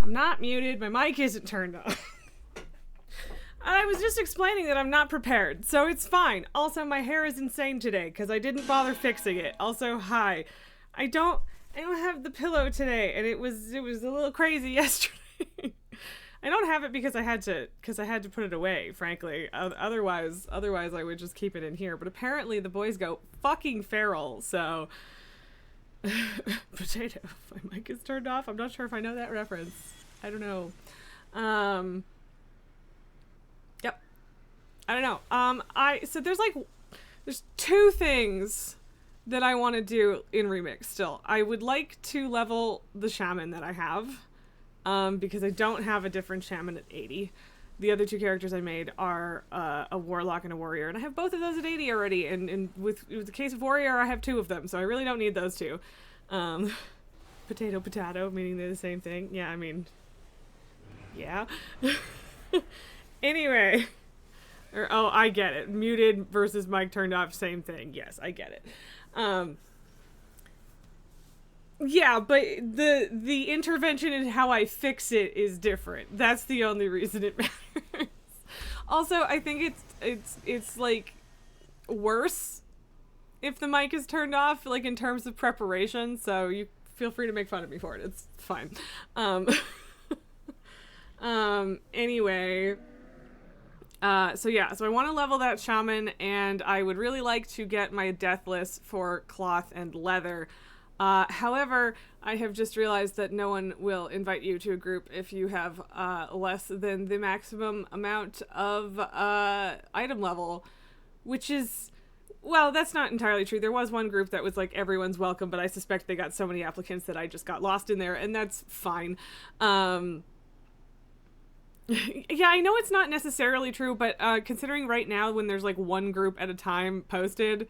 I'm not muted. My mic isn't turned off. I was just explaining that I'm not prepared, so it's fine. Also, my hair is insane today because I didn't bother fixing it. Also, hi. I don't have the pillow today, and it was a little crazy yesterday. I don't have it because I had to put it away, frankly. Otherwise I would just keep it in here. But apparently the boys go fucking feral, so potato. My mic is turned off. I'm not sure if I know that reference. I don't know. Yep. I don't know. So there's two things that I want to do in Remix still. I would like to level the shaman that I have. Because I don't have a different shaman at 80. The other two characters I made are a warlock and a warrior, and I have both of those at 80 already. And with the case of warrior, I have two of them, so I really don't need those two. Potato, meaning they're the same thing. Yeah, I mean, yeah. Anyway, I get it. Muted versus mic turned off, same thing. Yes, I get it. Yeah, but the intervention in how I fix it is different. That's the only reason it matters. Also, I think it's like worse if the mic is turned off, like in terms of preparation. So you feel free to make fun of me for it. It's fine. Anyway. So I want to level that shaman, and I would really like to get my deathless for cloth and leather. However, I have just realized that no one will invite you to a group if you have less than the maximum amount of item level, which is, well, that's not entirely true. There was one group that was like everyone's welcome, but I suspect they got so many applicants that I just got lost in there, and that's fine. Yeah, I know it's not necessarily true, but considering right now when there's like one group at a time posted,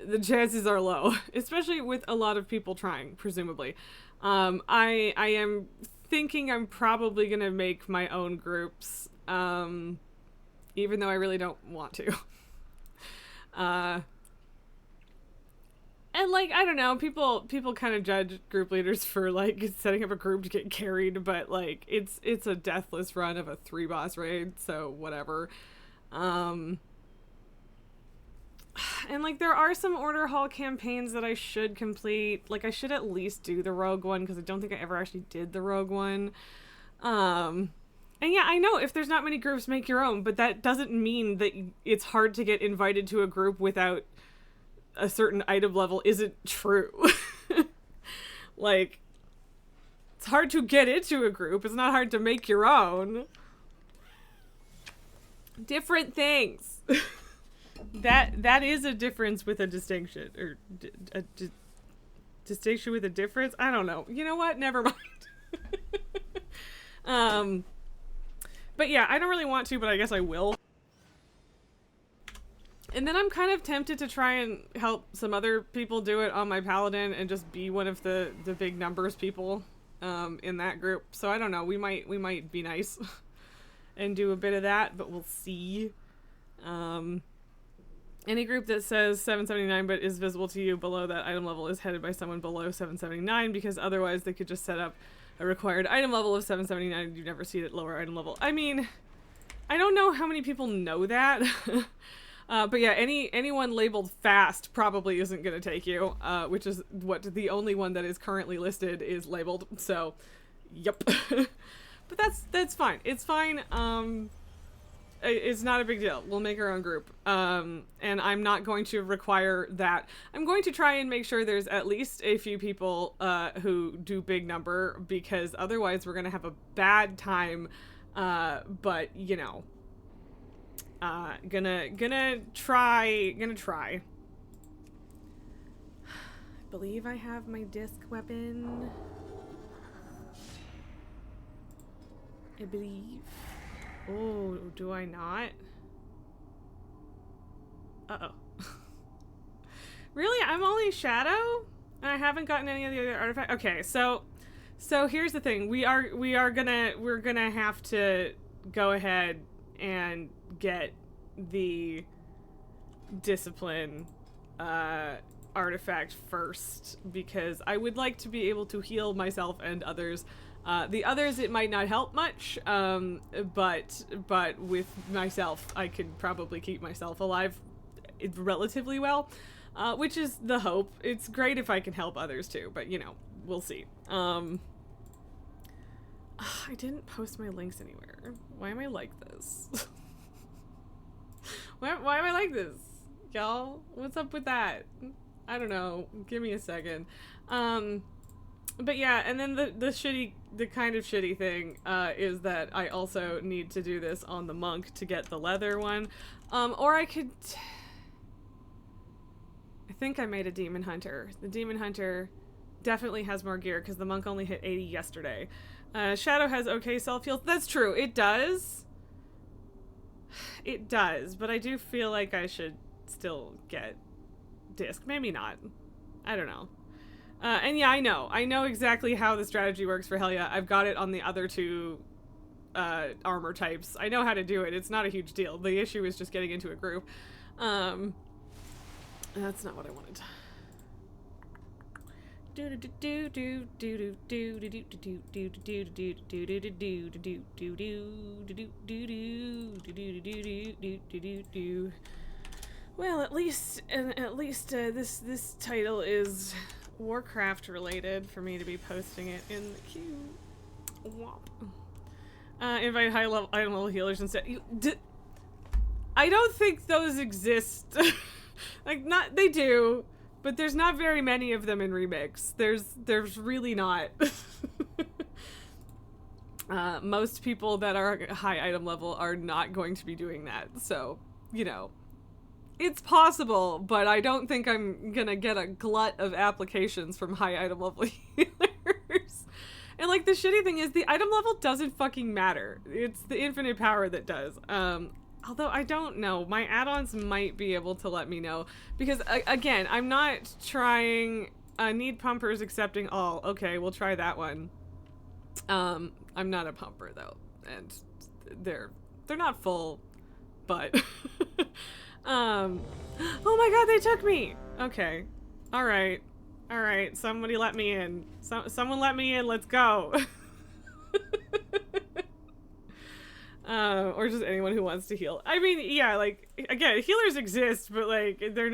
the chances are low, especially with a lot of people trying, presumably. I am thinking I'm probably going to make my own groups, even though I really don't want to. And like, I don't know, people kind of judge group leaders for like setting up a group to get carried, but like it's a deathless run of a 3 boss raid, so whatever. And like there are some order hall campaigns that I should complete. Like I should at least do the rogue one because I don't think I ever actually did the rogue one. And yeah, I know if there's not many groups, make your own, but that doesn't mean that it's hard to get invited to a group without a certain item level isn't true. Like it's hard to get into a group. It's not hard to make your own. Different things. That is a difference with a distinction, or a distinction with a difference. I don't know. You know what? Never mind. But yeah, I don't really want to, but I guess I will. And then I'm kind of tempted to try and help some other people do it on my paladin and just be one of the big numbers people in that group. So I don't know. We might be nice and do a bit of that, but we'll see. Any group that says 779 but is visible to you below that item level is headed by someone below 779, because otherwise they could just set up a required item level of 779 and you never see it at lower item level. I mean, I don't know how many people know that. But yeah, anyone labeled fast probably isn't going to take you, which is what the only one that is currently listed is labeled. So, yep. But that's fine. It's fine. It's not a big deal. We'll make our own group. And I'm not going to require that. I'm going to try and make sure there's at least a few people who do big number, because otherwise we're going to have a bad time. But, you know, gonna try. I believe I have my disc weapon. I believe. Oh, do I not? Uh-oh. Really? I'm only Shadow? And I haven't gotten any of the other artifacts? Okay, so here's the thing. We're gonna have to go ahead and get the discipline artifact first, because I would like to be able to heal myself and others The others, it might not help much, but with myself, I could probably keep myself alive relatively well, which is the hope. It's great if I can help others too, but you know, we'll see. I didn't post my links anywhere. Why am I like this? why am I like this? Y'all, what's up with that? I don't know. Give me a second. But yeah, and then the kind of shitty thing, is that I also need to do this on the monk to get the leather one. Or I could... I think I made a demon hunter. The demon hunter definitely has more gear because the monk only hit 80 yesterday. Shadow has okay self-heal. That's true. It does. It does, but I do feel like I should still get disc. Maybe not. I don't know. And yeah, I know exactly how the strategy works for Helia. I've got it on the other two armor types. I know how to do it. It's not a huge deal. The issue is just getting into a group. That's not what I wanted. Well, at least this title is Warcraft related for me to be posting it in the queue. Womp. Invite high level item level healers instead. I don't think those exist. Like, not, they do, but there's not very many of them in Remix. There's really not. Most people that are high item level are not going to be doing that, so, you know. It's possible, but I don't think I'm gonna get a glut of applications from high item level healers. And, like, the shitty thing is the item level doesn't fucking matter. It's the infinite power that does. Although I don't know. My add-ons might be able to let me know. Because, again, I'm not trying... need pumpers accepting all. Okay, we'll try that one. I'm not a pumper, though. And they're not full, but... oh my god, they took me! Okay. Alright. Alright, somebody let me in. Someone let me in, let's go! Or just anyone who wants to heal. I mean, yeah, like, again, healers exist, but, like, there's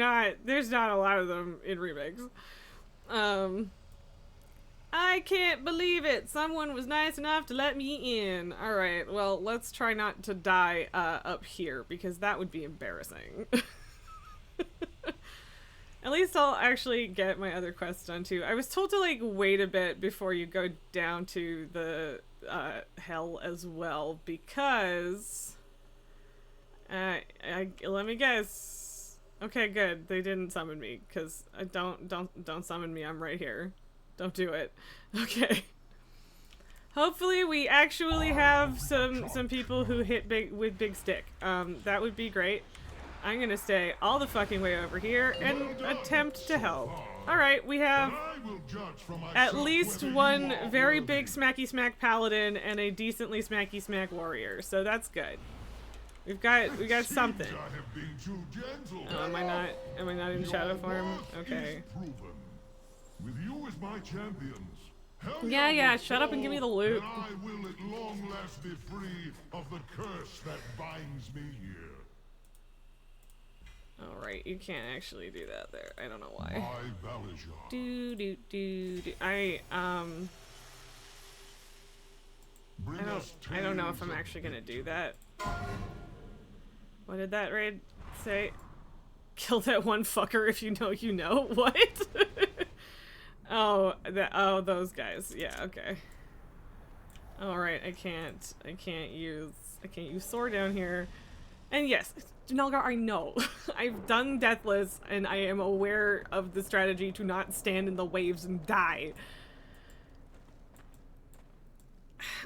not a lot of them in Remix. I can't believe it! Someone was nice enough to let me in. Alright, well, let's try not to die, up here, because that would be embarrassing. At least I'll actually get my other quests done, too. I was told to, like, wait a bit before you go down to the, hell as well, because... let me guess. Okay, good. They didn't summon me, because don't summon me, I'm right here. Don't do it. Okay. Hopefully we actually have some people who hit with big stick. That would be great. I'm gonna stay all the fucking way over here and attempt to help. Alright, we have at least one very big smacky smack paladin and a decently smacky smack warrior, so that's good. We got something. Oh, am I not in shadow form? Okay. With you as my champions, yeah, shut up and give me the loot. I will at long last be free of the curse that binds me here. Alright, you can't actually do that there. I don't know why. My Valija. Do. I don't know if I'm actually gonna do that. What did that raid say? Kill that one fucker if you know you know. What? Oh, those guys. Yeah, okay. Alright, I can't use sword down here. And yes, Nalgar, I know. I've done Deathless, and I am aware of the strategy to not stand in the waves and die.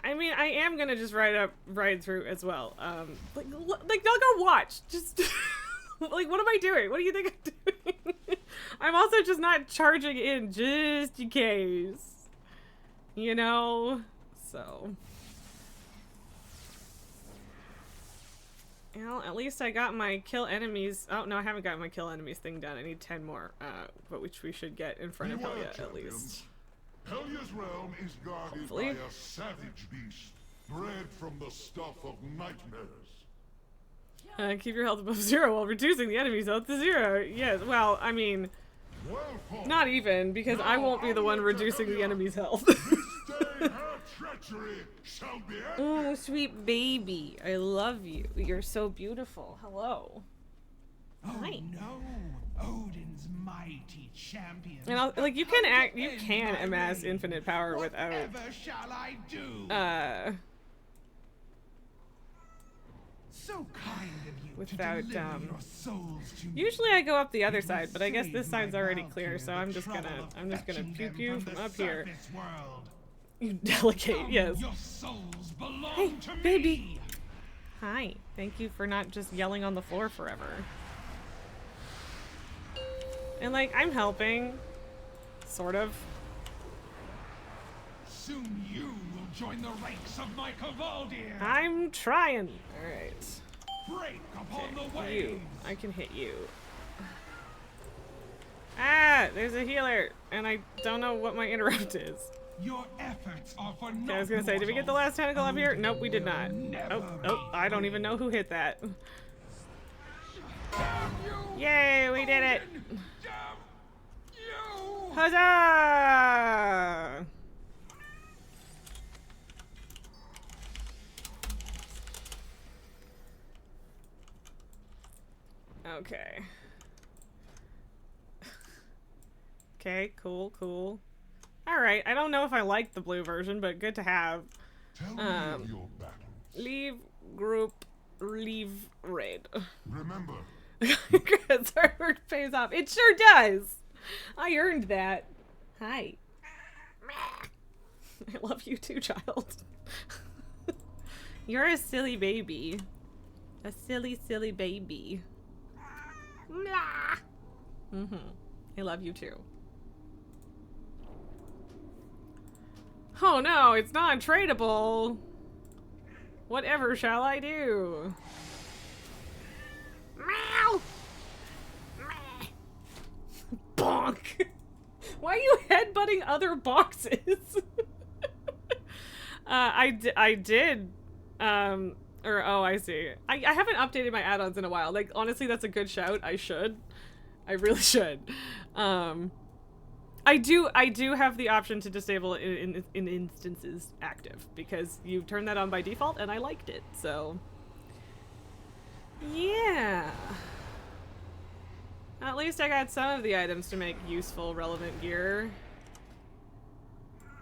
I mean, I am gonna just ride through as well. Like Nalgar, watch! Just, like, what am I doing? What do you think I'm doing? I'm also just not charging in, just in case. You know? So... Well, at least I got my kill enemies. Oh, no, I haven't got my kill enemies thing done. I need 10 more, but which we should get in front of Helia, at least. Helya's realm is guarded Hopefully. by a savage beast, bred from the stuff of nightmares. Keep your health above 0 while reducing the enemy's health to 0. Yes, well, I mean, Well fought. not even, because I won't be the one reducing the enemy's health. This day her treachery shall be ended. Oh, sweet baby. I love you. You're so beautiful. Hello. Oh Hi. no, Odin's mighty champions. And I'll, like, you How can to you end can my amass reign. infinite power without, Whatever shall I do? So kind of you without, to deliver your souls to me. usually I go up the other It will side, but I guess save this side's my already clear, Valkyrie so the I'm just trouble gonna, of I'm just gonna fetching pew them pew from from the up here. surface world. You delicate, Come, yes. Your souls belong Hey, to baby. me. Hi. Thank you for not just yelling on the floor forever. And like, I'm helping. Sort of. Soon you will join the ranks of my Cavaldier. I'm trying. Alright. Break upon the Okay, you. waves. I can hit you. Ah! There's a healer! And I don't know what my interrupt is. Your efforts are for Okay, I was gonna say, did we get the last tentacle up here? Nope, we did not. Oh, I don't even know who hit that. Yay, we did it! Huzzah! Okay. Okay, cool, cool. Alright, I don't know if I like the blue version, but good to have. Tell me of your battles. Leave group, leave raid. Remember, Congrats, hard work pays off. It sure does! I earned that. Hi. I love you too, child. You're a silly baby. A silly, silly baby. Mm-hmm. I love you too. Oh no, it's not tradable. Whatever shall I do? Meow! Bonk! Why are you headbutting other boxes? I did, or, oh, I see. I haven't updated my add-ons in a while. Like, honestly, that's a good shout. I should. I really should. I do have the option to disable in instances active, because you turned that on by default, and I liked it, so. Yeah. At least I got some of the items to make useful, relevant gear.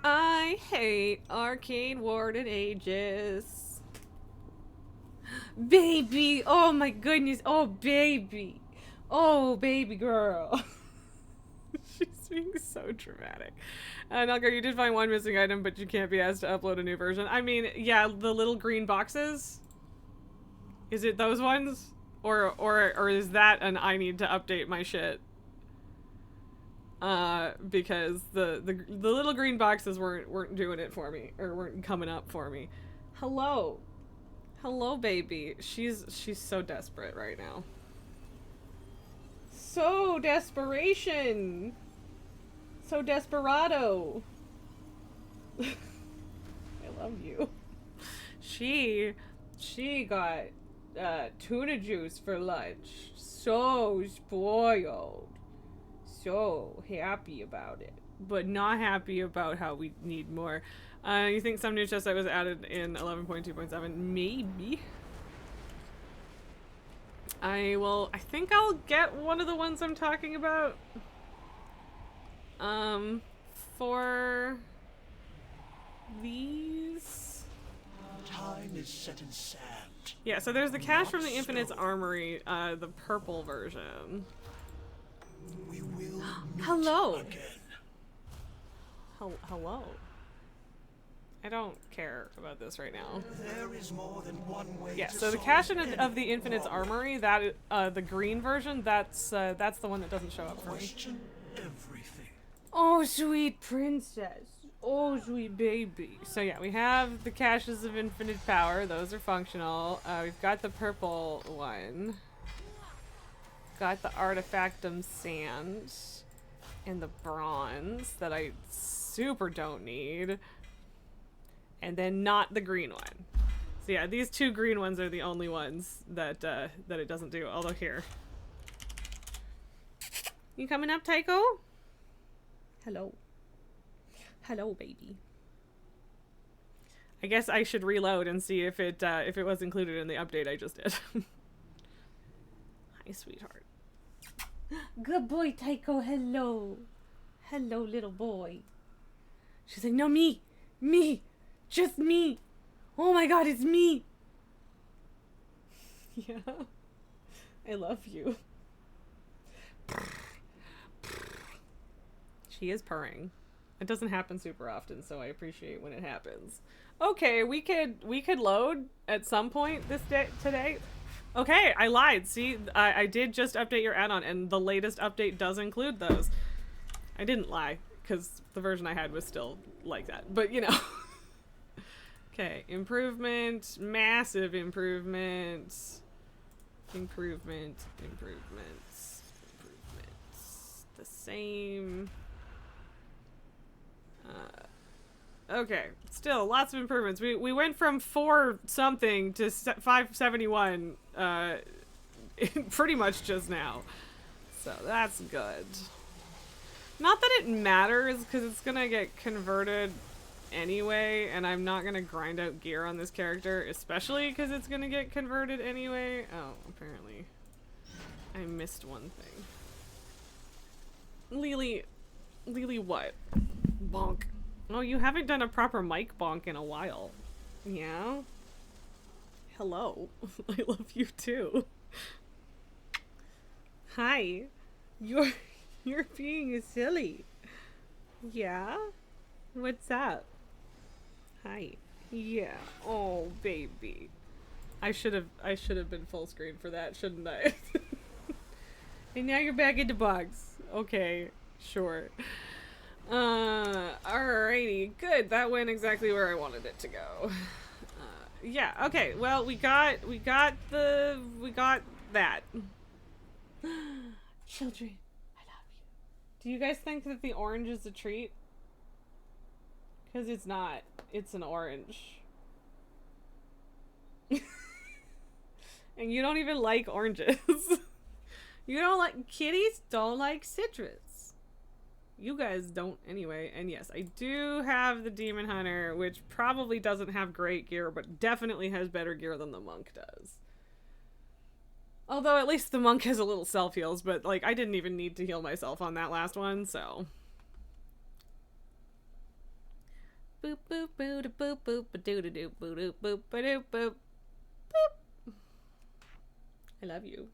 I hate Arcane Warden Aegis. Baby! Oh my goodness! Oh baby! Oh baby girl! She's being so dramatic. Nalgar, you did find one missing item, but you can't be asked to upload a new version. I mean, yeah, the little green boxes? Is it those ones? Or is that an I need to update my shit? Because the little green boxes weren't doing it for me, or weren't coming up for me. Hello. Hello, baby. She's so desperate right now. So desperation. So desperado. I love you. She got tuna juice for lunch. So spoiled. So happy about it. But not happy about how we need more. You think some new chest that was added in 11.2.7? Maybe. I think I'll get one of the ones I'm talking about. For these. Time is set in sand. Yeah, so there's the cache from the Infinite's Armory, the purple version. We will meet Hello. again. Hello. I don't care about this right now. There is more than one way Yeah, to so the solve cache any of the Infinite's problem. Armory, that the green version, that's the one that doesn't show up for me. Question everything. Oh, sweet princess. Oh, sweet baby. So yeah, we have the caches of infinite power. Those are functional. We've got the purple one. Got the artifactum sand. And the bronze that I super don't need. And then not the green one. So yeah, these 2 green ones are the only ones that that it doesn't do. Although here. You coming up, Tycho? Hello. Hello, baby. I guess I should reload and see if it was included in the update I just did. Hi, sweetheart. Good boy, Tycho. Hello. Hello, little boy. She's like, no, me. Me. Just me. Oh my god, it's me. Yeah. I love you. She is purring. It doesn't happen super often, so I appreciate when it happens. Okay, we could load at some point today. Okay, I lied. See, I did just update your add-on, and the latest update does include those. I didn't lie, because the version I had was still like that. But, you know. Okay, improvement, massive improvement. Improvements. The same. Okay, still lots of improvements. We went from 4 something to 571 pretty much just now. So that's good. Not that it matters, because it's gonna get converted anyway, and I'm not gonna grind out gear on this character, especially because it's gonna get converted anyway. Oh, apparently I missed one thing. Lily what? Bonk. Oh, you haven't done a proper mic bonk in a while. Yeah? Hello. I love you too. Hi. You're being silly. Yeah? What's up? Hi. Yeah. Oh, baby. I should have been full screen for that, shouldn't I? And now you're back in the box. Okay, sure. Alrighty, good. That went exactly where I wanted it to go. Yeah. Okay. Well, we got that. Children, I love you. Do you guys think that the orange is a treat? Because it's not. It's an orange. And you don't even like oranges. You don't like... Kitties don't like citrus. You guys don't anyway. And yes, I do have the Demon Hunter, which probably doesn't have great gear, but definitely has better gear than the monk does. Although at least the monk has a little self-heals, but like I didn't even need to heal myself on that last one, so... Boop boop boop da boop boop ba doo da doo boop boop boop ba doo boop boop. I love you.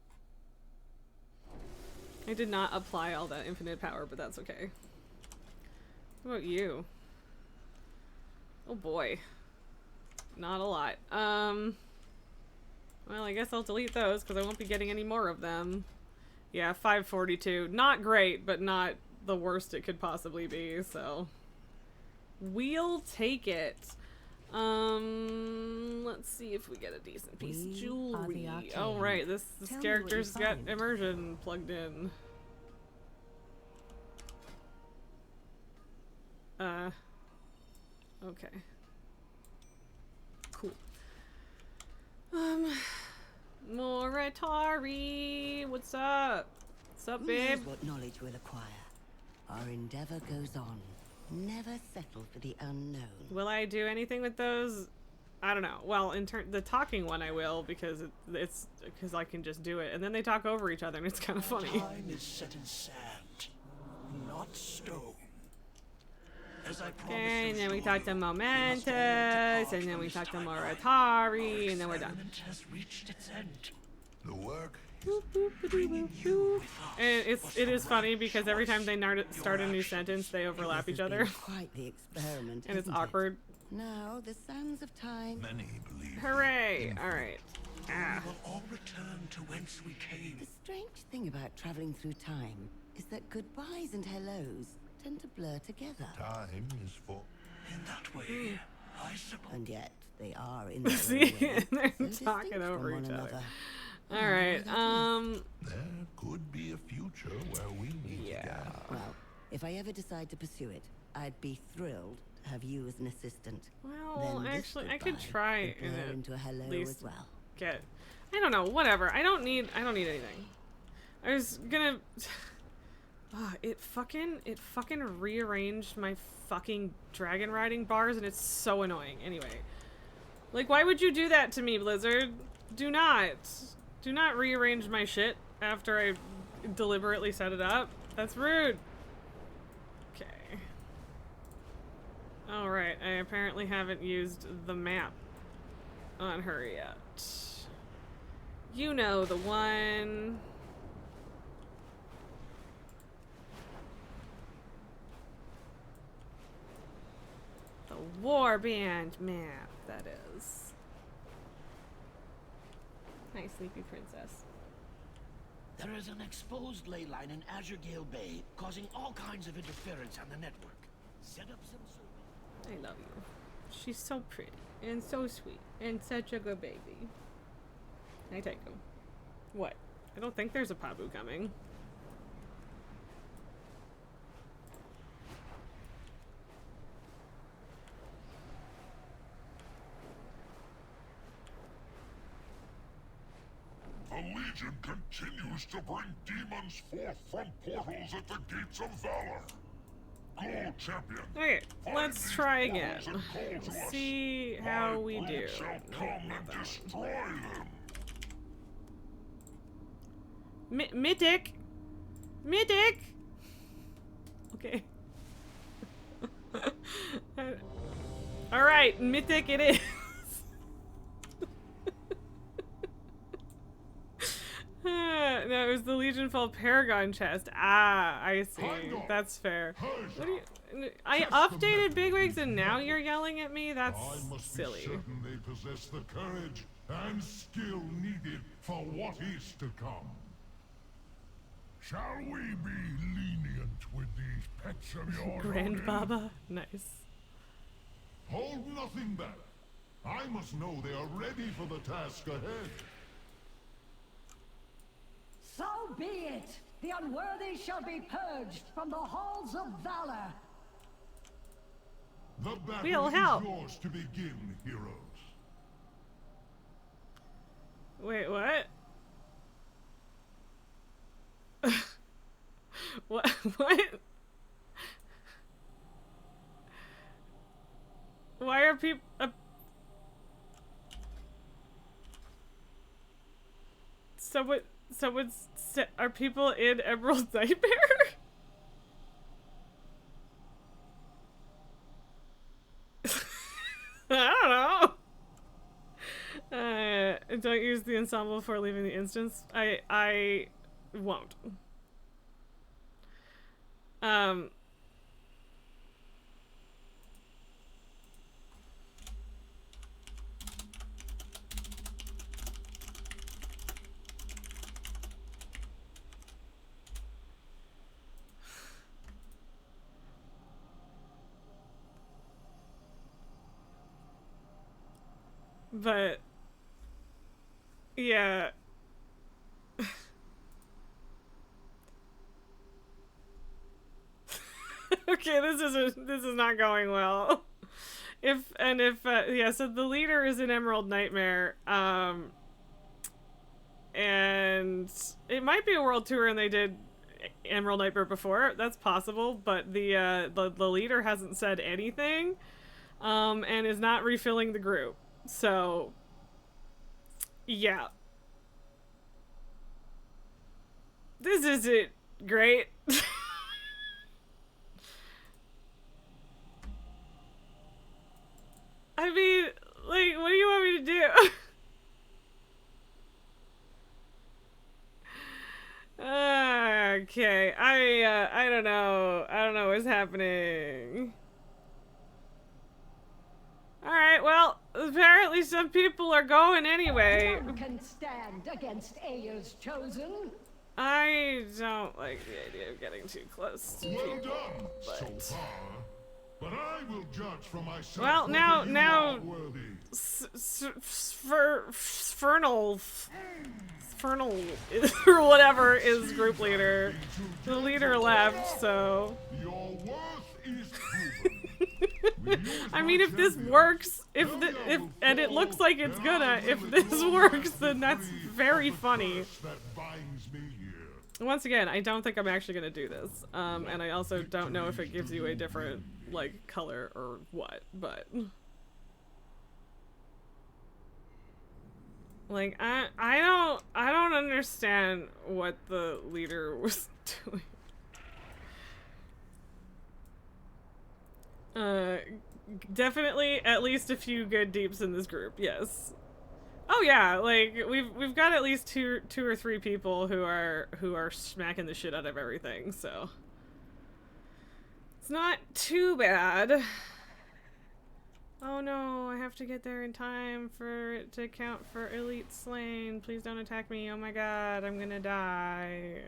I did not apply all that infinite power, but that's okay. What about you? Oh boy. Not a lot. Well, I guess I'll delete those because I won't be getting any more of them. Yeah, 542. Not great, but not the worst it could possibly be, so... We'll take it. Let's see if we get a decent piece of jewelry. Oh, right, this character's got immersion plugged in. Okay. Cool. Moritari, what's up? What's up, babe? Who knows what knowledge we'll acquire? Our endeavor goes on. Never settle for the unknown. Will I do anything with those? I don't know. Well, in turn, the talking one I will, because it's because I can just do it, and then they talk over each other, and it's kind of funny. Time is set in sand, not stone. As I promised Okay, and you, then we Story, talk to we must all Momentous, depart and then from we this talk to timeline. Moritari, and then we're done. Experiment has reached its end. The work Bringing you with us And was it is the funny right because every time they choice. start a new Your sentence, they overlap This each has other, been quite the experiment, and it's hasn't it? awkward. Now the sands of time. many believe. Hooray! All right. Ah. We will all return to whence we came. The strange thing about traveling through time is that goodbyes and hellos tend to blur together, Time is for In that way, I suppose. and yet they are in their own See, way, they're so talking distinct over from each one other. another. All right. there could be a future where we meet Yeah. again. Well, if I ever decide to pursue it, I'd be thrilled to have you as an assistant. Well, Then this actually, I could goodbye try could blur into a hello at least as well. get. I don't know. Whatever. I don't need anything. I was gonna. It fucking rearranged my fucking dragon riding bars, and it's so annoying. Anyway, like, why would you do that to me, Blizzard? Do not rearrange my shit after I deliberately set it up. That's rude. Okay. All right. I apparently haven't used the map on her yet. You know the one. The warband map, that is. Hi, sleepy princess. There is an exposed ley line in Azure Gale Bay, causing all kinds of interference on the network. Set up some survey. I love you. She's so pretty and so sweet and such a good baby. I take him. What? I don't think there's a Pabu coming. The Legion continues to bring demons forth from portals at the gates of valor. Go, champion. Okay, Find let's these try portals again. and call to us. See how My we brood do. shall No, come not and that one. destroy them. Mythic! Mythic! Okay. Alright, Mythic it is. No, it was the Legion Fall Paragon chest. Ah, I see. That's fair. What do you... I updated Bigwigs and now you're yelling at me? That's I must silly. be certain they possess the courage and skill needed for what is to come. Shall we be lenient with these pets of your Grandbaba? Nice. Hold nothing back. I must know they are ready for the task ahead. So be it! The unworthy shall be purged from the halls of valor! The battle We'll is help. yours to begin, heroes. Wait, what? What? What? Why are people... Are people in Emerald Nightmare? I don't know. Don't use the ensemble before leaving the instance. I won't. But yeah. Okay, this is not going well. Yeah, so the leader is an Emerald Nightmare, and it might be a world tour and they did Emerald Nightmare before. That's possible, but the leader hasn't said anything, and is not refilling the group. So, yeah. This isn't great. I mean, like, what do you want me to do? Okay, I don't know. I don't know what's happening. Alright, well, apparently some people are going anyway. None can stand against Aya's chosen. I don't like the idea of getting too close to Well people, done, but... so far. But I will judge for myself. Well, whether you now, are worthy. Fernal, or whatever, is group leader. The leader left, so... Your worth is proof. I mean, if this works, if and it looks like it's gonna, if this works, then that's very funny. Once again, I don't think I'm actually gonna do this, and I also don't know if it gives you a different like color or what, but like I don't understand what the leader was doing. Definitely at least a few good deeps in this group, yes. Oh yeah, like we've got at least two or three people who are smacking the shit out of everything, so it's not too bad. Oh no, I have to get there in time for it to count for elite slain. Please don't attack me. Oh my god, I'm gonna die.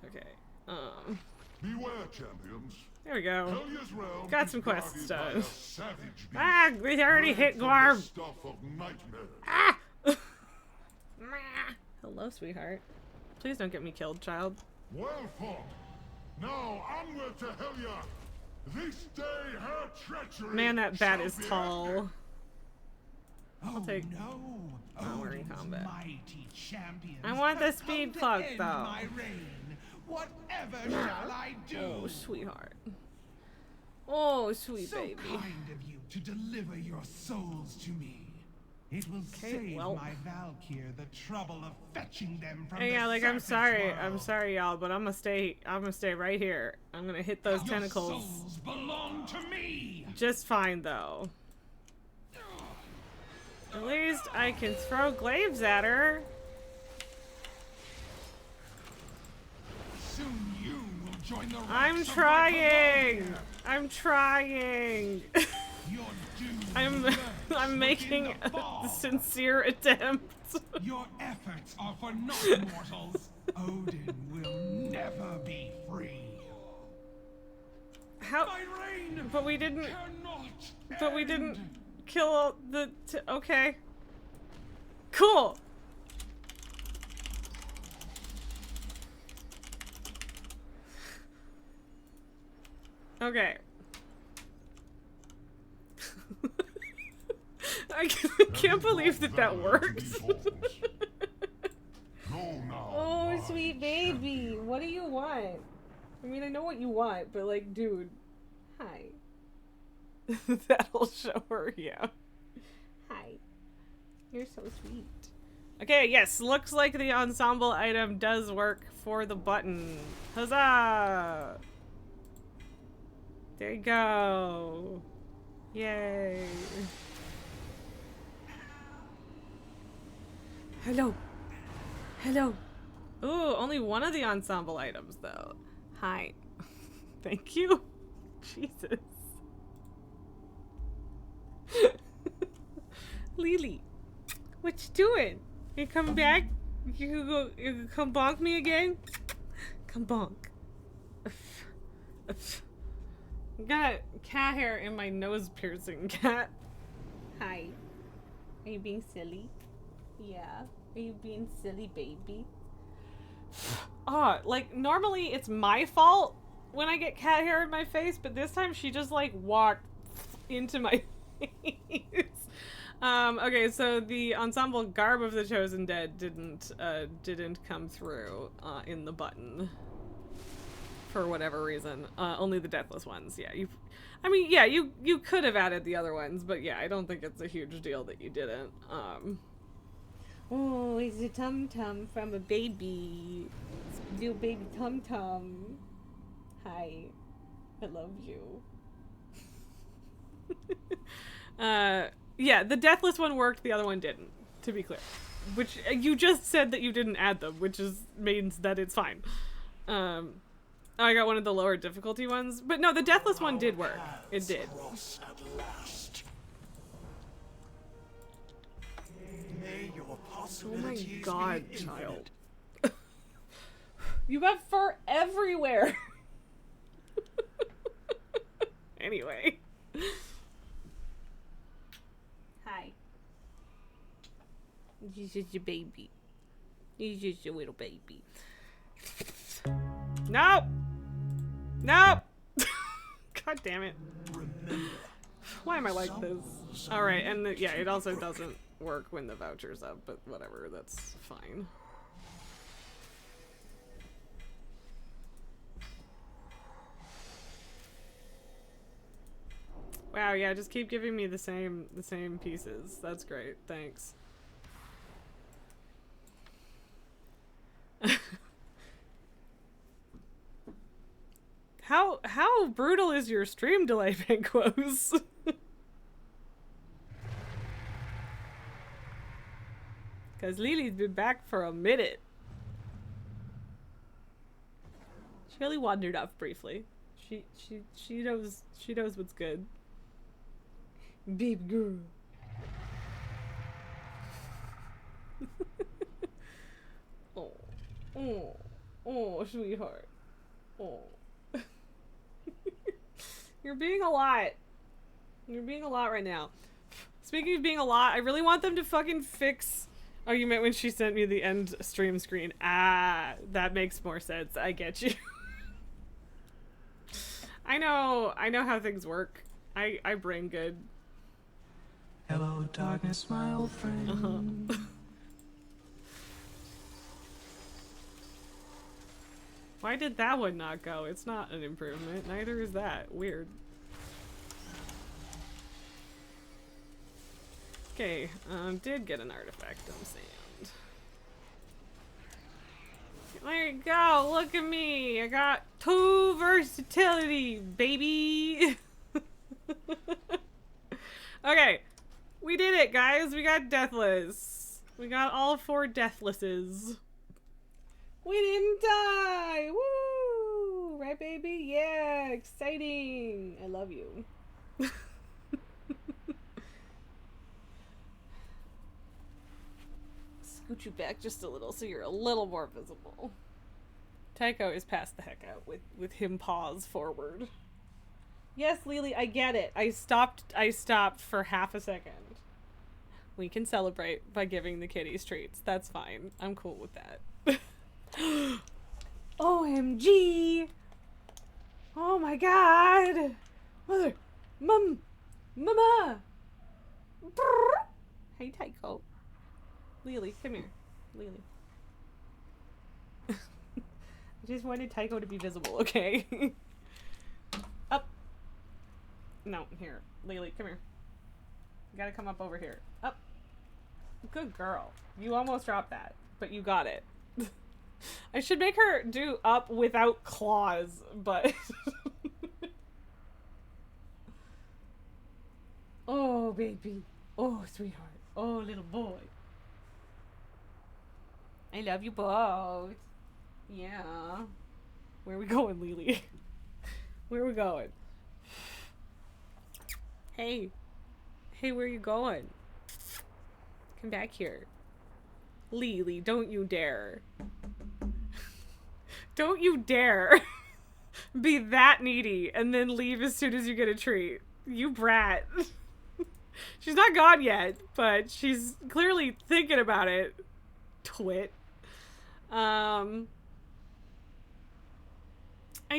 Okay. Beware, champions. There we go. Helya's realm Got is some quests guarded by done. a savage beast Ah, we already hit Garb. stuff of nightmares. Ah! Hello, sweetheart. Please don't get me killed, child. Well fought. Now onward to Helya. This day her treachery. Man, that bat shall is be tall. Oh take- no! Oh, we're in Odin's combat. mighty champions I want the have speed come to clock, end though. My reign. Whatever shall I do? Oh, sweetheart. Oh, sweet So baby. kind of you to deliver your souls to me. It will Okay, save well. my Valkyr the trouble of fetching them from Hey, the yeah, like I'm savage sorry, world. y'all, but I'm gonna stay right here. I'm gonna hit those Your tentacles souls belong to me. just fine, though. At least I can throw glaives at her. Soon you will join the ranks I'm of my trying. Valkyr. I'm trying. Your doom I'm lurks I'm making within the a fog. sincere attempt. Your efforts are for naught, mortals. Odin will never be free. How? My reign But we didn't. cannot But we didn't end. kill all the. Okay. Cool. Okay. I can't believe that worked. Go now. Oh, my sweet baby. What do you want? I mean, I know what you want, but like, dude. Hi. That'll show her, yeah. Hi. You're so sweet. Okay, yes, looks like the ensemble item does work for the button. Huzzah! There you go. Yay. Hello. Hello. Ooh, only one of the ensemble items, though. Hi. Thank you. Jesus. Lily, what you doing? You coming back? You come bonk me again? Come bonk. Got cat hair in my nose piercing, cat. Hi. Are you being silly? Yeah. Are you being silly, baby? Like, normally it's my fault when I get cat hair in my face, but this time she just, like, walked into my face. Okay, so the ensemble garb of the Chosen Dead didn't come through, in the button. For whatever reason. Only the deathless ones, yeah. You could have added the other ones, but yeah, I don't think it's a huge deal that you didn't. Oh, it's a tum-tum from a baby. It's a little baby tum-tum. Hi. I love you. Yeah, the deathless one worked, the other one didn't, to be clear. Which, you just said that you didn't add them, which means that it's fine. I got one of the lower difficulty ones, but no, the deathless one did work. It did. Cross at last. May your Oh my possibilities god, be child. infinite. You got fur everywhere! Anyway. Hi. He's just a baby. He's just a little baby. Nope! Nope! God damn it. Why am I like this? Alright, and yeah, it also doesn't work when the voucher's up, but whatever, that's fine. Wow, yeah, just keep giving me the same pieces. That's great. Thanks. How brutal is your stream delay, Banquos? Cause Lily's been back for a minute. She only wandered off briefly. She knows what's good. Baby girl. Oh, sweetheart. Oh. You're being a lot. You're being a lot right now. Speaking of being a lot, I really want them to fucking fix... Oh, you meant when she sent me the end stream screen. Ah, that makes more sense. I get you. I know how things work. I brain good. Hello, darkness, my old friend. Why did that one not go? It's not an improvement. Neither is that. Weird. Okay, did get an artifact on sand. There you go. Look at me. I got 2 versatility, baby. Okay. We did it, guys. We got deathless. We got all 4 deathlesses. We didn't die! Woo! Right, baby? Yeah! Exciting! I love you. Scoot you back just a little so you're a little more visible. Tycho is passed the heck out with him paws forward. Yes, Lily, I get it. I stopped for half a second. We can celebrate by giving the kitties treats. That's fine. I'm cool with that. OMG! Oh my god! Mother! Mama! Brrr. Hey, Tycho. Lily, come here. Lily. I just wanted Tycho to be visible, okay? Up. No, here. Lily, come here. You gotta come up over here. Up. Good girl. You almost dropped that, but you got it. I should make her do up without claws, but... Oh, baby. Oh, sweetheart. Oh, little boy. I love you both. Yeah. Where are we going, Lily? Where are we going? Hey. Hey, where are you going? Come back here. Lily, don't you dare. Don't you dare be that needy and then leave as soon as you get a treat. You brat. She's not gone yet, but she's clearly thinking about it. Twit. I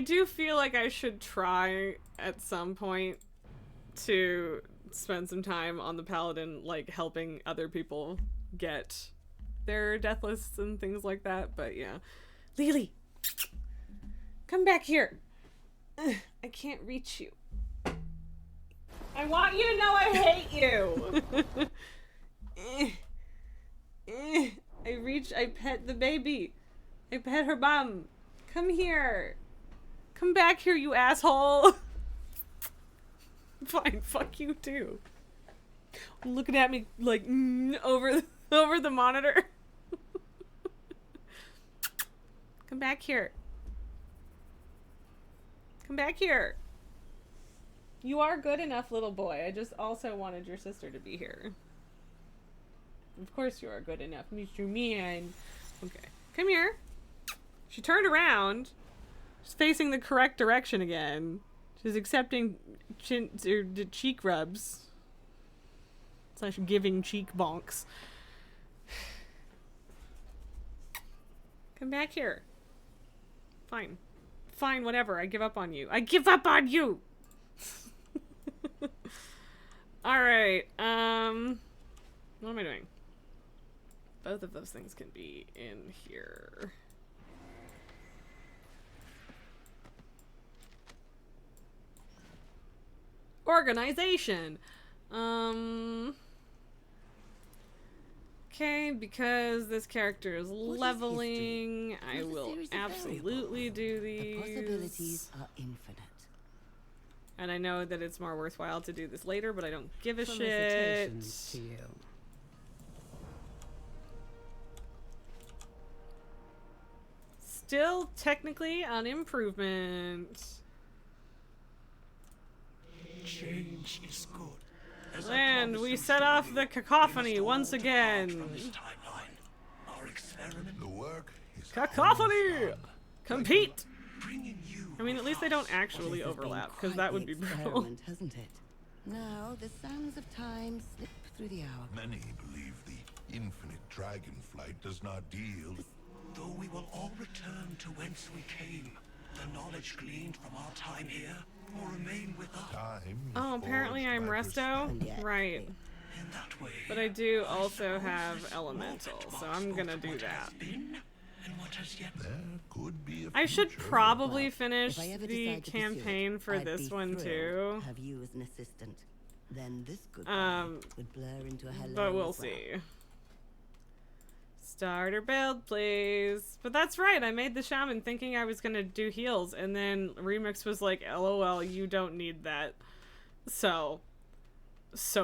do feel like I should try at some point to spend some time on the paladin, like helping other people get their death lists and things like that, but yeah. Lily! Come back here! Ugh, I can't reach you. I want you to know I hate you! I pet the baby. I pet her bum. Come here. Come back here, you asshole! Fine, fuck you too. Looking at me like over the monitor. Come back here. Come back here. You are good enough, little boy. I just also wanted your sister to be here. Of course you are good enough, Mr. Man. Okay. Come here. She turned around. She's facing the correct direction again. She's accepting cheek rubs. Slash giving cheek bonks. Come back here. Fine. Fine, whatever. I give up on you. I give up on you! Alright, what am I doing? Both of those things can be in here. Organization! Okay, because this character is leveling, I will absolutely do The possibilities these. are infinite. And I know that it's more worthwhile to do this later, but I don't give a shit. Felicitations to you. Still technically an improvement. Change is good. As I And promised we some set off story, the cacophony we must once all depart again. from this timeline. Our experiment The work is Cacophony! almost done. Compete! bringing you. I mean, at least they don't actually This has been overlap, because quite that the would be brutal. experiment, hasn't it? Now the sands of time slip through the hour. Many believe the infinite dragonflight does not deal. Though we will all return to whence we came, the knowledge gleaned from our time here will remain with us. Time Oh, is apparently forged I'm by resto? And yet, Right. In that way, But I do also have elemental, so I'm gonna do that. been and what has yet. There could be a I should future. probably Well, finish if I ever the decide to pursue it, campaign for I'd this be one thrilled too. to have you as an assistant. Then this good would blur into a hello. But we'll as well. see. Starter build, please. But that's right, I made the shaman thinking I was gonna do heals, and then Remix was like, LOL, you don't need that. So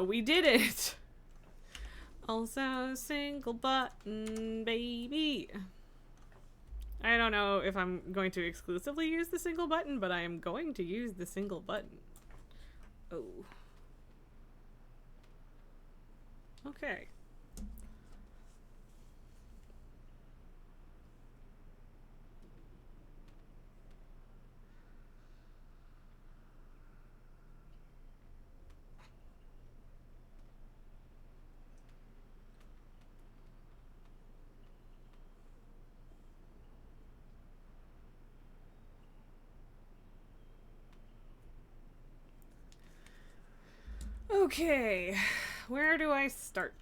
we did it. Also, single button, baby. I don't know if I'm going to exclusively use the single button, but I am going to use the single button. Oh. Okay. Okay, where do I start?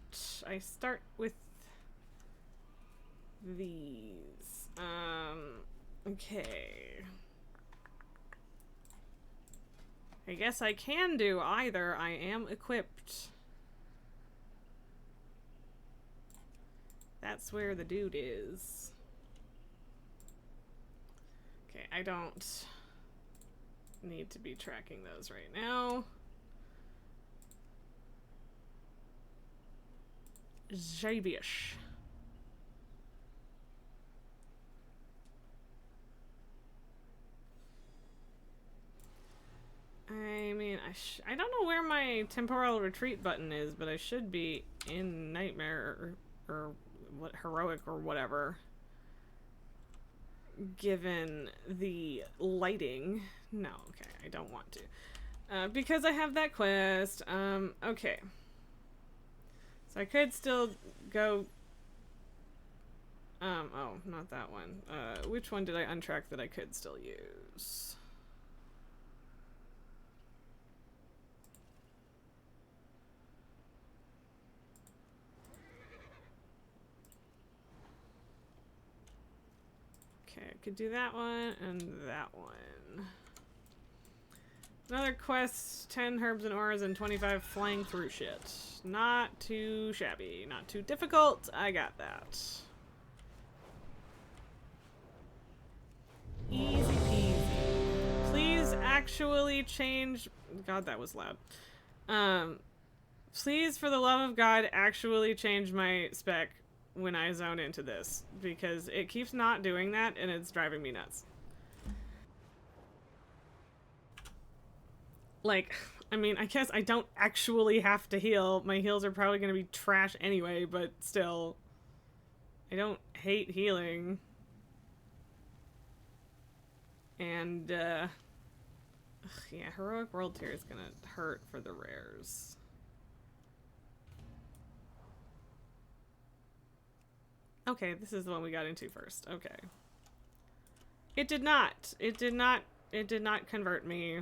I start with these. Okay. I guess I can do either. I am equipped. That's where the dude is. Okay, I don't need to be tracking those right now. Jabish. I mean, I don't know where my temporal retreat button is, but I should be in Nightmare or what, Heroic or whatever. Given the lighting. No, okay, I don't want to. Because I have that quest. Okay. So I could still go... oh, not that one. Which one did I untrack that I could still use? Okay, I could do that one and that one. Another quest, 10 herbs and auras and 25 flying through shit. Not too shabby, not too difficult. I got that. Easy peasy. Please actually change... God, that was loud. Please, for the love of God, actually change my spec when I zone into this. Because it keeps not doing that and it's driving me nuts. Like, I mean, I guess I don't actually have to heal. My heals are probably going to be trash anyway, but still. I don't hate healing. And, yeah, Heroic World Tier is going to hurt for the rares. Okay, this is the one we got into first. Okay. It did not. It did not convert me.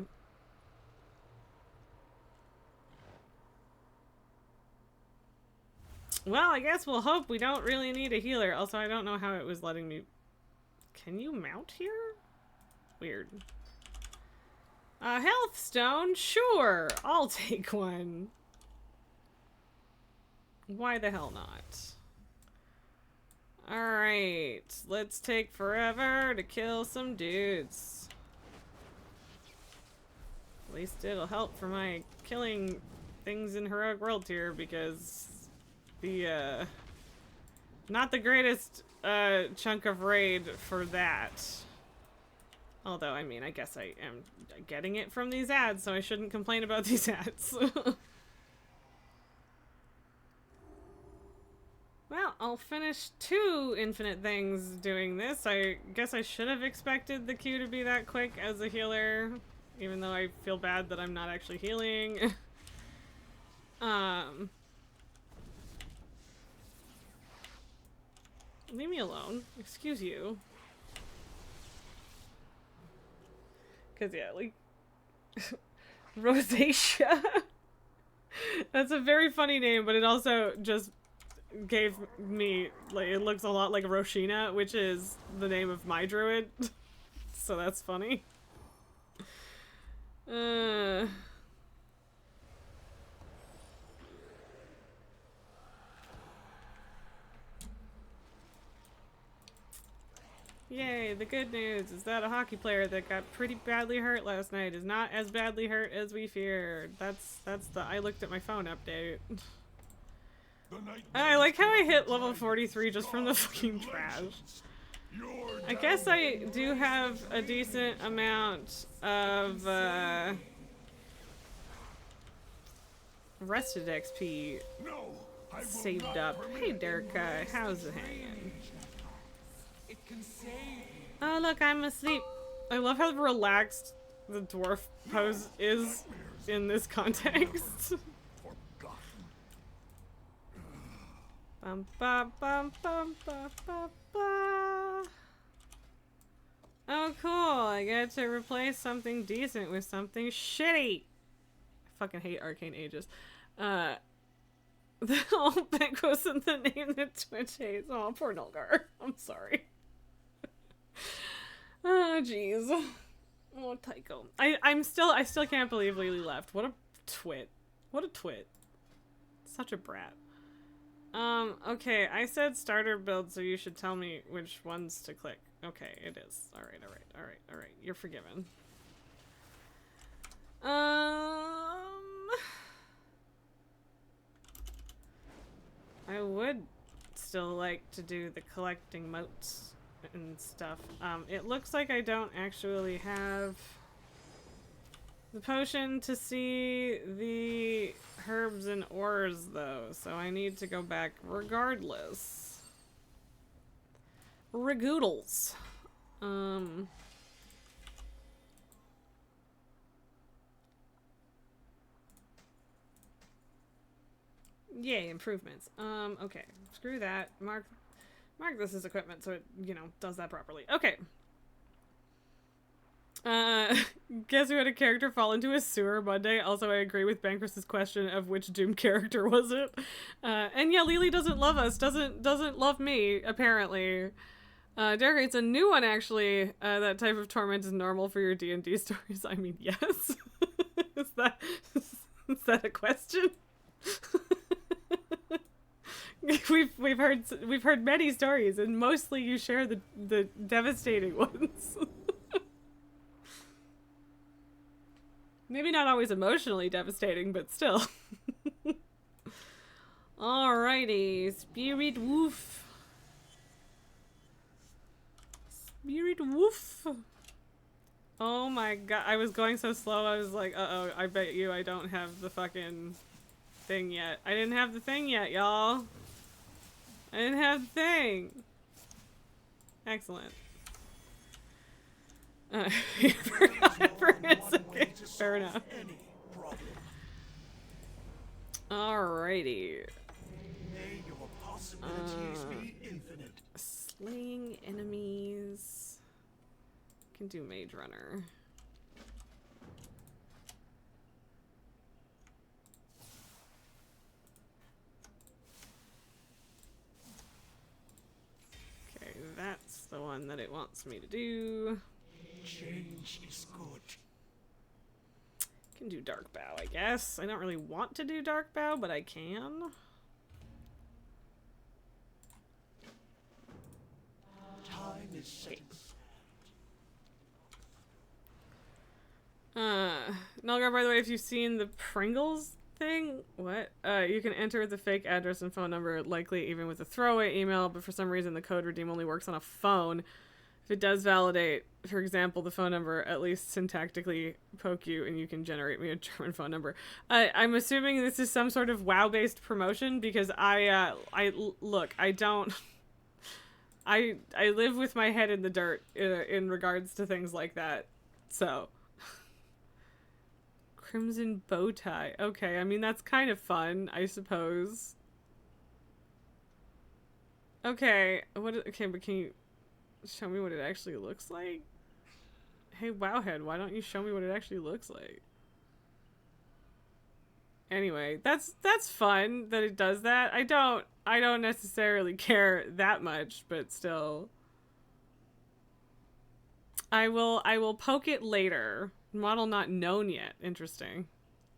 Well, I guess we'll hope we don't really need a healer. Also, I don't know how it was letting me... Can you mount here? Weird. A health stone? Sure! I'll take one. Why the hell not? Alright, let's take forever to kill some dudes. At least it'll help for my killing things in Heroic World tier, because the, not the greatest, chunk of raid for that. Although, I mean, I guess I am getting it from these ads, so I shouldn't complain about these ads. Well, I'll finish 2 infinite things doing this. I guess I should have expected the queue to be that quick as a healer, even though I feel bad that I'm not actually healing. Leave me alone. Excuse you. Cause yeah, like Rosacea. That's a very funny name, but it also just gave me, like, it looks a lot like Roshina, which is the name of my druid. So that's funny. Yay, the good news is that a hockey player that got pretty badly hurt last night is not as badly hurt as we feared. That's the I looked at my phone update. I like how I hit level 43 just from the fucking trash. I guess I do have a decent amount of rested XP saved up. Hey Derka, how's it hanging? Oh look, I'm asleep. I love how relaxed the dwarf pose is in this context. Bum, ba, bum, bum, ba, ba, ba. Oh cool, I get to replace something decent with something shitty. I fucking hate Arcane Aegis. The whole bank wasn't the name that Twitch hates. Oh, poor Nulgar. I'm sorry. Oh jeez. Oh Tycho. I still can't believe Lily left. What a twit. What a twit. Such a brat. Okay, I said starter build, so you should tell me which ones to click. Okay, it is. Alright, alright, alright, alright. You're forgiven. I would still like to do the collecting motes and stuff. It looks like I don't actually have the potion to see the herbs and ores, though, so I need to go back regardless. Regoodles. Yay, improvements. Okay. Screw that. Mark this as equipment so it, you know, does that properly. Okay. Guess who had a character fall into a sewer Monday? Also, I agree with Bankress's question of which Doom character was it. And yeah, Lily doesn't love us. Doesn't love me, apparently. Derek, it's a new one, actually. That type of torment is normal for your D&D stories. I mean, yes. Is that a question? We've heard many stories, and mostly you share the devastating ones. Maybe not always emotionally devastating, but still. Alrighty, Spirit Woof. Spirit Woof. Oh my god, I was going so slow, I was like, uh-oh, I bet you I don't have the fucking thing yet. I didn't have the thing yet, y'all. I didn't have the thing. Excellent. Fair enough. Alrighty. Slaying enemies. Can do Mage Runner. wants me to do. Change is good. Can do Dark Bow, I guess. I don't really want to do Dark Bow, but I can. Time is setting. Nulgar, by the way, if you've seen the Pringles thing, what? You can enter the fake address and phone number, likely even with a throwaway email, but for some reason the code redeem only works on a phone. If it does validate, for example, the phone number, at least syntactically poke you and you can generate me a German phone number. I'm assuming this is some sort of WoW-based promotion because look, I don't... I live with my head in the dirt in regards to things like that, so... Crimson bow tie. Okay, I mean, that's kind of fun, I suppose. Okay, okay, but can you show me what it actually looks like? Hey, Wowhead, why don't you show me what it actually looks like? Anyway, that's fun that it does that. I don't necessarily care that much, but still. I will poke it later. Model not known yet. Interesting.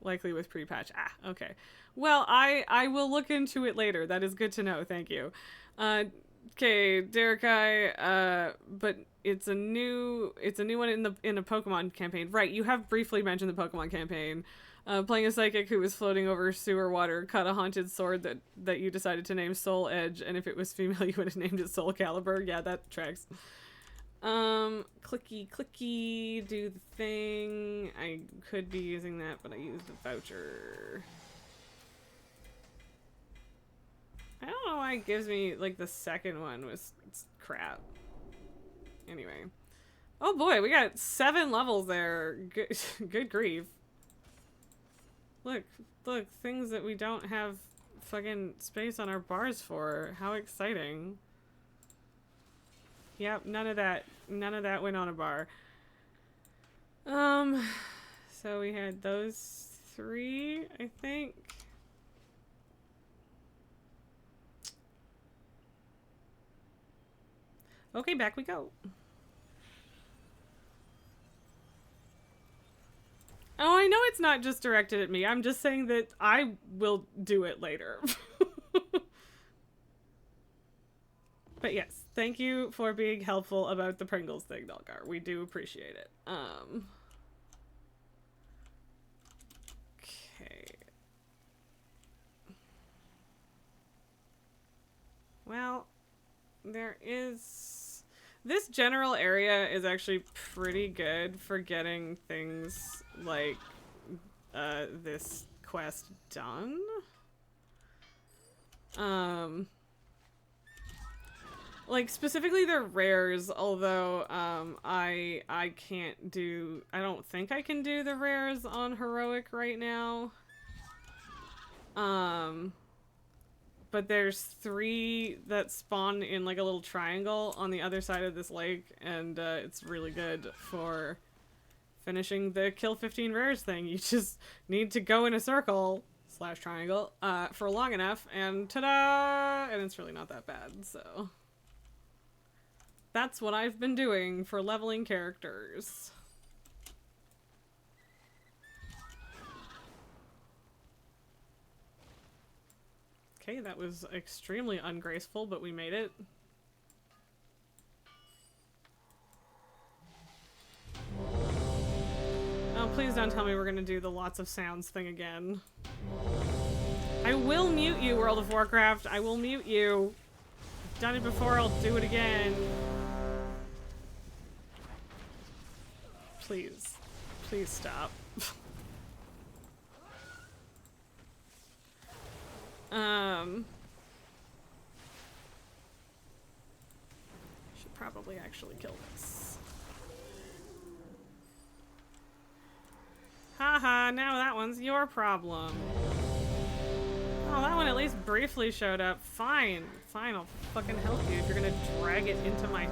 Likely with pre-patch. Ah, okay. Well, I will look into it later. That is good to know. Thank you. Okay, Derekai, but it's a new one in a Pokemon campaign. Right, you have briefly mentioned the Pokemon campaign. Playing a psychic who was floating over sewer water, caught a haunted sword that you decided to name Soul Edge, and if it was female, you would have named it Soul Calibur. Yeah, that tracks. Clicky, do the thing. I could be using that, but I used the voucher. I don't know why it gives me, like, the second one was crap. Anyway. Oh boy, we got 7 levels there. Good grief. Look, things that we don't have fucking space on our bars for. How exciting. Yep, none of that went on a bar. So we had those 3, I think. Okay, back we go. Oh, I know it's not just directed at me. I'm just saying that I will do it later. But yes, thank you for being helpful about the Pringles thing, Nulgar. We do appreciate it. Okay. Well, there is... This general area is actually pretty good for getting things like this quest done. Like, specifically the rares, although, I don't think I can do the rares on Heroic right now. But there's 3 that spawn in, like, a little triangle on the other side of this lake, and, it's really good for finishing the kill 15 rares thing. You just need to go in a circle / triangle, for long enough, and ta-da! And it's really not that bad, so... That's what I've been doing for leveling characters. Okay, that was extremely ungraceful, but we made it. Oh, please don't tell me we're gonna do the lots of sounds thing again. I will mute you, World of Warcraft. I will mute you. I've done it before, I'll do it again. Please. Please stop. Should probably actually kill this. Haha, now that one's your problem. Oh, that one at least briefly showed up. Fine. Fine, I'll fucking help you if you're gonna drag it into my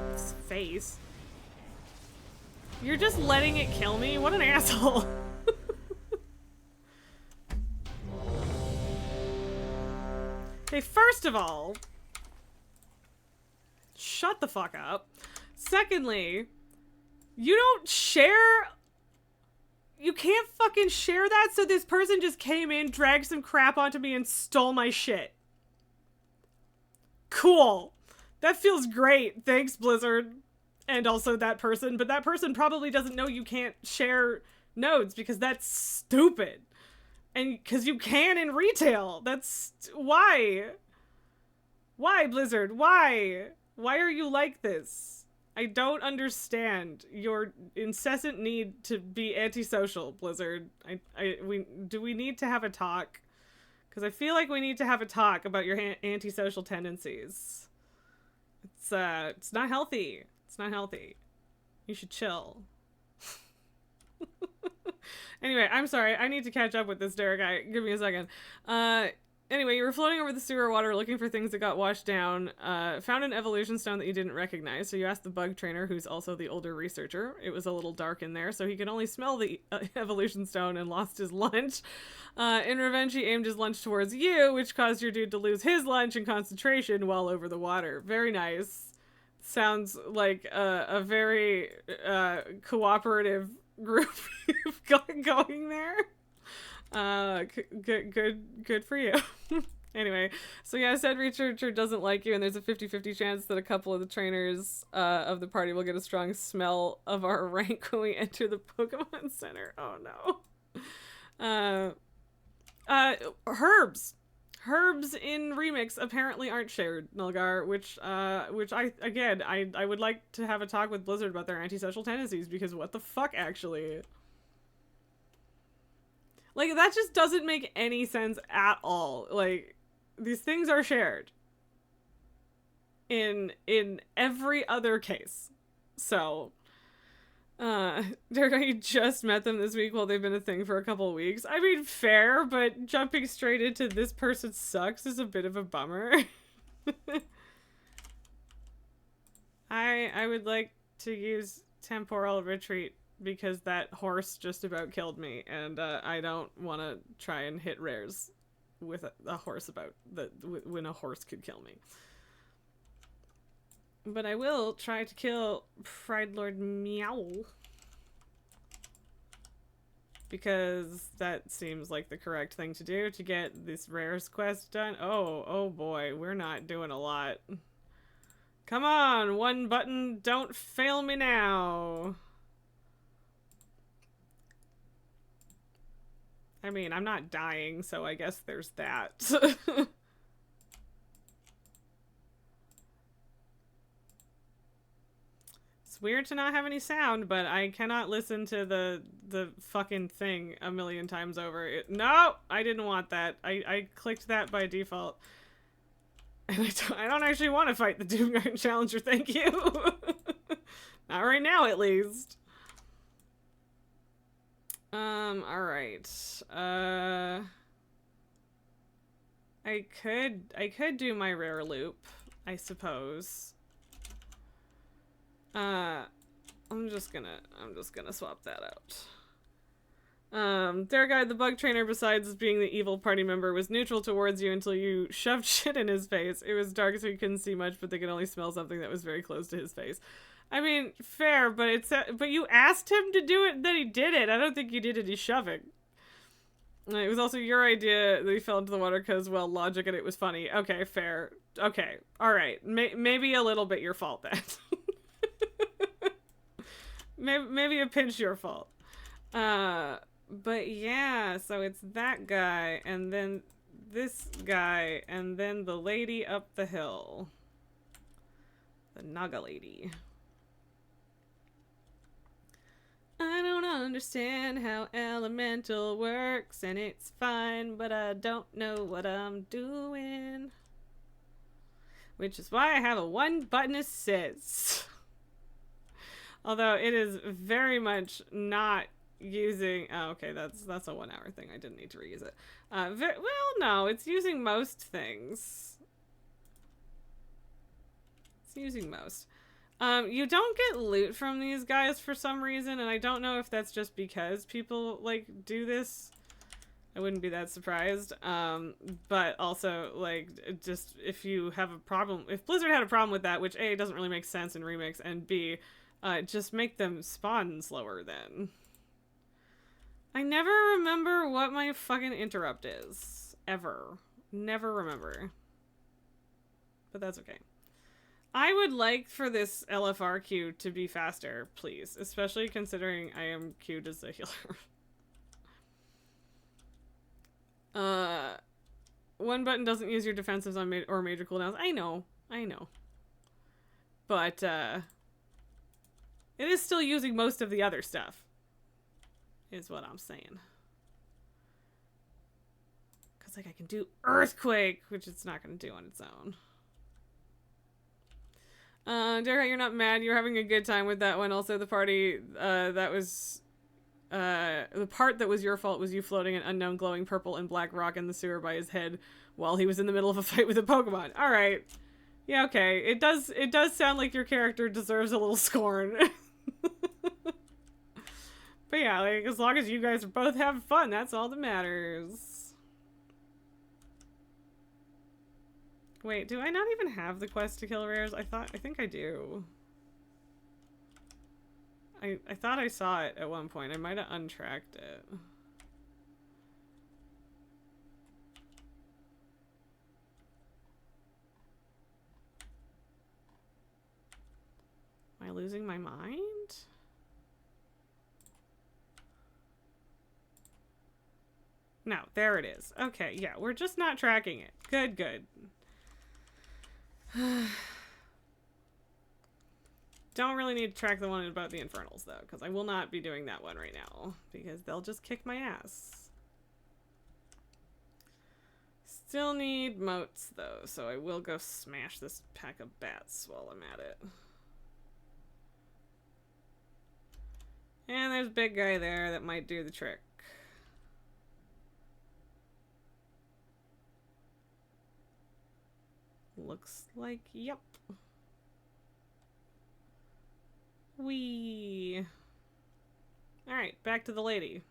face. You're just letting it kill me? What an asshole. Okay, first of all, shut the fuck up. Secondly, you don't share... You can't fucking share that, so this person just came in, dragged some crap onto me, and stole my shit. Cool. That feels great. Thanks, Blizzard. And also that person. But that person probably doesn't know you can't share nodes, because that's stupid. And because you can in retail. That's... Why? Why, Blizzard? Why? Why are you like this? I don't understand your incessant need to be antisocial, Blizzard. Do we need to have a talk? Because I feel like we need to have a talk about your antisocial tendencies. It's not healthy. It's not healthy. You should chill. Anyway, I'm sorry. I need to catch up with this Derek guy. Give me a second. Anyway, you were floating over the sewer water looking for things that got washed down, found an evolution stone that you didn't recognize, so you asked the bug trainer, who's also the older researcher. It was a little dark in there, so he could only smell the evolution stone and lost his lunch. In revenge, he aimed his lunch towards you, which caused your dude to lose his lunch and concentration while over the water. Very nice. Sounds like a very cooperative group you've got going there. Good for you. Anyway, so yeah, said researcher doesn't like you, and there's a 50-50 chance that a couple of the trainers of the party will get a strong smell of our rank when we enter the Pokemon Center. Oh no. Herbs in Remix apparently aren't shared, Nulgar, which I would like to have a talk with Blizzard about their antisocial tendencies, because what the fuck, actually? Like, that just doesn't make any sense at all. Like, these things are shared in every other case. So, Derek, you just met them this week while they've been a thing for a couple of weeks. I mean, fair, but jumping straight into this person sucks is a bit of a bummer. I would like to use temporal retreat, because that horse just about killed me, and I don't want to try and hit rares with a horse when a horse could kill me. But I will try to kill Pride Lord Meow, because that seems like the correct thing to do to get this rares quest done. Oh boy, we're not doing a lot. Come on, one button, don't fail me now. I mean, I'm not dying, so I guess there's that. It's weird to not have any sound, but I cannot listen to the fucking thing a million times over. No! I didn't want that. I clicked that by default. And I don't actually want to fight the Doom Garden Challenger, thank you! Not right now, at least. Alright. I could do my rare loop, I suppose. I'm just gonna swap that out. Their guy, the bug trainer, besides being the evil party member, was neutral towards you until you shoved shit in his face. It was dark, so he couldn't see much, but they could only smell something that was very close to his face. I mean, fair, but but you asked him to do it, then he did it. I don't think you did any shoving. It was also your idea that he fell into the water because, well, logic, and it was funny. Okay, fair. Okay, alright. Maybe a little bit your fault, then. maybe a pinch your fault. But yeah, so it's that guy, and then this guy, and then the lady up the hill. The Naga lady. I don't understand how elemental works, and it's fine, but I don't know what I'm doing. Which is why I have a one-button assist. Although it is very much not using... Oh, okay, that's a 1 hour thing. I didn't need to reuse it. Well, no, it's using most things. It's using most. You don't get loot from these guys for some reason, and I don't know if that's just because people, like, do this I wouldn't be that surprised. But also, like, just if you have a problem, if Blizzard had a problem with that, which A, doesn't really make sense in remakes, and B, just make them spawn slower then. I never remember what my fucking interrupt is. Ever. Never remember. But that's okay. I would like for this LFR queue to be faster, please. Especially considering I am queued as a healer. One button doesn't use your defensives on or major cooldowns. I know. But, it is still using most of the other stuff. Is what I'm saying. Because, like, I can do Earthquake, which it's not going to do on its own. Derek, you're not mad. You're having a good time with that one. Also, the party, that was... the part that was your fault was you floating an unknown glowing purple and black rock in the sewer by his head while he was in the middle of a fight with a Pokemon. Alright. Yeah, okay. It does sound like your character deserves a little scorn. But yeah, like, as long as you guys both have fun, that's all that matters. Wait, do I not even have the quest to kill rares? I think I do. I thought I saw it at one point. I might have untracked it. Am I losing my mind? No, there it is. Okay, yeah, we're just not tracking it. Good, good. Don't really need to track the one about the Infernals, though, because I will not be doing that one right now, because they'll just kick my ass. Still need moats, though, so I will go smash this pack of bats while I'm at it. And there's a big guy there that might do the trick. Looks like, yep. Wee. Alright, back to the lady.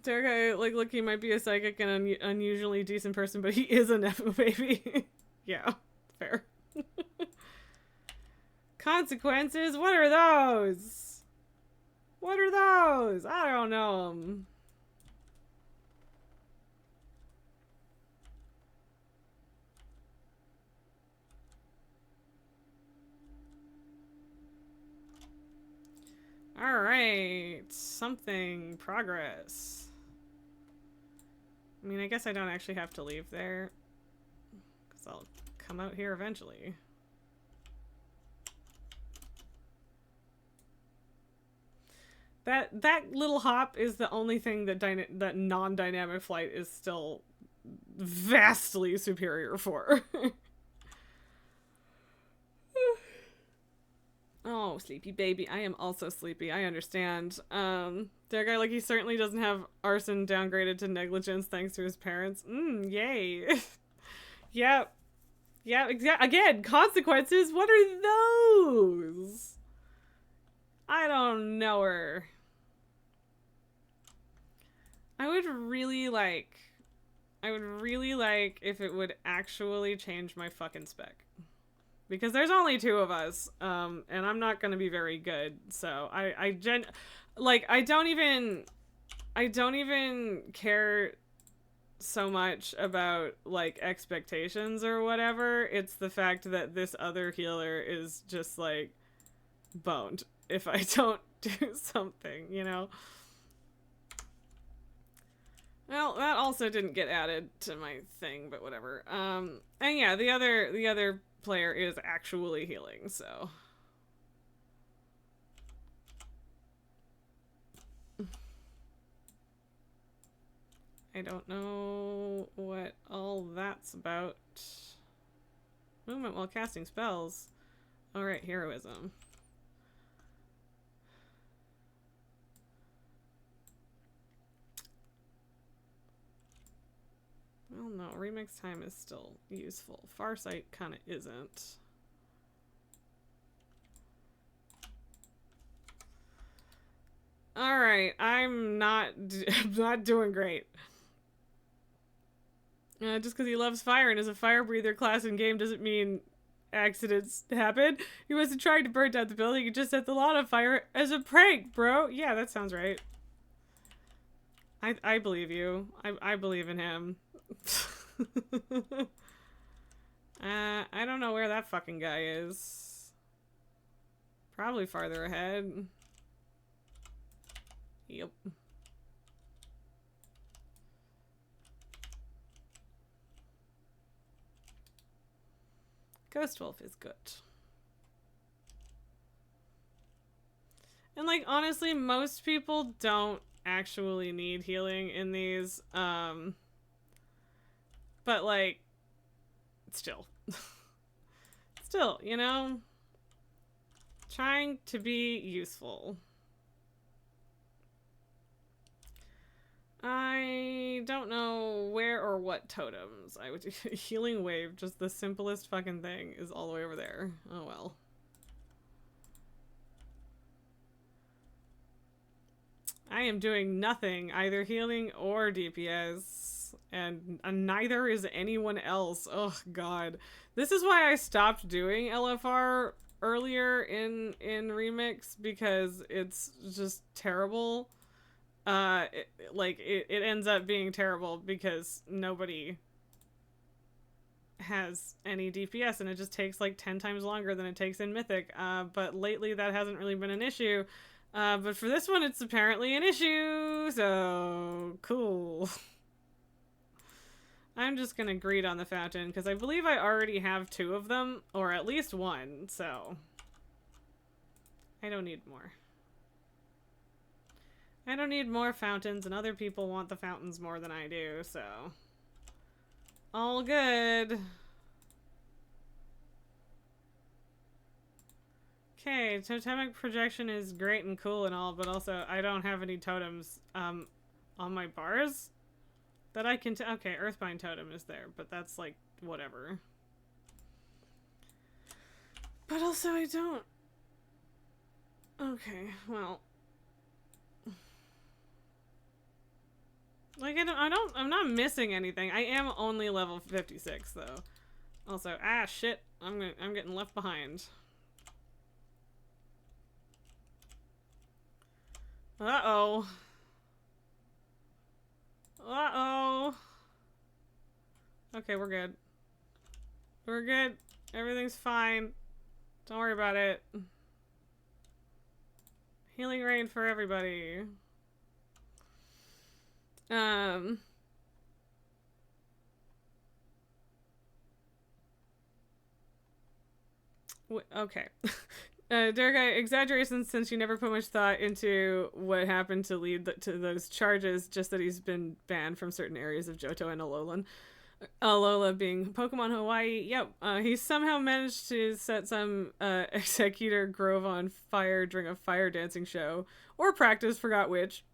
Derek, like, look, he might be a psychic and unusually decent person, but he is a Nefu baby. Yeah, fair. Consequences? What are those? What are those? I don't know 'em. Alright. Something. Progress. I mean, I guess I don't actually have to leave there. Because I'll come out here eventually. That little hop is the only thing that that non-dynamic flight is still vastly superior for. Oh, sleepy baby. I am also sleepy. I understand. Their guy, like, he certainly doesn't have arson downgraded to negligence thanks to his parents. Yay. Yep. Yeah, again, consequences. What are those? I don't know her. I would really like if it would actually change my fucking spec. Because there's only 2 of us, and I'm not gonna be very good, so I don't even care so much about, like, expectations or whatever. It's the fact that this other healer is just, like, boned if I don't do something, you know? Well, that also didn't get added to my thing, but whatever. And yeah, the other player is actually healing, so. I don't know what all that's about. Movement while casting spells. Alright, heroism. Well, no, remix time is still useful. Farsight kind of isn't. Alright, I'm not doing great. Just because he loves fire and is a fire breather class in game doesn't mean accidents happen. He wasn't trying to burn down the building, he just set the lawn on fire as a prank, bro. Yeah, that sounds right. I believe you. I believe in him. I don't know where that fucking guy is. Probably farther ahead. Yep. Ghost Wolf is good. And like honestly, most people don't actually need healing in these. But like still. Still, you know? Trying to be useful. I don't know where or what totems I would do. Healing wave, just the simplest fucking thing, is all the way over there. Oh well. I am doing nothing, either healing or DPS, and neither is anyone else. Oh god. This is why I stopped doing LFR earlier in Remix, because it's just terrible. It ends up being terrible because nobody has any DPS and it just takes like 10 times longer than it takes in Mythic. But lately that hasn't really been an issue. But for this one it's apparently an issue, so cool. I'm just gonna greed on the fountain because I believe I already have 2 of them, or at least 1, so I don't need more. I don't need more fountains, and other people want the fountains more than I do, so all good. Okay, totemic projection is great and cool and all, but also I don't have any totems on my bars that I can okay, Earthbind totem is there, but that's like whatever. But also I don't. Okay, well, like I'm not missing anything. I am only level 56 though. Also, shit, I'm getting left behind. Uh-oh. Uh-oh. Okay, we're good. We're good. Everything's fine. Don't worry about it. Healing rain for everybody. Okay. Derek, exaggerations since you never put much thought into what happened to lead to those charges, just that he's been banned from certain areas of Johto and Alolan. Alola being Pokemon Hawaii. Yep, he somehow managed to set some Executor Grove on fire during a fire dancing show. Or practice, forgot which.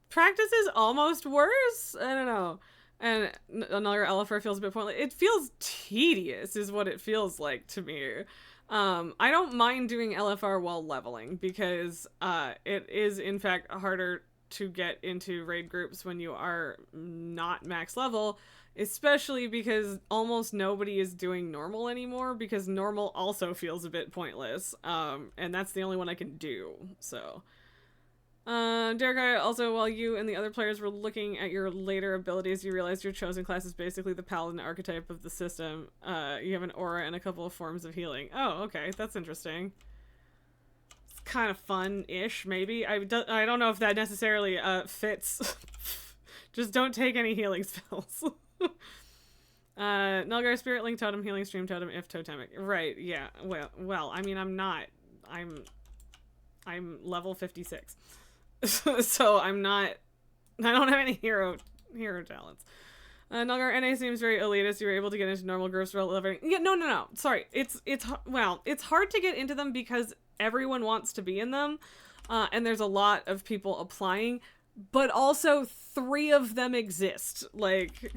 Practice is almost worse? I don't know. And another LFR feels a bit pointless. It feels tedious is what it feels like to me. I don't mind doing LFR while leveling because it is in fact harder to get into raid groups when you are not max level, especially because almost nobody is doing normal anymore because normal also feels a bit pointless. And that's the only one I can do, so. Derek, also, while you and the other players were looking at your later abilities, you realized your chosen class is basically the paladin archetype of the system. You have an aura and a couple of forms of healing. Oh, okay, that's interesting. It's kind of fun-ish, maybe. I don't know if that necessarily fits. Just don't take any healing spells. Nulgar, Spirit Link Totem, Healing Stream Totem, if Totemic. Right, yeah. Well, I mean, I'm not. I'm level 56. So I'm not. I don't have any hero talents. Nulgar, NA seems very elitist. You were able to get into normal groups for leveling. Yeah, no. Sorry, it's hard to get into them because everyone wants to be in them, and there's a lot of people applying. But also, 3 of them exist. Like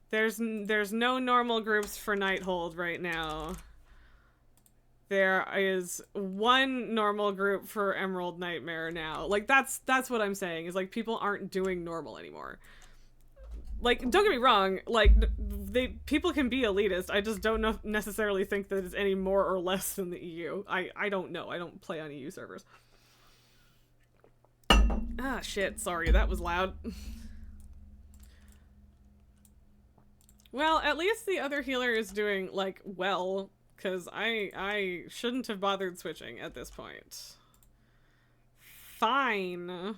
there's no normal groups for Nighthold right now. there is one normal group for Emerald Nightmare now. Like, that's what I'm saying, is like people aren't doing normal anymore. Like, don't get me wrong, like, people can be elitist. I just don't necessarily think that it's any more or less than the EU. I don't know. I don't play on EU servers. Ah, shit. Sorry, that was loud. Well, at least the other healer is doing, like, well, because I shouldn't have bothered switching at this point. Fine.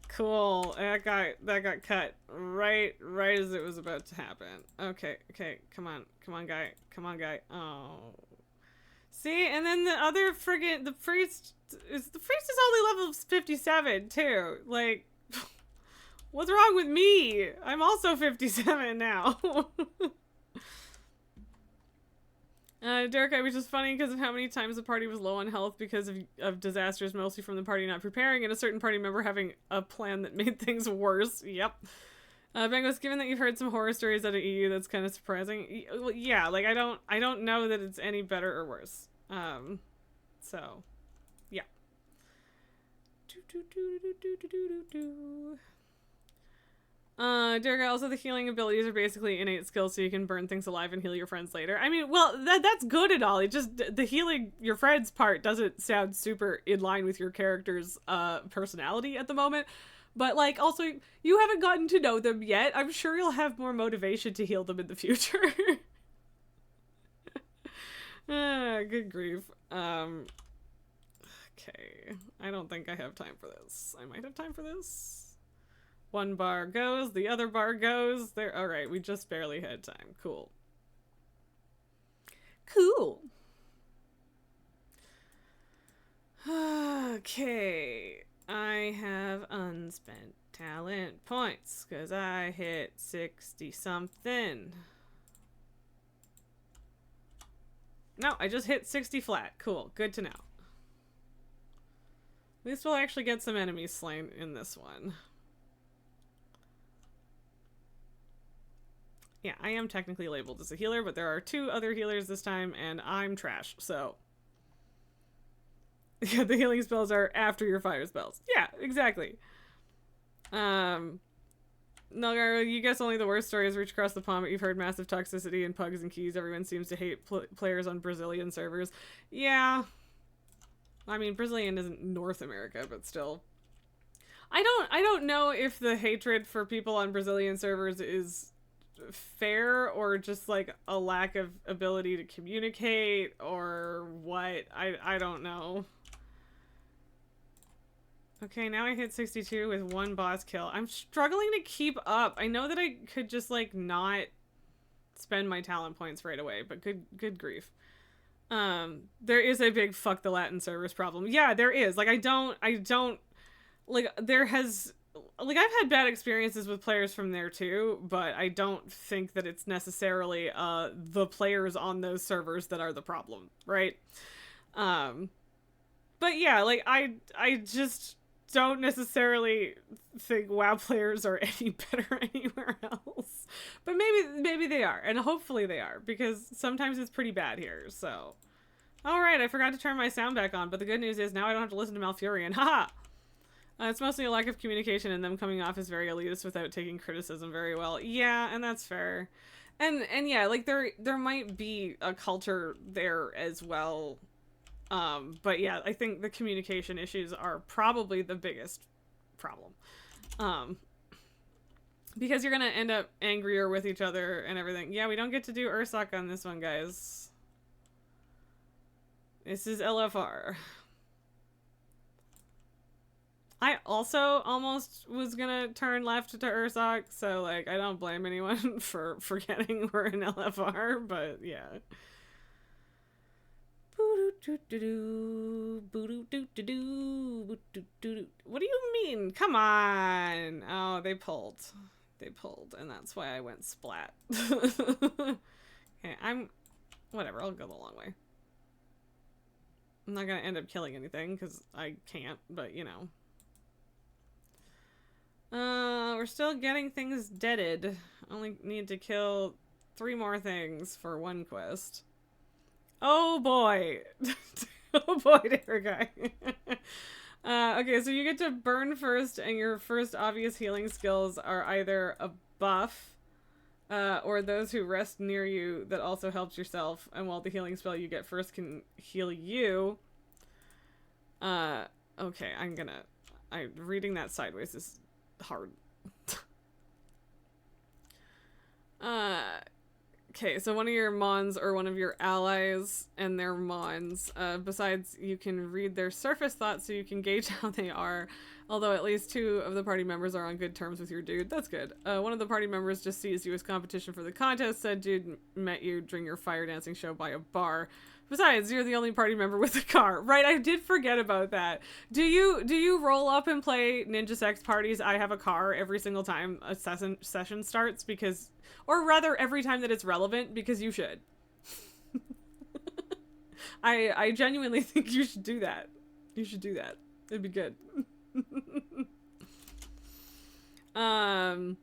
Cool. That got cut right as it was about to happen. Okay, come on, guy. Oh. See, and then the other friggin' the priest is only level 57 too. Like, what's wrong with me? I'm also 57 now. Derek, I was just funny because of how many times the party was low on health because of disasters, mostly from the party not preparing, and a certain party member having a plan that made things worse. Yep. Bengals, given that you've heard some horror stories out of EU, that's kind of surprising. Well, yeah, like I don't know that it's any better or worse. So, yeah. Derek, also the healing abilities are basically innate skills, so you can burn things alive and heal your friends later. I mean, well, that's good and all. It just, the healing your friends part doesn't sound super in line with your character's personality at the moment. But, like, also, you haven't gotten to know them yet. I'm sure you'll have more motivation to heal them in the future. Good grief. Okay. I don't think I have time for this. I might have time for this. One bar goes, the other bar goes. There. All right, we just barely had time. Cool. Cool. Okay. I have unspent talent points because I hit 60 something. No, I just hit 60 flat. Cool. Good to know. At least we'll actually get some enemies slain in this one. Yeah, I am technically labeled as a healer, but there are 2 other healers this time, and I'm trash, so... Yeah, the healing spells are after your fire spells. Yeah, exactly. Nilgar, you guess only the worst stories reach across the pond, but you've heard massive toxicity in pugs and keys. Everyone seems to hate players on Brazilian servers. Yeah. I mean, Brazilian isn't North America, but still. I don't know if the hatred for people on Brazilian servers is fair or just like a lack of ability to communicate or what. I don't know. Okay, now I hit 62 with 1 boss kill. I'm struggling to keep up. I know that I could just like not spend my talent points right away, but good grief. There is a big fuck the Latin servers problem. Yeah, there is. Like I don't like there has like I've had bad experiences with players from there too, but I don't think that it's necessarily the players on those servers that are the problem, right? But yeah, like I just don't necessarily think WoW players are any better anywhere else. But maybe they are, and hopefully they are, because sometimes it's pretty bad here, so. Alright, I forgot to turn my sound back on, but the good news is now I don't have to listen to Malfurion. Haha! It's mostly a lack of communication and them coming off as very elitist without taking criticism very well. Yeah, and that's fair. And yeah, like there might be a culture there as well. But yeah, I think the communication issues are probably the biggest problem. Because you're gonna end up angrier with each other and everything. Yeah, we don't get to do Ursoc on this one, guys. This is LFR. I also almost was gonna turn left to Ursoc, so like I don't blame anyone for forgetting we're in LFR, but yeah. What do you mean? Come on! Oh, they pulled. They pulled, and that's why I went splat. Okay, whatever, I'll go the long way. I'm not gonna end up killing anything, because I can't, but you know. We're still getting things deaded. Only need to kill 3 more things for 1 quest. Oh boy. Oh boy, dear guy. Okay, so you get to burn first, and your first obvious healing skills are either a buff, or those who rest near you that also helps yourself, and while the healing spell you get first can heal you. Okay, reading that sideways is hard. Okay, so one of your mons or one of your allies and their mons, besides you can read their surface thoughts so you can gauge how they are, although at least 2 of the party members are on good terms with your dude. That's good. One of the party members just sees you as competition for the contest, said dude met you during your fire dancing show by a bar. Besides, you're the only party member with a car. Right, I did forget about that. Do you roll up and play Ninja Sex parties? I have a car every single time a session starts, because, or rather every time that it's relevant, because you should. I genuinely think you should do that. You should do that. It'd be good. Bengals,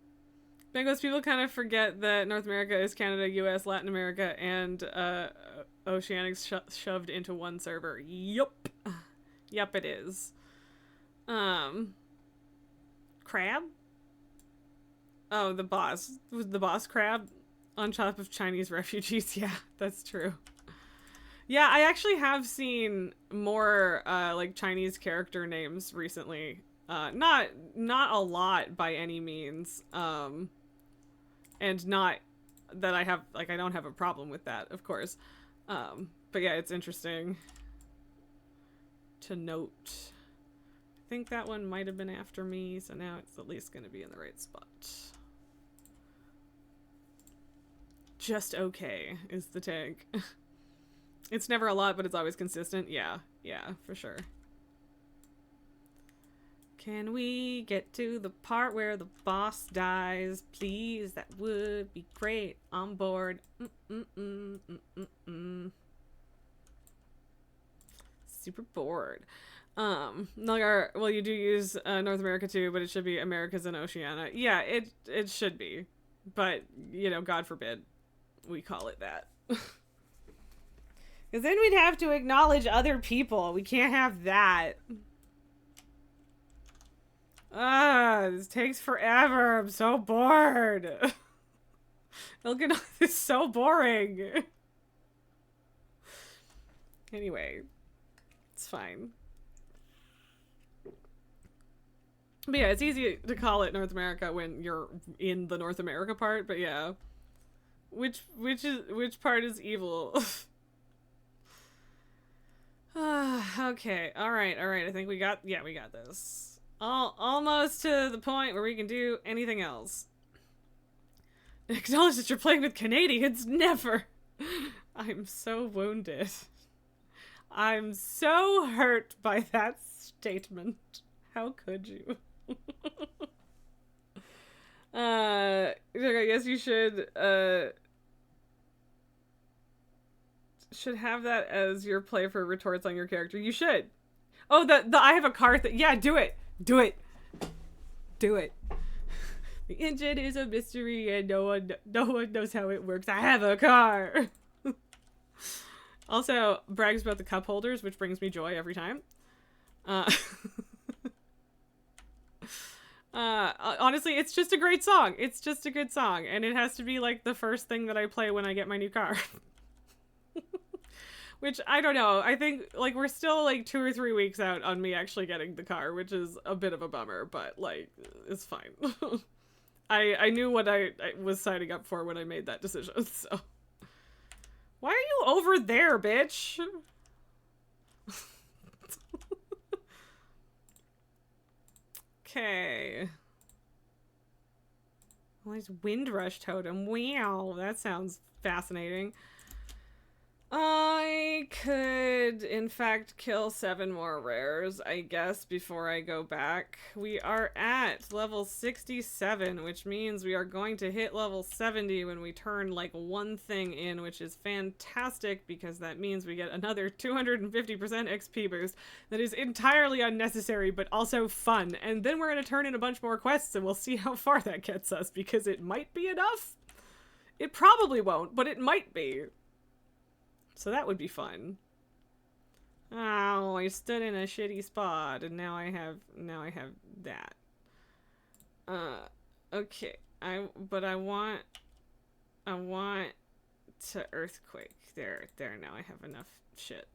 people kind of forget that North America is Canada, US, Latin America, and Oceanics shoved into one server. Yup. Yup, it is. Crab? Oh, the boss. Was the boss crab on top of Chinese refugees? Yeah, that's true. Yeah, I actually have seen more like Chinese character names recently. Not a lot by any means. And not that I have, like, I don't have a problem with that, of course. But yeah, it's interesting to note. I think that one might have been after me, so now it's at least going to be in the right spot. Just okay is the tag. It's never a lot, but it's always consistent. Yeah, for sure. Can we get to the part where the boss dies, please? That would be great. On board. Super bored. Well, you do use North America too, but it should be Americas and Oceania. Yeah, it should be, but you know, God forbid we call it that. Because then we'd have to acknowledge other people. We can't have that. This takes forever. I'm so bored. Elginnoth is so boring. Anyway, it's fine. But yeah, it's easy to call it North America when you're in the North America part, but yeah. Which part is evil? Okay, alright, I think we got this. Almost to the point where we can do anything else. Acknowledge that you're playing with Canadians? Never! I'm so wounded. I'm so hurt by that statement. How could you? I guess you should have that as your play for retorts on your character. You should. Oh, the I have a car thing. Yeah, do it. Do it. Do it. The engine is a mystery and no one knows how it works. I have a car. Also, brags about the cup holders, which brings me joy every time. Honestly, it's just a great song. It's just a good song, and it has to be like the first thing that I play when I get my new car. Which, I don't know, I think, like, we're still, like, 2 or 3 weeks out on me actually getting the car, which is a bit of a bummer, but, like, it's fine. I knew what I was signing up for when I made that decision, so. Why are you over there, bitch? Okay. Well, there's Windrush Totem. Wow, that sounds fascinating. I could, in fact, kill 7 more rares, I guess, before I go back. We are at level 67, which means we are going to hit level 70 when we turn, like, 1 thing in, which is fantastic, because that means we get another 250% XP boost that is entirely unnecessary, but also fun. And then we're going to turn in a bunch more quests, and we'll see how far that gets us, because it might be enough. It probably won't, but it might be. So that would be fun. Oh, I stood in a shitty spot, and now I have that. Okay. I want to earthquake. There, now I have enough shit.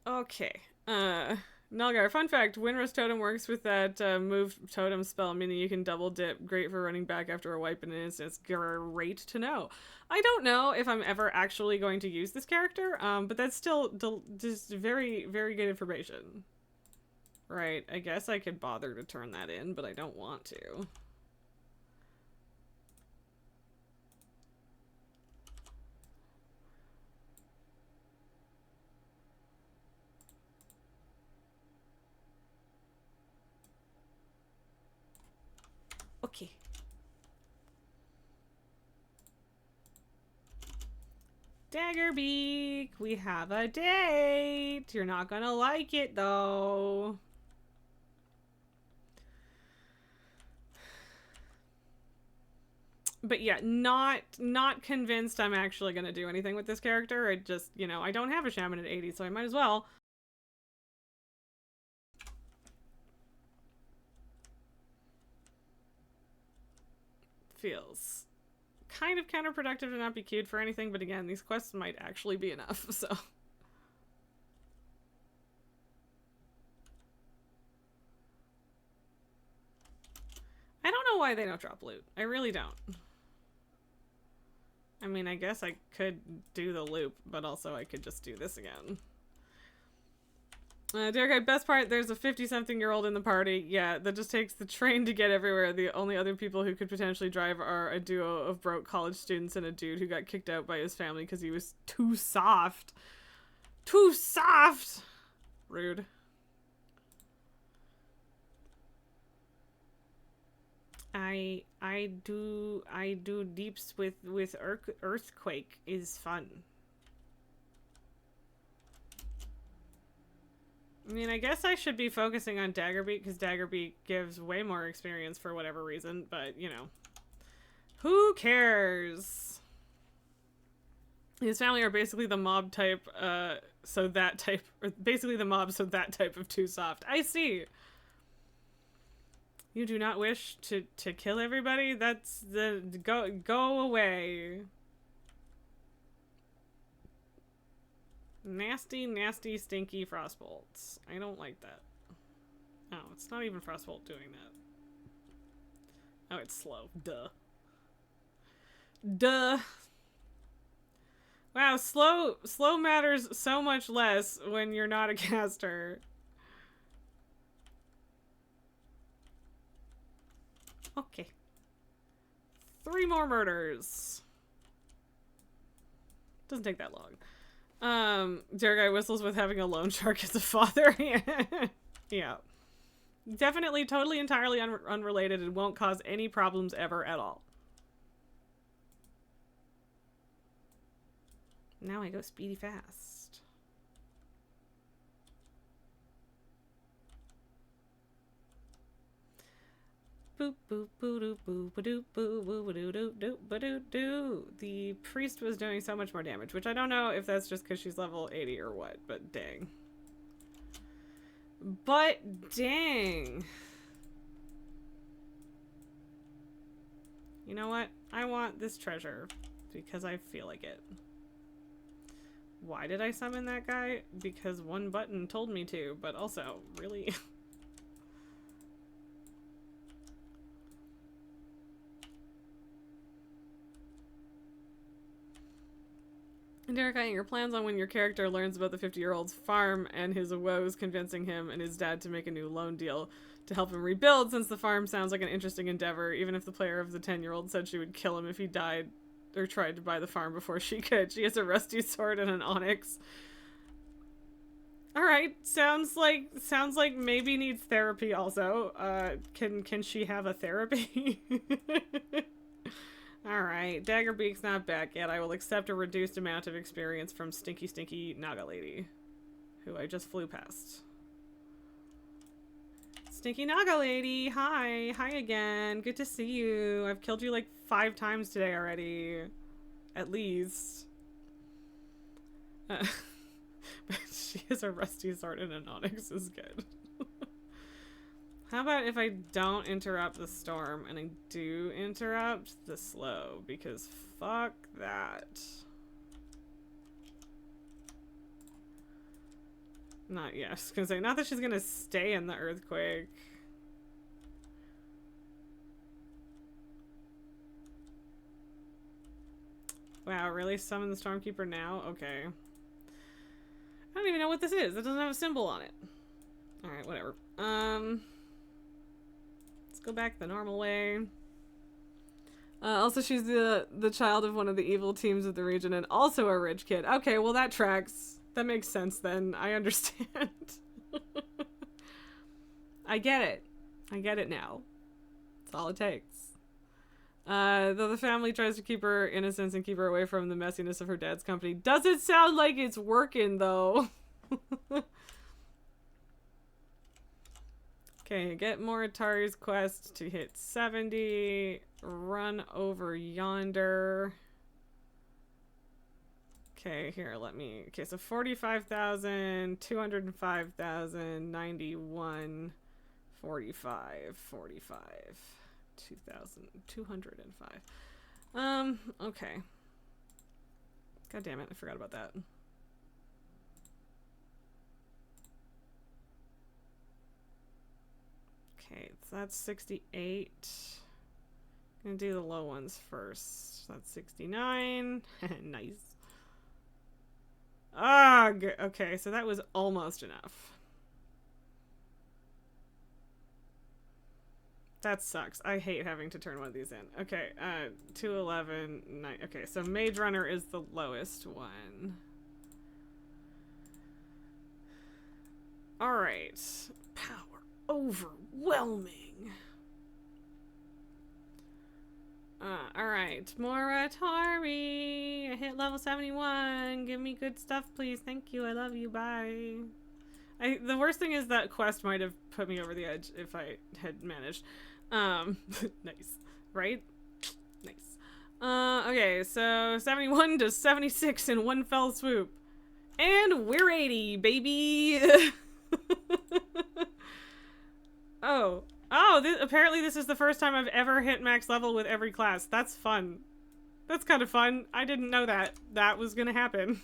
Okay. Nalgar, fun fact, Windrose Totem works with that move totem spell, meaning you can double dip. Great for running back after a wipe in an instance. Great to know. I don't know if I'm ever actually going to use this character, but that's still just very, very good information. Right, I guess I could bother to turn that in, but I don't want to. Okay. Daggerbeak, we have a date. You're not gonna like it though. But yeah, not convinced I'm actually gonna do anything with this character. I just, you know, I don't have a shaman at 80, so I might as well. Feels kind of counterproductive to not be queued for anything, but again, these quests might actually be enough, so. I don't know why they don't drop loot. I really don't. I mean, I guess I could do the loop, but also I could just do this again. Derek, best part, there's a 50-something-year-old in the party. Yeah, that just takes the train to get everywhere. The only other people who could potentially drive are a duo of broke college students and a dude who got kicked out by his family because he was too soft. Too soft! Rude. I do deeps with earthquake is fun. I mean, I guess I should be focusing on Daggerbeak because Daggerbeak gives way more experience for whatever reason, but you know, who cares? His family are basically the mob type, so that type, or basically the mob, so that type of too soft. I see. You do not wish to kill everybody? That's the go away. Nasty, nasty, stinky frostbolts. I don't like that. Oh, it's not even frostbolt doing that. Oh, it's slow. Duh. Duh. Wow, slow matters so much less when you're not a caster. Okay. 3 more murders. Doesn't take that long. Derek whistles with having a loan shark as a father. Yeah. Definitely, totally, entirely unrelated and won't cause any problems ever at all. Now I go speedy fast. Boop boop boo doo boo ba doo boo boo doo doo doo ba doo doo. The priest was doing so much more damage, which I don't know if that's just because she's level 80 or what, but dang. But dang. You know what? I want this treasure because I feel like it. Why did I summon that guy? Because one button told me to, but also, really? Derek, your plans on when your character learns about the 50-year-old's farm and his woes convincing him and his dad to make a new loan deal to help him rebuild, since the farm sounds like an interesting endeavor, even if the player of the 10-year-old said she would kill him if he died or tried to buy the farm before she could. She has a rusty sword and an onyx. Alright, sounds like maybe needs therapy also. Can she have a therapy? Alright, Daggerbeak's not back yet. I will accept a reduced amount of experience from Stinky Naga Lady, who I just flew past. Stinky Naga lady, hi. Hi again. Good to see you. I've killed you like 5 times today already. At least. But she has a rusty sword and an onyx is good. How about if I don't interrupt the storm and I do interrupt the slow? Because fuck that. Not yet. I was gonna say, not that she's gonna stay in the earthquake. Wow, really? Summon the Stormkeeper now? Okay. I don't even know what this is. It doesn't have a symbol on it. Alright, whatever. Let's go back the normal way. Also, she's the child of one of the evil teams of the region and also a rich kid. Okay, well that tracks. That makes sense then. I understand. I get it. I get it now. That's all it takes. Though the family tries to keep her innocence and keep her away from the messiness of her dad's company. Does it sound like it's working, though? Okay, get Moritari's quest to hit 70. Run over yonder. Okay, here, let me... Okay, so 45,000, 205,000, 91, 45, 45, 2,205. Okay. God damn it, I forgot about that. Okay, so that's 68. I'm gonna do the low ones first. That's 69. Nice. Ah, okay, so that was almost enough. That sucks. I hate having to turn one of these in. Okay, 211, 9. Okay, so Mage Runner is the lowest one. Alright. Power overwhelming. Alright. Moritari! I hit level 71. Give me good stuff, please. Thank you. I love you. Bye. The worst thing is that quest might have put me over the edge if I had managed. Nice. Right? Nice. Okay, so 71 to 76 in one fell swoop. And we're 80, baby! Oh. Oh, apparently this is the first time I've ever hit max level with every class. That's fun. That's kind of fun. I didn't know that was gonna happen.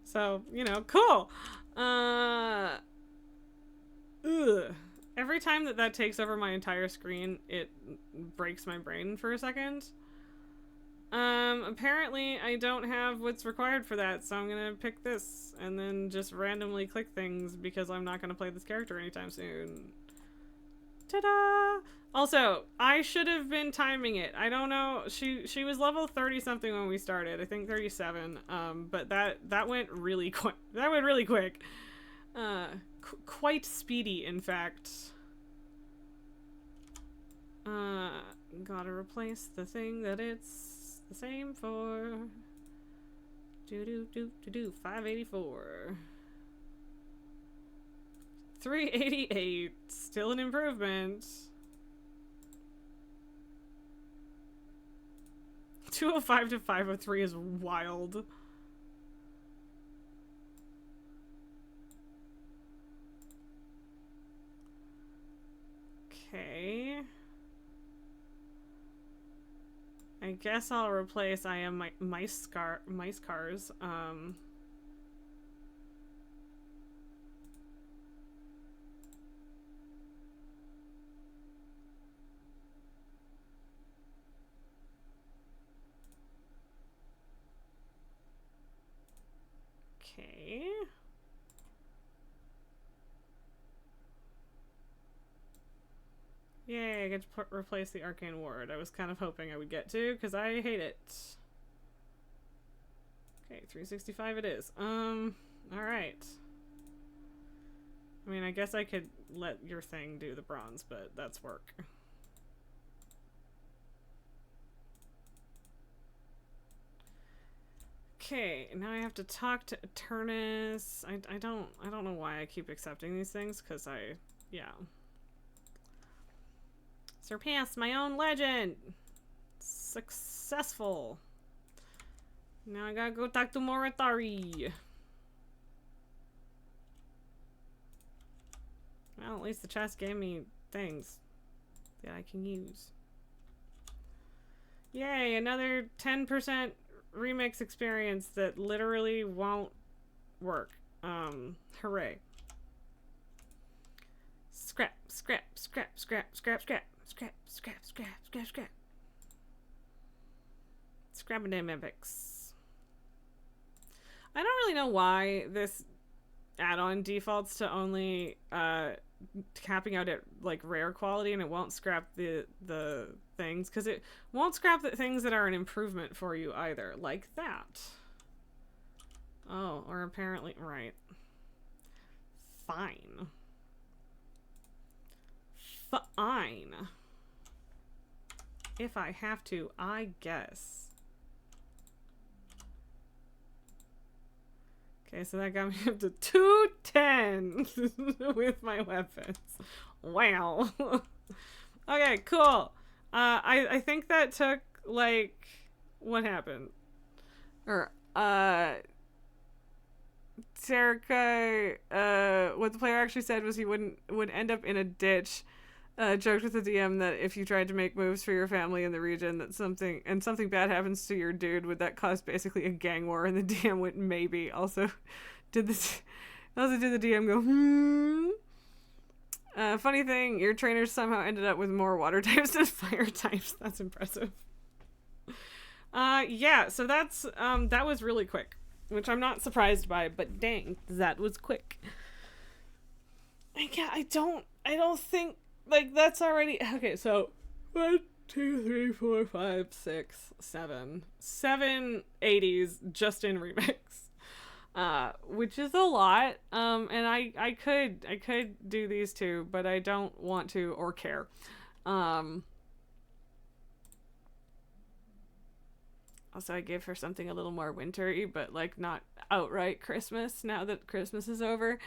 So, you know, cool. Ugh. Every time that takes over my entire screen, it breaks my brain for a second. Apparently I don't have what's required for that, so I'm gonna pick this and then just randomly click things because I'm not gonna play this character anytime soon. Ta-da! Also, I should have been timing it. I don't know. She was level 30 something when we started. I think 37. But that went really quick. That went really quick. Quite speedy, in fact. Gotta replace the thing that it's the same for. 584. 388. Still an improvement. 205 to 503 is wild. Okay. I guess I'll replace I am my mice cars. Okay. Yay, I get to replace the Arcane Ward. I was kind of hoping I would get to, because I hate it. Okay, 365 it is. Alright. I mean, I guess I could let your thing do the bronze, but that's work. Okay, now I have to talk to Eternus. I don't know why I keep accepting these things, because I Yeah. Surpass my own legend. Successful. Now I gotta go talk to Moritari. Well, at least the chest gave me things that I can use. Yay, another 10% remix experience that literally won't work. Hooray. Scrap, scrap, scrap, scrap, scrap, scrap, scrap, scrap, scrap, scrap, scrap. Scrapping them epics. I don't really know why this add-on defaults to only capping out at like rare quality, and it won't scrap the things, because it won't scrap the things that are an improvement for you either, like that. Oh, or apparently, right. Fine. Fine. If I have to, I guess. Okay, so that got me up to 210 with my weapons. Wow. Okay, cool. I think that took, like, what happened? Or, Serica, what the player actually said was he would end up in a ditch. Joked with the DM that if you tried to make moves for your family in the region, that something bad happens to your dude, would that cause basically a gang war? And the DM went, maybe. Also, did the DM go, funny thing, your trainers somehow ended up with more water types than fire types. That's impressive. Yeah, so that's, that was really quick, which I'm not surprised by, but dang, that was quick. Yeah, I don't think, like, that's already, okay, so 1, 2, 3, 4, 5, 6, 7 80s just in remix, which is a lot. And I could do these two, but I don't want to or care. Also, I gave her something a little more wintry, but like not outright Christmas now that Christmas is over.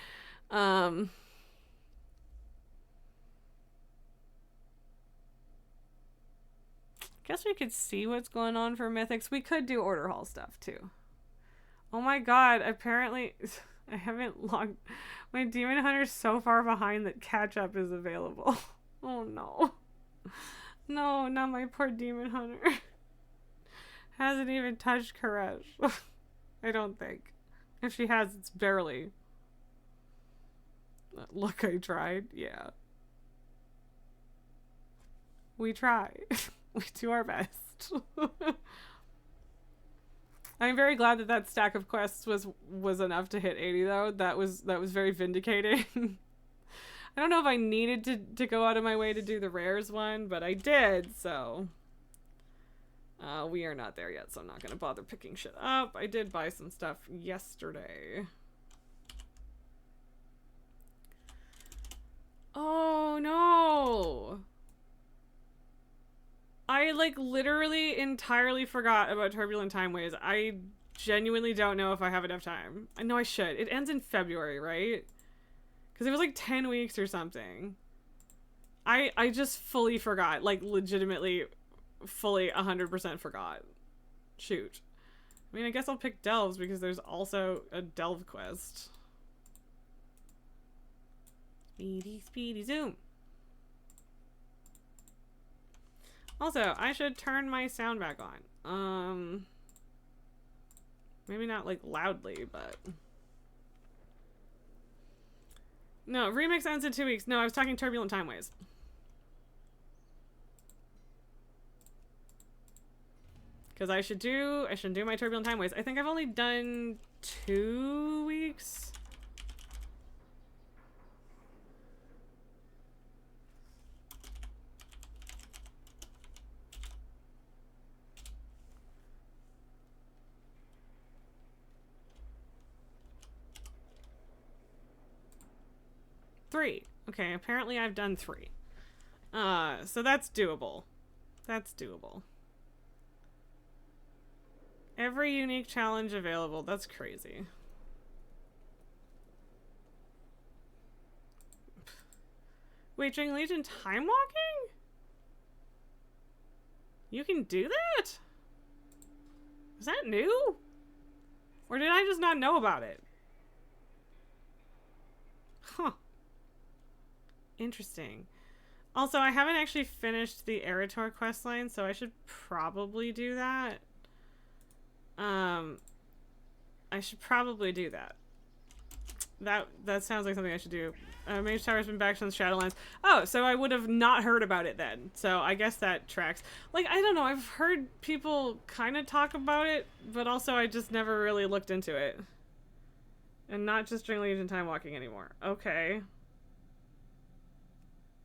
Guess we could see what's going on for mythics. We could do order hall stuff too. Oh my god, apparently I haven't logged my demon hunter's so far behind that catch up is available. Oh no. No, not my poor demon hunter. Hasn't even touched Koresh. I don't think. If she has, it's barely. Look, I tried. Yeah. We try. We do our best. I'm very glad that that stack of quests was enough to hit 80 though. That was very vindicating. I don't know if I needed to go out of my way to do the rares one, but I did, so we are not there yet, so I'm not gonna bother picking shit up. I did buy some stuff yesterday. Oh no! I, like, literally entirely forgot about Turbulent Timeways. I genuinely don't know if I have enough time. I know I should. It ends in February, right? Because it was, like, 10 weeks or something. I just fully forgot. Like, legitimately, fully 100% forgot. Shoot. I mean, I guess I'll pick Delves because there's also a Delve quest. Speedy, speedy, zoom. Also, I should turn my sound back on. Maybe not, like, loudly, but... No, remix ends in 2 weeks. No, I was talking Turbulent Timeways. Because I should do my Turbulent Timeways. I think I've only done 2 weeks. Three. Okay, apparently I've done 3. So that's doable. That's doable. Every unique challenge available. That's crazy. Wait, during Legion time walking? You can do that? Is that new? Or did I just not know about it? Huh. Interesting. Also, I haven't actually finished the Eritor questline, so I should probably do that. I should probably do that. That sounds like something I should do. Mage Tower's been back since Shadowlands. Oh, so I would have not heard about it then. So I guess that tracks. Like, I don't know. I've heard people kind of talk about it, but also I just never really looked into it. And not just during Legion time walking anymore. Okay.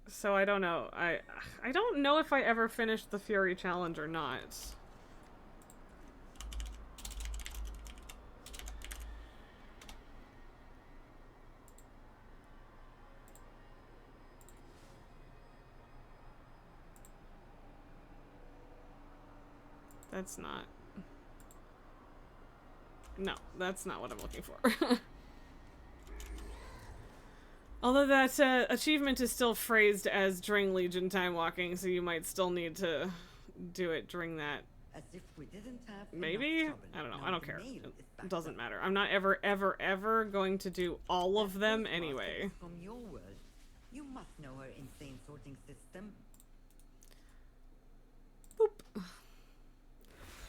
So I don't know. I don't know if I ever finished the Fury challenge or not. That's not... No, that's not what I'm looking for. Although that achievement is still phrased as during Legion time walking, so you might still need to do it during that. As if we didn't have Maybe? enough trouble. I don't know. Now I don't the care. mail is It back doesn't up. matter. I'm not ever going to do all of That them postmaster anyway. is From your world, you must know her insane sorting system. Boop.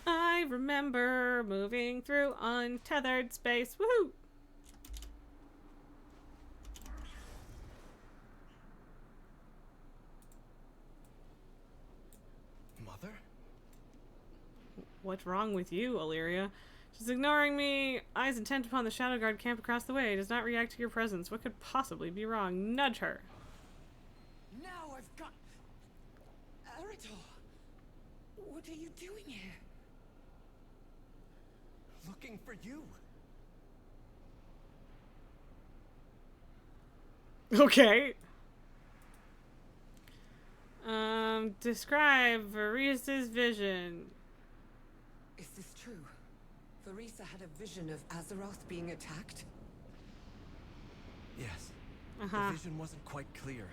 I remember moving through untethered space. Woohoo! Mother? What's wrong with you, Illyria? She's ignoring me. Eyes intent upon the Shadow Guard camp across the way. Does not react to your presence. What could possibly be wrong? Nudge her. Now I've got... Eritor! What are you doing here? Looking for you. Okay. Describe Varisa's vision. Is this true? Varisa had a vision of Azeroth being attacked? Yes. Uh-huh. The vision wasn't quite clear,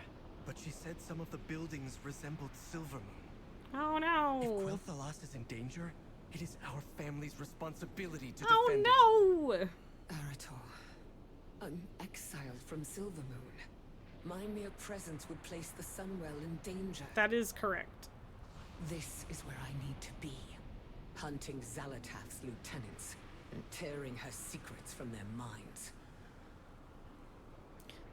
but she said some of the buildings resembled Silvermoon. Oh If no. Quel'Thalas is in danger, it is our family's responsibility to Oh defend it. no. Eritor, I'm exiled from Silvermoon. My mere presence would place the Sunwell in danger. That is correct. This is where I need to be. Hunting Xalatath's lieutenants and tearing her secrets from their minds.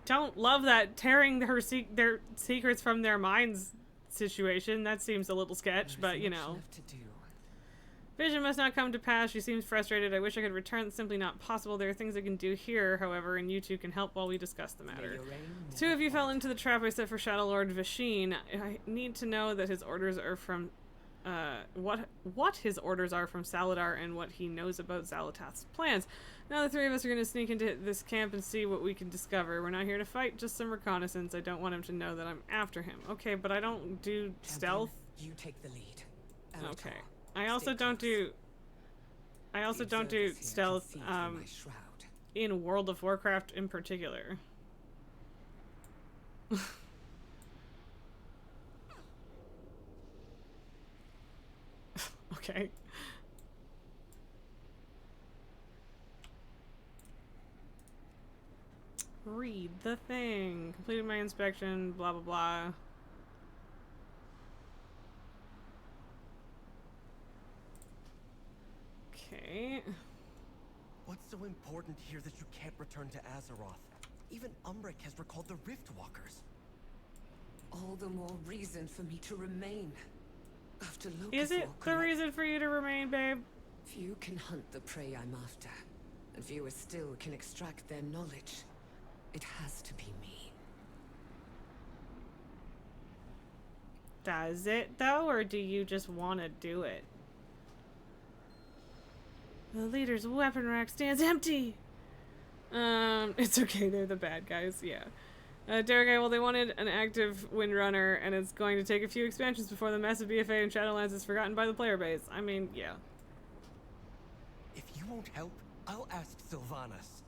Don't love that tearing their secrets from their minds situation. That seems a little sketch, but you know. Left to do. Vision must not come to pass. She seems frustrated. I wish I could return. It's simply not possible. There are things I can do here, however, and you two can help while we discuss the matter. Two of you fell into the trap I set for Shadow Lord Vasheen. I need to know that his orders are from, what his orders are from Saladar and what he knows about Xalatath's plans. Now the three of us are going to sneak into this camp and see what we can discover. We're not here to fight, just some reconnaissance. I don't want him to know that I'm after him. Okay, but I don't do stealth. You take the lead. Eritor, Okay. I also stay don't close. do The don't do observers here can stealth see through my shroud. in World of Warcraft in particular. Okay. Read the thing. Completed my inspection, blah blah blah. Okay. What's so important here that you can't return to Azeroth? Even Umbric has recalled the Riftwalkers. All the more reason for me to remain. After Is it Locusor the reason for you to remain, babe? Few can hunt the prey I'm after, and fewer still can extract their knowledge. It has to be me. Does it though, or do you just want to do it? The leader's weapon rack stands empty. It's okay, they're the bad guys, yeah. Derek, well, they wanted an active Windrunner, and it's going to take a few expansions before the massive BFA in Shadowlands is forgotten by the player base. I mean, yeah. If you won't help, I'll ask Sylvanas.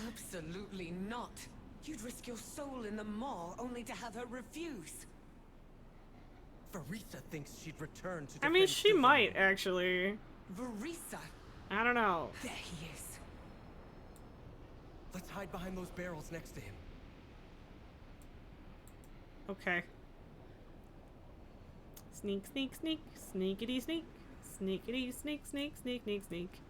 Absolutely not. You'd risk your soul in the maw only to have her refuse. Varisa thinks she'd return to I mean, defend she Silvermoon. might, actually. Varisa! I don't know. There he is. Let's hide behind those barrels next to him. Okay. Sneak, sneak, sneak. Sneakity, sneak. Sneakity, sneak, sneak, sneak, sneak, sneak.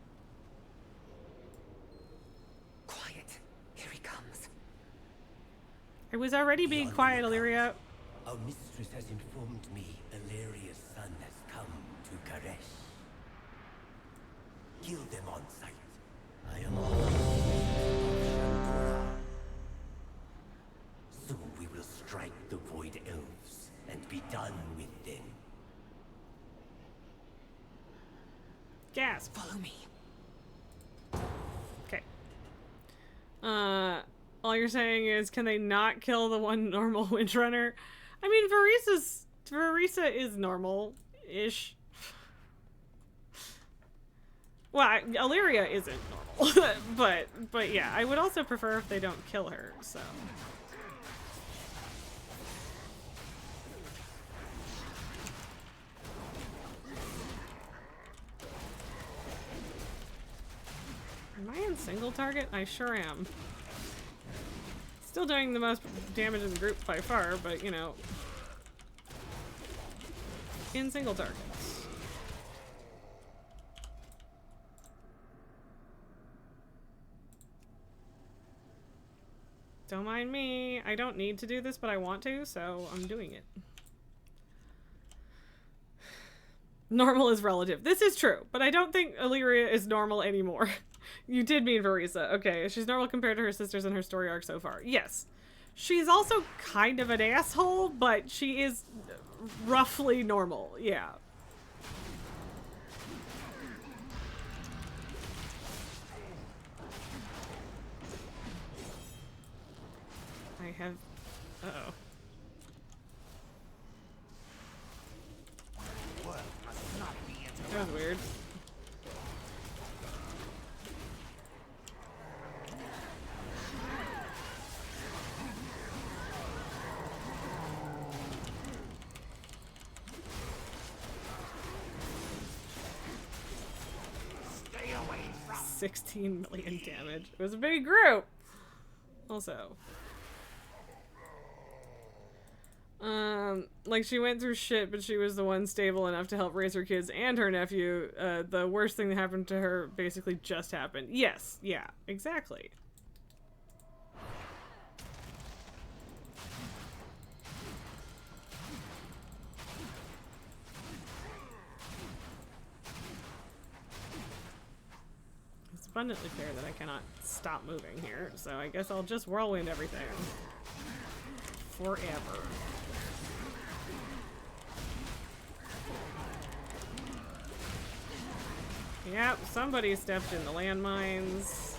Quiet. Here he comes. I was already being quiet, Illyria. Our mistress has informed me Illyria's son has come to Karesh. Kill them on sight. I am on the Shandora. Soon we will strike the Void Elves and be done with them. Gasp. Follow me. Okay. All you're saying is, can they not kill the one normal Windrunner? I mean, Varisa is normal-ish. Well, Illyria isn't normal, but yeah, I would also prefer if they don't kill her. So. Am I in single target? I sure am. Still doing the most damage in the group by far, but you know, in single targets. Don't mind me. I don't need to do this, but I want to, so I'm doing it. Normal is relative. This is true, but I don't think Illyria is normal anymore. You did mean Varisa. Okay, she's normal compared to her sisters in her story arc so far. Yes. She's also kind of an asshole, but she is roughly normal. Yeah. I have... Uh-oh. That was weird. Stay away from 16 million damage. It was a big group. Also. Like she went through shit, but she was the one stable enough to help raise her kids and her nephew. The worst thing that happened to her basically just happened. Yes, yeah, exactly. It's abundantly clear that I cannot stop moving here, so I guess I'll just whirlwind everything. Forever. Yep, somebody stepped in the landmines.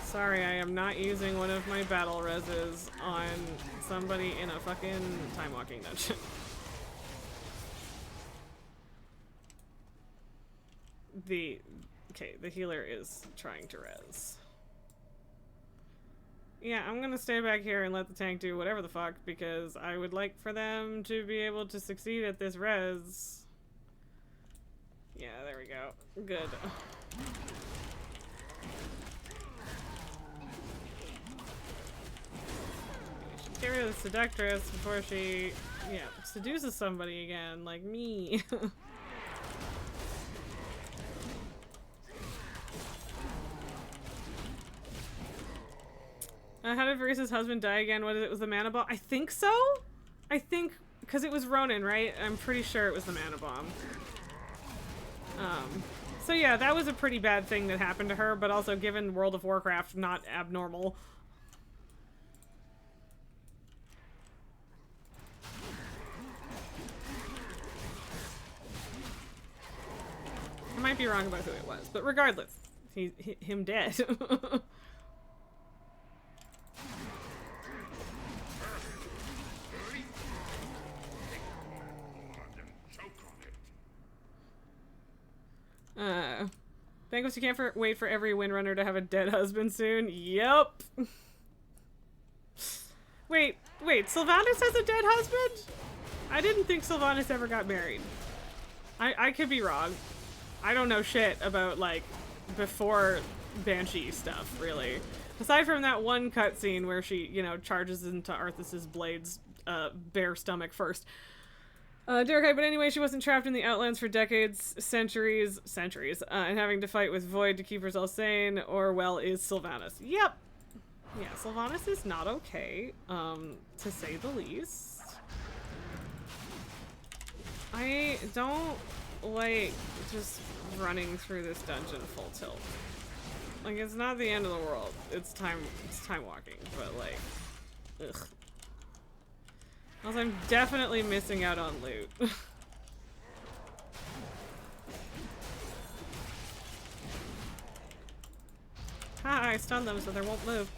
Sorry, I am not using one of my battle reses on somebody in a fucking time-walking dungeon. Okay, the healer is trying to res. Yeah, I'm gonna stay back here and let the tank do whatever the fuck, because I would like for them to be able to succeed at this res. Yeah, there we go. Good. Get rid of the seductress before she, yeah, seduces somebody again, like me. How did Varisa's husband die again? What is it? Was the mana bomb? I think so? I think, because it was Ronin, right? I'm pretty sure it was the mana bomb. So yeah, that was a pretty bad thing that happened to her, but also given World of Warcraft, not abnormal. I might be wrong about who it was, but regardless, him dead. Thankless, you can't wait for every Windrunner to have a dead husband soon. Yep. Wait, Sylvanas has a dead husband? I didn't think Sylvanas ever got married. I could be wrong. I don't know shit about, like, before Banshee stuff, really. Aside from that one cutscene where she, you know, charges into Arthas's blade's bare stomach first. Derek, but anyway, she wasn't trapped in the Outlands for decades, centuries, and having to fight with Void to keep herself sane, or, well, is Sylvanas. Yep. Yeah, Sylvanas is not okay, to say the least. I don't like just running through this dungeon full tilt. Like, it's not the end of the world. It's time walking, but like, ugh. Also, I'm definitely missing out on loot. Ha, I stunned them so they won't move.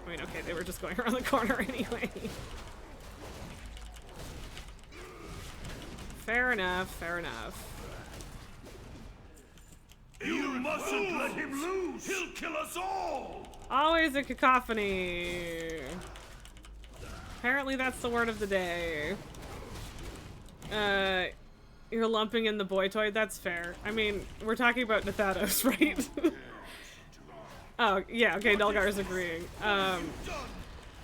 I mean, okay, they were just going around the corner anyway. Fair enough, fair enough. You mustn't let him lose! He'll kill us all! Always a cacophony. Apparently that's the word of the day. You're lumping in the boy toy, that's fair. I mean, we're talking about Nathanos, right? Oh, yeah, okay, Delgar's agreeing. I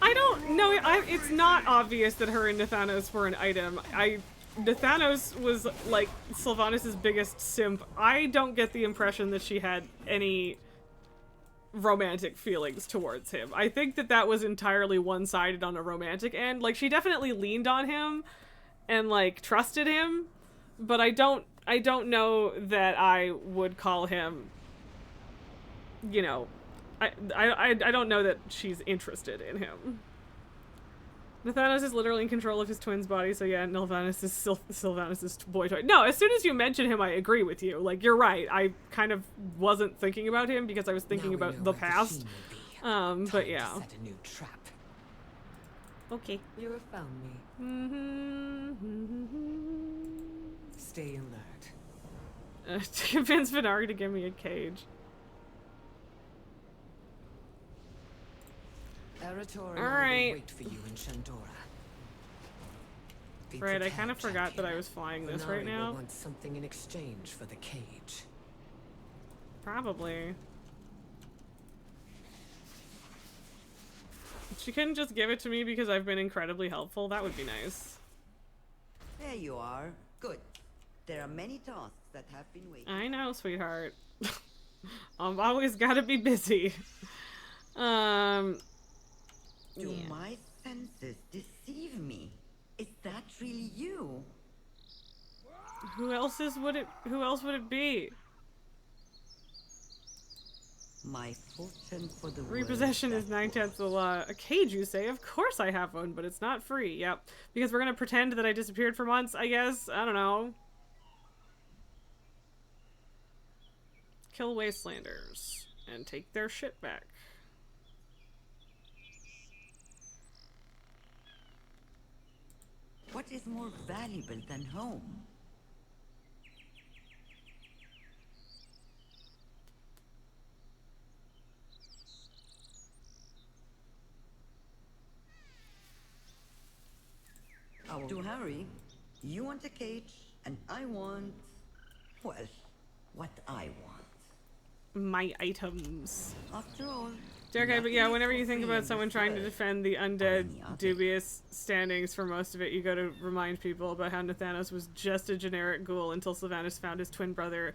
don't know, it's not obvious that her and Nathanos were an item. Nathanos was, like, Sylvanas' biggest simp. I don't get the impression that she had any romantic feelings towards him. I think that that was entirely one-sided on a romantic end. Like, she definitely leaned on him and, like, trusted him, but I don't know that I would call him, you know, I don't know that she's interested in him. Nathanos is literally in control of his twin's body, so yeah, Sylvanas is Sylvanas' boy toy. No, as soon as you mention him, I agree with you. Like, you're right. I kind of wasn't thinking about him because I was thinking about the past. But yeah. Set a new trap. Okay. You have found me. Stay alert. To convince Venari to give me a cage. All right. Wait for you in Shandora. Be Right, I prepared, kind of forgot that I champion. was flying this Venari right now. will want something in exchange for the cage. Probably. She couldn't just give it to me because I've been incredibly helpful. That would be nice. There you are. Good. There are many tasks that have been waiting. I know, sweetheart. I've always got to be busy. Do Yeah. my senses deceive me? Is that really you? Who else would it be? My fortune for the Repossession world is that 9/10 of the law. A cage, you say? Of course I have one, but it's not free. Yep. Because we're gonna pretend that I disappeared for months, I guess. I don't know. Kill Wastelanders. And take their shit back. What is more valuable than home? To hurry, you want a cage, and I want, well, what I want. My items. After all, Derek, but yeah, nothing whenever is you for think free about in someone this trying to world. defend the Or any undead, other. dubious standings for most of it, you go to remind people about how Nathanos was just a generic ghoul until Sylvanas found his twin brother,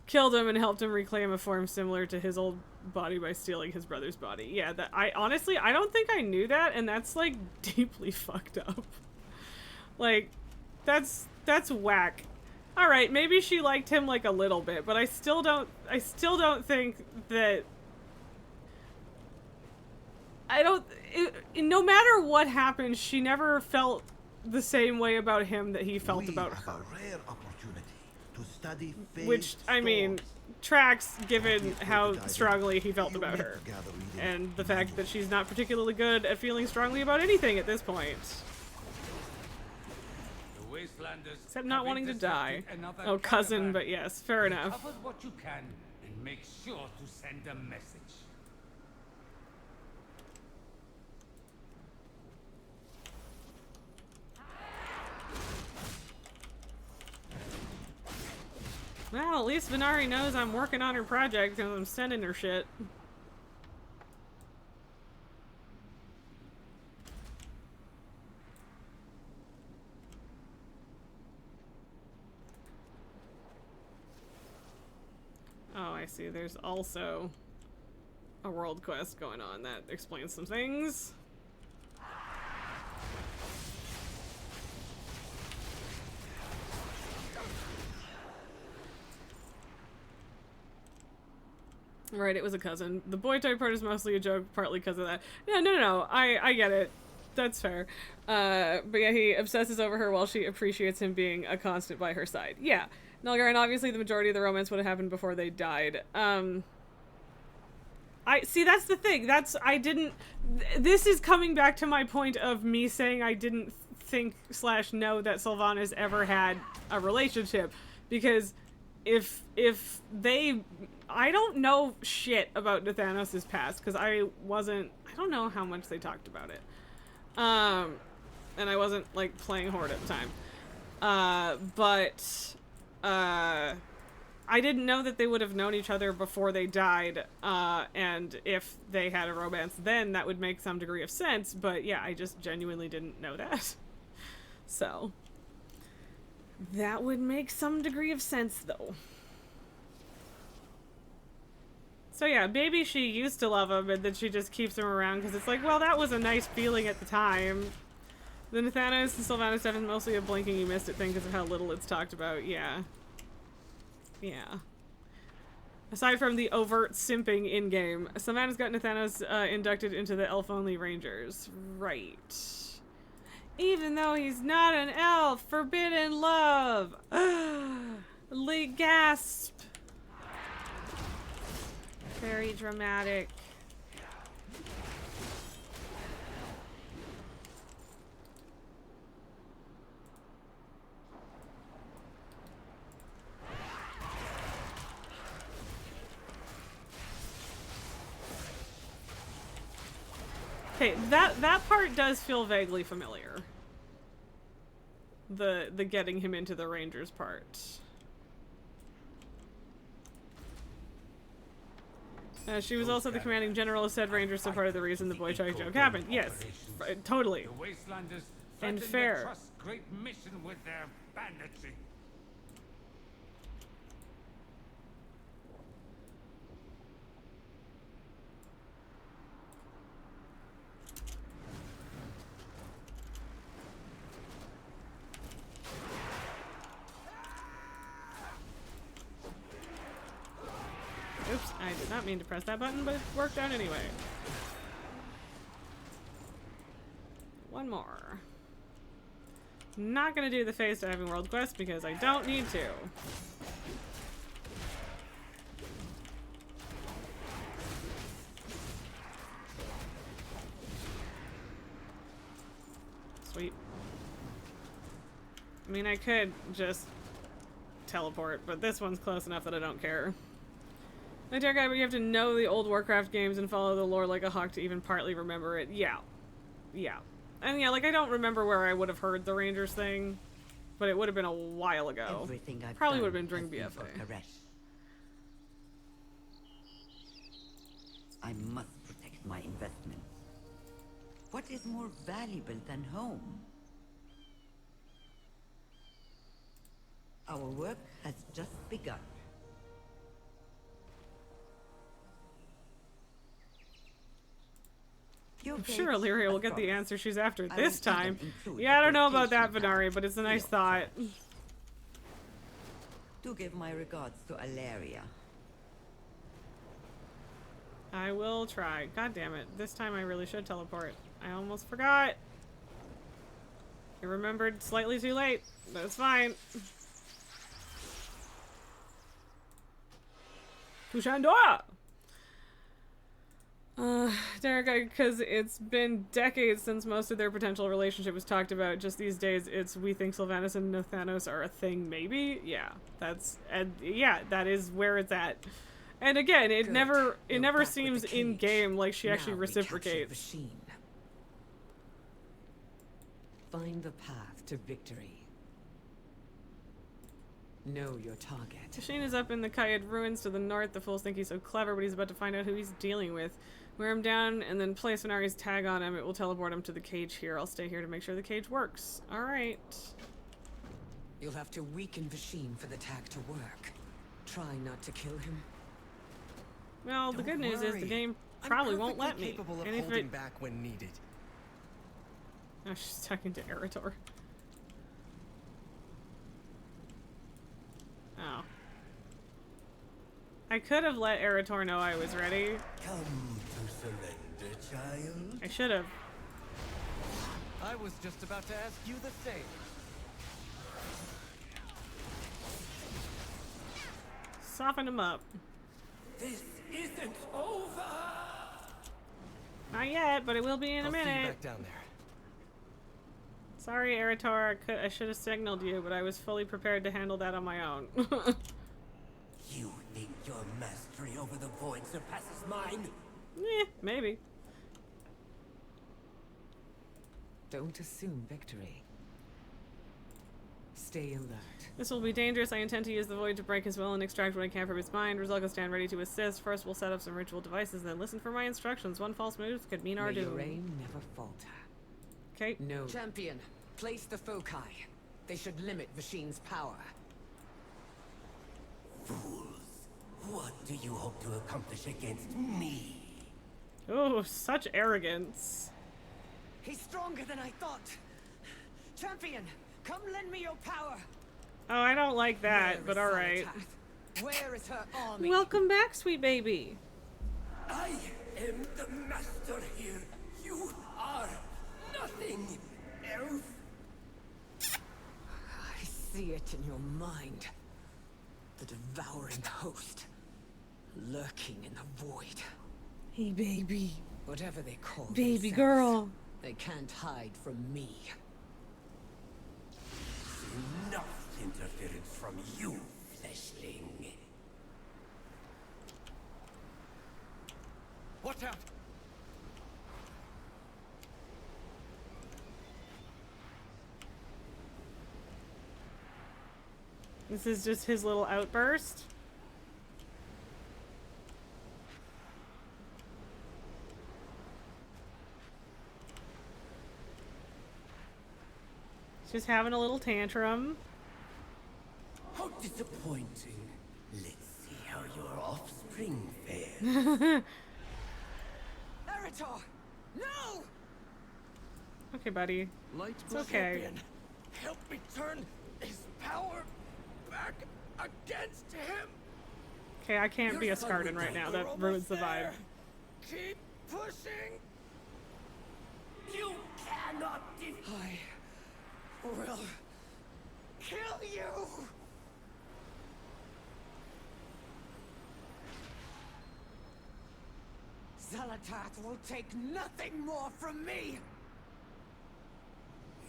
killed him, and helped him reclaim a form similar to his old body by stealing his brother's body. Yeah, that I don't think I knew that, and that's like deeply fucked up. Like, that's whack. All right, maybe she liked him like a little bit, but I still don't think that. No matter what happened, she never felt the same way about him that he felt about her. A rare opportunity to study Which, I mean, tracks given how strongly he felt about her. And the fact that she's not particularly good at feeling strongly about anything at this point. Except not wanting to die. Oh, cousin, but yes, fair enough. Cover what you can and make sure to send a message. Well, at least Venari knows I'm working on her project because I'm sending her shit. Oh, I see. There's also a world quest going on that explains some things. Right, it was a cousin. The boy toy part is mostly a joke, partly because of that. Yeah, no. I get it. That's fair. But yeah, he obsesses over her while she appreciates him being a constant by her side. Yeah. Nulgar, and obviously the majority of the romance would have happened before they died. I see, that's the thing. This is coming back to my point of me saying I didn't think / know that Sylvanas ever had a relationship. Because if they... I don't know shit about Nathanos' past, because I don't know how much they talked about it. And I wasn't, like, playing Horde at the time. I didn't know that they would have known each other before they died, and if they had a romance then, that would make some degree of sense, but yeah, I just genuinely didn't know that. So, that would make some degree of sense, though. So yeah, maybe she used to love him, and then she just keeps him around, because it's like, well, that was a nice feeling at the time. The Nathanos and Sylvanas stuff is mostly a blinking you missed it thing because of how little it's talked about, yeah. Yeah. Aside from the overt simping in-game, Sylvanas got Nathanos inducted into the elf-only Rangers. Right. Even though he's not an elf! Forbidden love! Lee gasp! Very dramatic. Okay, that part does feel vaguely familiar. The getting him into the Rangers part. She was also the commanding general of said Rangers, so part of the reason the boy toy joke happened. Yes, totally. The Wastelanders and threaten fair. the Trust's great mission with their banditry. Oops, I did not mean to press that button, but it worked out anyway. One more. Not gonna do the face diving world quest because I don't need to. Sweet. I mean, I could just teleport, but this one's close enough that I don't care. My dear guy, but you have to know the old Warcraft games and follow the lore like a hawk to even partly remember it. Yeah. Yeah. And yeah, like, I don't remember where I would have heard the Rangers thing, but it would have been a while ago. Probably would have been during BFA. I must protect my investments. What is more valuable than home? Our work has just begun. I'm sure Illyria will get the answer she's after this time. Yeah, I don't know about that, Venari, but it's a nice thought. Do give my regards to Illyria. I will try. God damn it. This time I really should teleport. I almost forgot. I remembered slightly too late. That's fine. Kushandora! Derek, because it's been decades since most of their potential relationship was talked about. Just these days, it's we think Sylvanas and Nathanos are a thing, maybe? Yeah, yeah, that is where it's at. And again, it never seems in-game like she actually reciprocates. Find the path to victory. Know your target. Shane is up in the Kayed ruins to the north. The fools think he's so clever, but he's about to find out who he's dealing with. Wear him down and then place Venari's tag on him. It will teleport him to the cage here. I'll stay here to make sure the cage works. Alright. You'll have to weaken Vasheen for the tag to work. Try not to kill him. Well, the good news is the game probably won't let me. Capable of And if holding it... back when needed. Oh, she's talking to Eritor. Oh. I could have let Eritor know I was ready. Come to surrender, child. I should have. I was just about to ask you the same. Soften him up. This isn't over. Not yet, but it will be in a I'll see you minute. back down there. Sorry, Eritor. I should have signaled you, but I was fully prepared to handle that on my own. You think your mastery over the void surpasses mine? Yeah, maybe. Don't assume victory. Stay alert. This will be dangerous. I intend to use the void to break his will and extract what I can from his mind. Rizalga stand ready to assist. First, we'll set up some ritual devices, then listen for my instructions. One false move could mean our May doom. your aim never falter. Okay. No. Champion, place the foci. They should limit Vasheen's power. Fools, what do you hope to accomplish against me? Oh, such arrogance. He's stronger than I thought. Champion, come lend me your power. Oh, I don't like that, Where but is alright. Zalatath? Where is her army? Welcome back, sweet baby. I am the master here. You are nothing, elf. I see it in your mind. The devouring host, lurking in the void. Hey, baby. Whatever they call Baby themselves, girl. they can't hide from me. Enough interference from you, fleshling. Watch out! This is just his little outburst. He's just having a little tantrum. How disappointing. Let's see how your offspring fares. Eritor! No! Okay, buddy. Light It's okay. champion, help me turn his power back against him. Okay, I can't be a Your son Scarden will right die. now. We're That almost ruins the vibe. there. Keep pushing. You cannot I will kill you! Zalatath will take nothing more from me!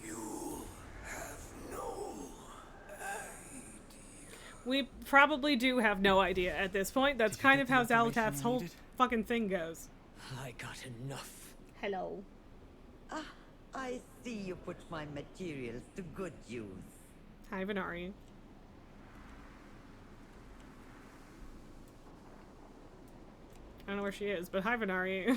You have no We probably do have no idea at this point. That's Did you kind get of the how information Zalatath's you whole needed? fucking thing goes. I got enough. Hello. Ah, I see you put my materials to good use. Hi, Venari. I don't know where she is, but hi, Venari.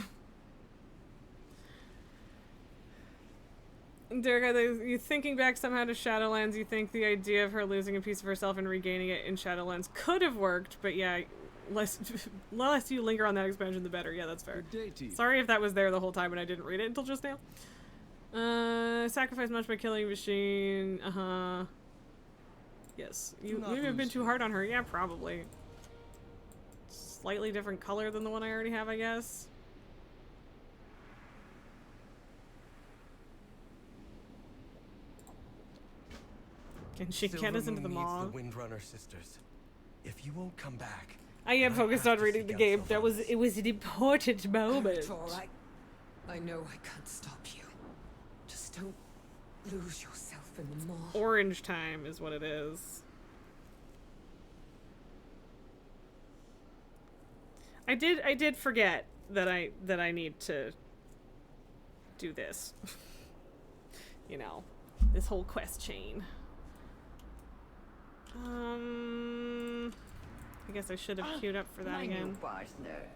Derek, you thinking back somehow to Shadowlands, you think the idea of her losing a piece of herself and regaining it in Shadowlands could have worked, but yeah, less you linger on that expansion, the better. Yeah, that's fair. Sorry if that was there the whole time and I didn't read it until just now. Sacrifice much by killing machine. Uh-huh. Yes. You may have been too hard on her. Yeah, probably. Slightly different color than the one I already have, I guess. Can she get us into the mall? The Windrunner sisters. If you won't come back, I am I focused have on to reading seek the out game. someone. It was an important moment. Eritor, I know I can't stop you. Just don't lose yourself in the mall. Orange time is what it is. I did forget that I need to do this. You know, this whole quest chain. I guess I should have queued up for that My again. new partner.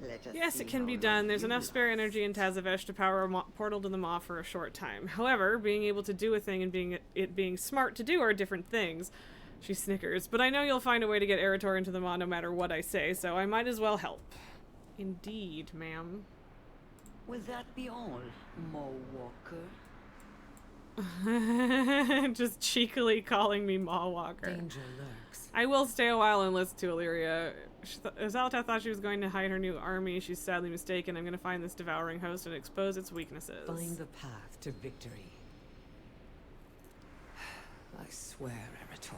Let us Yes, see it can how be long done. There's you enough last. spare energy in Tazavesh to power a portal to the Maw for a short time. However, being able to do a thing and being smart to do are different things. She snickers. But I know you'll find a way to get Eretor into the Maw no matter what I say, so I might as well help. Indeed, ma'am. Will that be all, Mo Walker? Just cheekily calling me Maw Walker. Danger lurks. I will stay a while and listen to Illyria. Zalata thought she was going to hide her new army. She's sadly mistaken. I'm going to find this devouring host and expose its weaknesses. Find the path to victory. I swear, Eretor.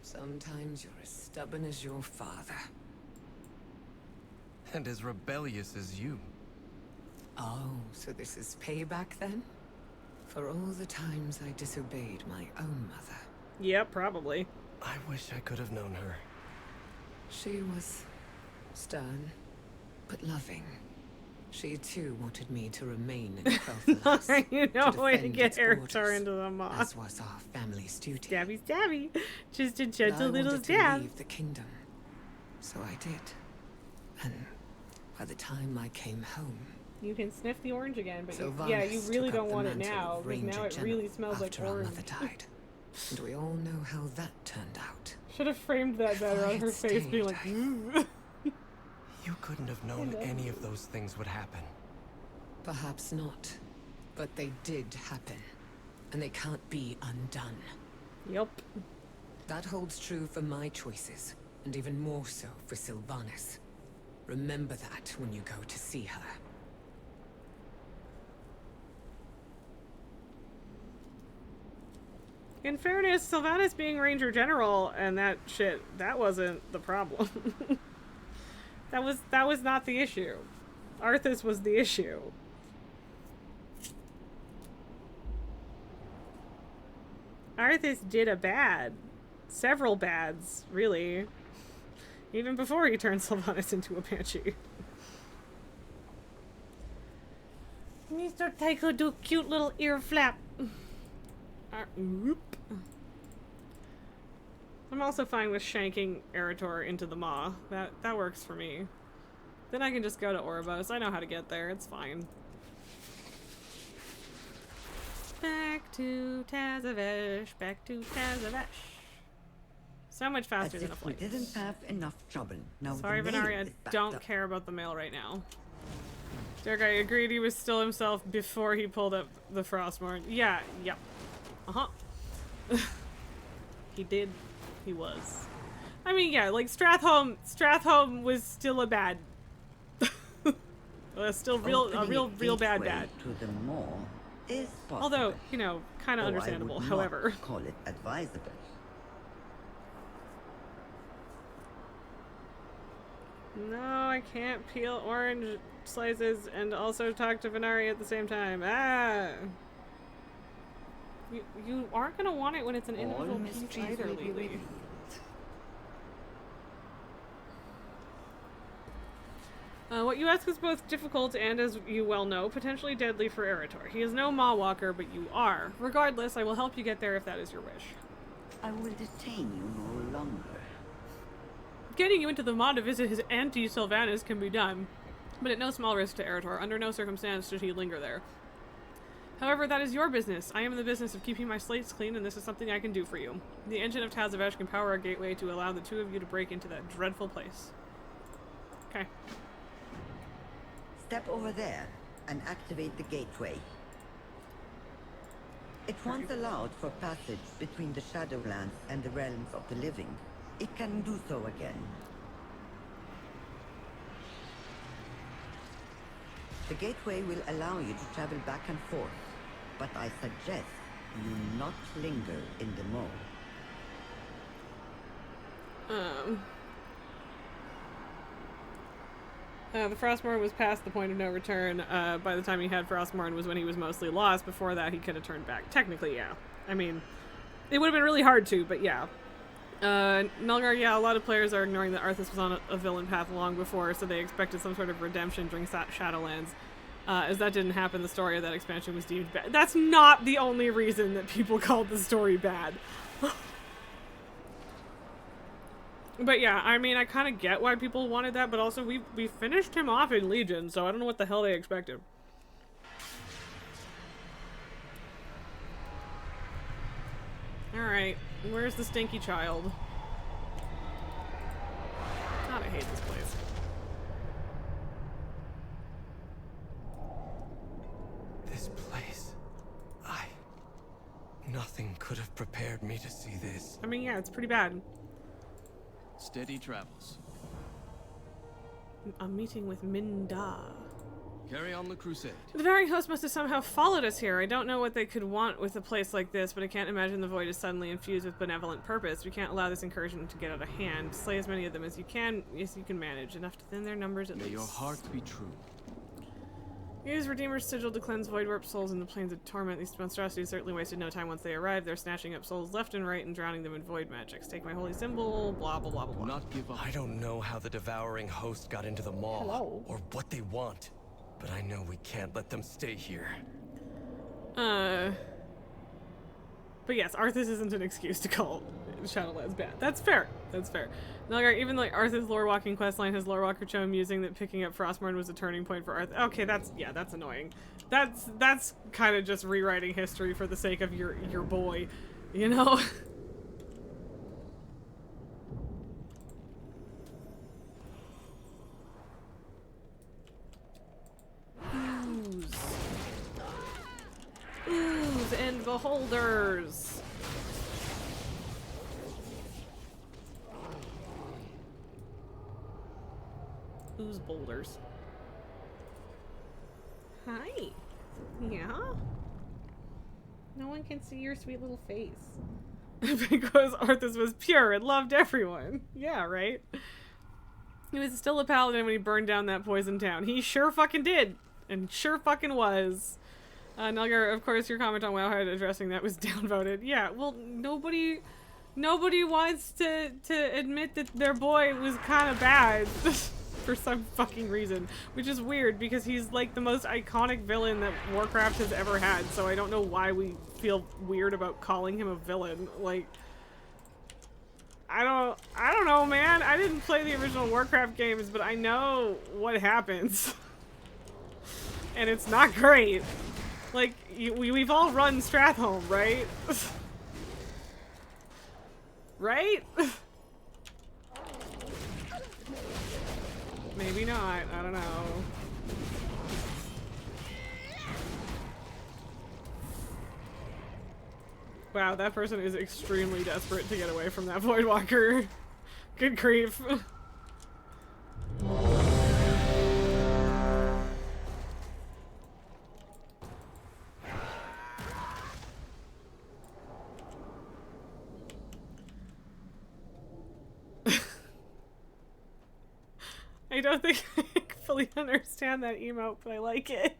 Sometimes you're as stubborn as your father. And as rebellious as you. Oh, so this is payback then? For all the times I disobeyed my own mother. Yep, probably. I wish I could have known her. She was stern, but loving. She too wanted me to remain in Quel'Thalas. You know a way to defend get its Eretor borders, into the Maw. as was our family's duty. Stabby, stabby. Just a But gentle I little wanted to stab. leave the kingdom, so I did. And by the time I came home, You can sniff the orange again, but Sylvanas yeah, you really took up don't the want it mantle now, of because now Ranger it really General smells like after our orange. mother died. And we all know how that turned out. Should have framed that better on her face, being like, You couldn't have known any of those things would happen. Perhaps not, but they did happen, and they can't be undone. Yep. That holds true for my choices, and even more so for Sylvanas. Remember that when you go to see her. In fairness, Sylvanas being Ranger General and that shit, that wasn't the problem. that was not the issue. Arthas was the issue. Arthas did a bad. Several bads, really. Even before he turned Sylvanas into a banshee. Mr. Tycho do cute little ear flap. Whoop. I'm also fine with shanking Eretor into the Maw. That works for me. Then I can just go to Oribos. I know how to get there. It's fine. Back to Tazavesh. Back to Tazavesh. So much faster As than a if we flight. didn't have enough trouble. Now Sorry, the mail Venaria, is I backed don't up. care about the mail right now. Derek, I agreed he was still himself before he pulled up the Frostmourne. Yeah, yep. Uh-huh. He did. He was. I mean, yeah, like, Strathholm was still a bad. Still Opening a real bad gateway to the Maw is possible. Although, you know, kind of Though understandable, I would however. not call it advisable. No, I can't peel orange slices and also talk to Venari at the same time. Ah! You aren't gonna want it when it's an All individual piece mysteries either, will be Lily. revealed. What you ask is both difficult and, as you well know, potentially deadly for Eretor. He is no Maw Walker, but you are. Regardless, I will help you get there if that is your wish. I will detain you no longer. Getting you into the Maw to visit his auntie Sylvanas can be done, but at no small risk to Eretor. Under no circumstance should he linger there. However, that is your business. I am in the business of keeping my slates clean, and this is something I can do for you. The engine of Tazavesh can power a gateway to allow the two of you to break into that dreadful place. Okay. Step over there and activate the gateway. It once allowed for passage between the Shadowlands and the realms of the living. It can do so again. The gateway will allow you to travel back and forth, but I suggest you not linger in the Maw. The Frostmourne was past the point of no return. By the time he had Frostmourne was when he was mostly lost. Before that, he could have turned back. Technically, yeah. I mean, it would have been really hard to, but yeah. Nulgar, yeah, a lot of players are ignoring that Arthas was on a villain path long before, so they expected some sort of redemption during Shadowlands. As that didn't happen, the story of that expansion was deemed bad. That's not the only reason that people called the story bad. But yeah, I mean, I kind of get why people wanted that, but also we finished him off in Legion, so I don't know what the hell they expected. Alright, where's the stinky child? God, I hate this place. This place. Nothing could have prepared me to see this. I mean, yeah, it's pretty bad. Steady travels. A meeting with Minda. Carry on the crusade. The devouring host must have somehow followed us here. I don't know what they could want with a place like this, but I can't imagine the void is suddenly infused with benevolent purpose. We can't allow this incursion to get out of hand. Slay as many of them as you can manage. Enough to thin their numbers at least. May your heart be true. Use Redeemer's Sigil to cleanse void warp souls in the plains of torment. These monstrosities certainly wasted no time once they arrived. They're snatching up souls left and right and drowning them in void magics. Take my holy symbol, blah blah blah blah blah. Not give up. I don't know how the devouring host got into the mall. Hello. Or what they want. But I know we can't let them stay here. But yes, Arthas isn't an excuse to call Shadowlands bad. That's fair. That's fair. Nilgar, even like Arthas' lore-walking questline has Lorewalker Cho musing that picking up Frostmourne was a turning point for Arthas. Okay, that's annoying. That's kind of just rewriting history for the sake of your boy, you know? Ooze and beholders. Ooze boulders. Hi. Yeah? No one can see your sweet little face. Because Arthas was pure and loved everyone. Yeah, right? He was still a paladin when he burned down that poison town. He sure fucking did. And sure fucking was. Nilgar, of course, your comment on Wowhead addressing that was downvoted. Yeah, well, nobody wants to admit that their boy was kind of bad for some fucking reason, which is weird because he's like the most iconic villain that Warcraft has ever had. So I don't know why we feel weird about calling him a villain. Like, I don't know, man. I didn't play the original Warcraft games, but I know what happens, and it's not great. Like, we've all run Stratholme, right? Right? Maybe not. I don't know. Wow, that person is extremely desperate to get away from that Voidwalker. Good grief. I don't think I fully understand that emote, but I like it.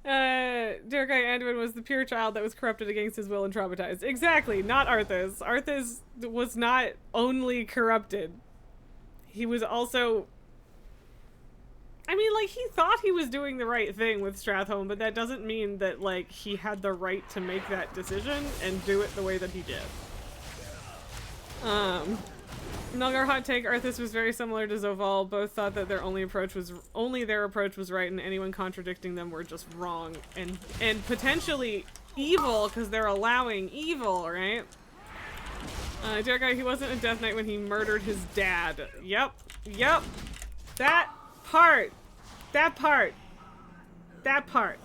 Dear Guy Anduin was the pure child that was corrupted against his will and traumatized. Exactly, not Arthas. Arthas was not only corrupted. He was also... I mean, like, he thought he was doing the right thing with Stratholme, but that doesn't mean that, like, he had the right to make that decision and do it the way that he did. Nilgar hot take, Arthas was very similar to Zoval. Both thought that their only their approach was right, and anyone contradicting them were just wrong and potentially evil because they're allowing evil, right? Dear Guy, he wasn't a Death Knight when he murdered his dad. Yep. That part.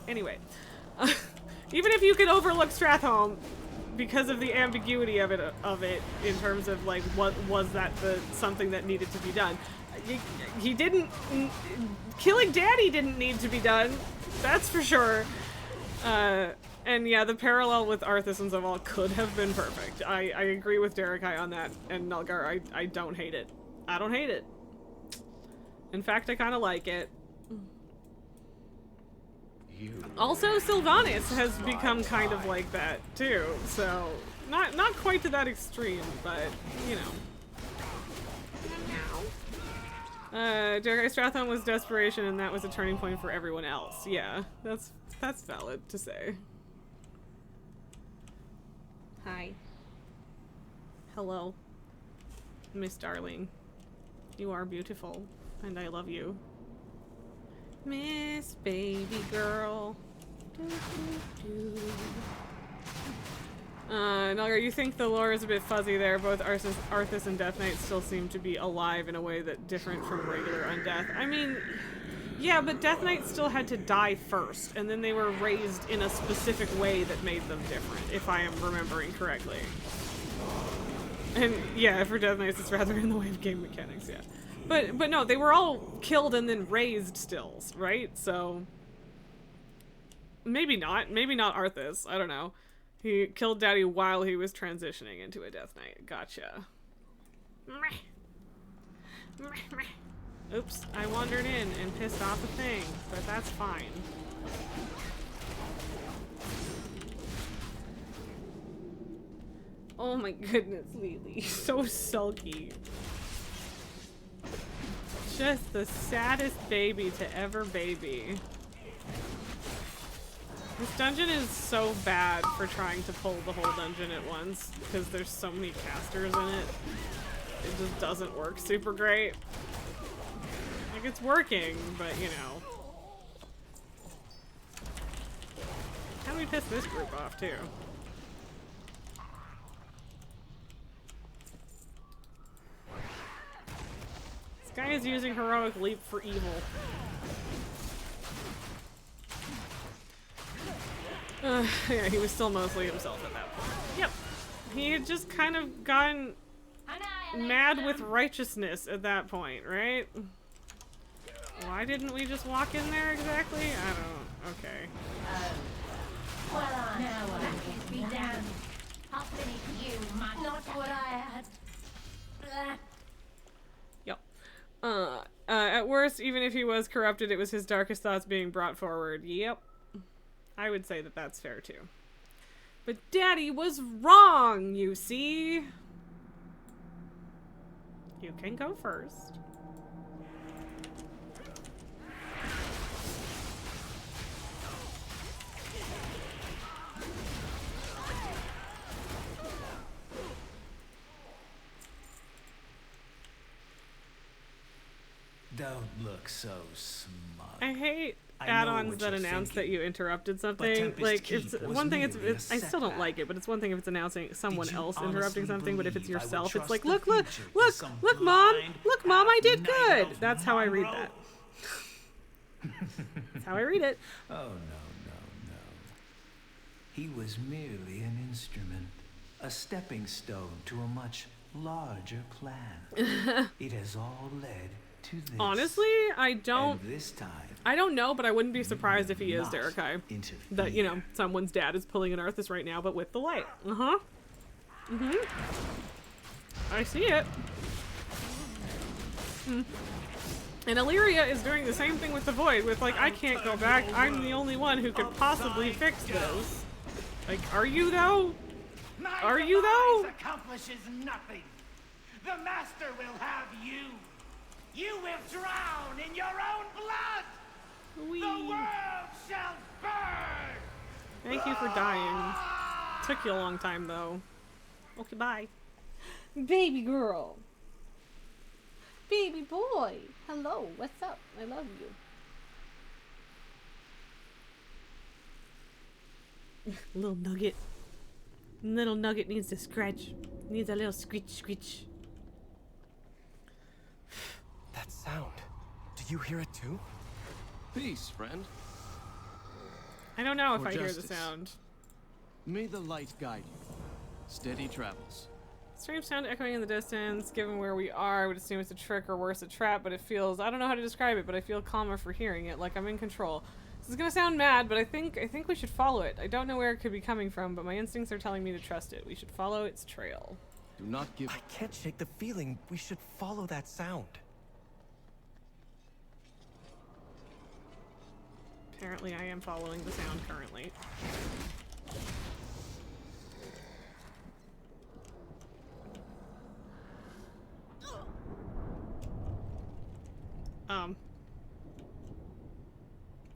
Anyway, even if you could overlook Stratholme because of the ambiguity of it in terms of like what was that something that needed to be done, he didn't. Killing Daddy didn't need to be done. That's for sure. And yeah, the parallel with Arthas and Zoval could have been perfect. I agree with Derekai on that, and Nilgar, I don't hate it. I don't hate it. In fact, I kind of like it. Also, Sylvanas has become kind of like that too, so not quite to that extreme, but you know. Derekai Stratholme was desperation, and that was a turning point for everyone else. Yeah, that's valid to say. Hi. Hello. Miss Darling. You are beautiful, and I love you. Miss Baby Girl. Nalgar, you think the lore is a bit fuzzy there. Both Arthas and Death Knight still seem to be alive in a way that different from regular undeath. I mean, yeah, but Death Knight still had to die first, and then they were raised in a specific way that made them different, if I am remembering correctly. And yeah, for Death Knights, it's rather in the way of game mechanics, yeah. But no, they were all killed and then raised still, right? So maybe not. Maybe not Arthas. I don't know. He killed Daddy while he was transitioning into a Death Knight. Gotcha. Oops, I wandered in and pissed off a thing, but that's fine. Oh my goodness, Lily. So sulky. Just the saddest baby to ever baby. This dungeon is so bad for trying to pull the whole dungeon at once, because there's so many casters in it. It just doesn't work super great. Like, it's working, but you know. How do we piss this group off, too? This guy is using Heroic Leap for evil. Yeah, he was still mostly himself at that point. Yep. He had just kind of gotten mad with righteousness at that point, right? Why didn't we just walk in there exactly? I don't... Okay. Well, now that can be done. I'll finish you, not what I had. Yep. At worst, even if he was corrupted, it was his darkest thoughts being brought forward. Yep. I would say that that's fair too. But Daddy was wrong, you see? You can go first. Don't look so smart. I hate add-ons that announce that you interrupted something. Like, it's one thing, it's I still don't like it, but it's one thing if it's announcing someone else interrupting something, but if it's yourself, it's like, look, mom, I did good. That's how I read that. That's how I read it. Oh, no. He was merely an instrument, a stepping stone to a much larger plan. It has all led to this. Honestly, I don't. And this time, I don't know, but I wouldn't be surprised if he is Derekai. That, you know, someone's dad is pulling an Arthas right now, but with the light. I see it. And Illyria is doing the same thing with the Void, with like, I can't go back, I'm the only one who could possibly fix this. Like, are you though? Are you though? Accomplishes nothing. The Master will have you. You will drown in your own blood. The world shall burn. Thank you for dying. Took you a long time though. Okay, bye. Baby girl. Baby boy. Hello, what's up? I love you. Little nugget. Little nugget needs to scratch. Needs a little screech. That sound. Do you hear it too? Peace, friend. I don't know if For I hear the justice. sound. May the light guide you. Steady travels. Strange sound echoing in the distance. Given where we are, I would assume it's a trick or worse, a trap, but it feels... I don't know how to describe it, but I feel calmer for hearing it, like I'm in control. This is gonna sound mad, but I think we should follow it. I don't know where it could be coming from, but my instincts are telling me to trust it. We should follow its trail. Do not give... I can't shake the feeling we should follow that sound. Apparently I am following the sound currently.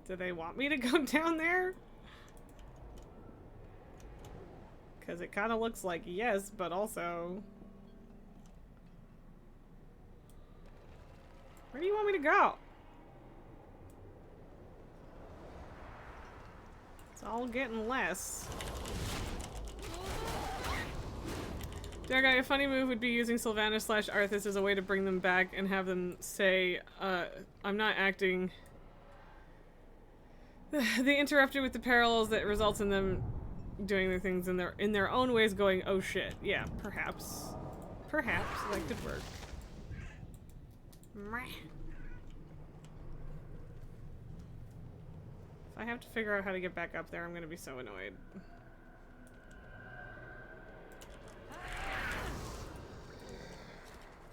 Do they want me to go down there? Because it kind of looks like yes, but also... Where do you want me to go? It's all getting less. Dargai, a funny move would be using Sylvanas / Arthas as a way to bring them back and have them say, I'm not acting. They interrupted with the parallels that results in them doing the things in their own ways, going, oh shit. Yeah, perhaps. Perhaps that could work. Meh. If I have to figure out how to get back up there, I'm gonna be so annoyed.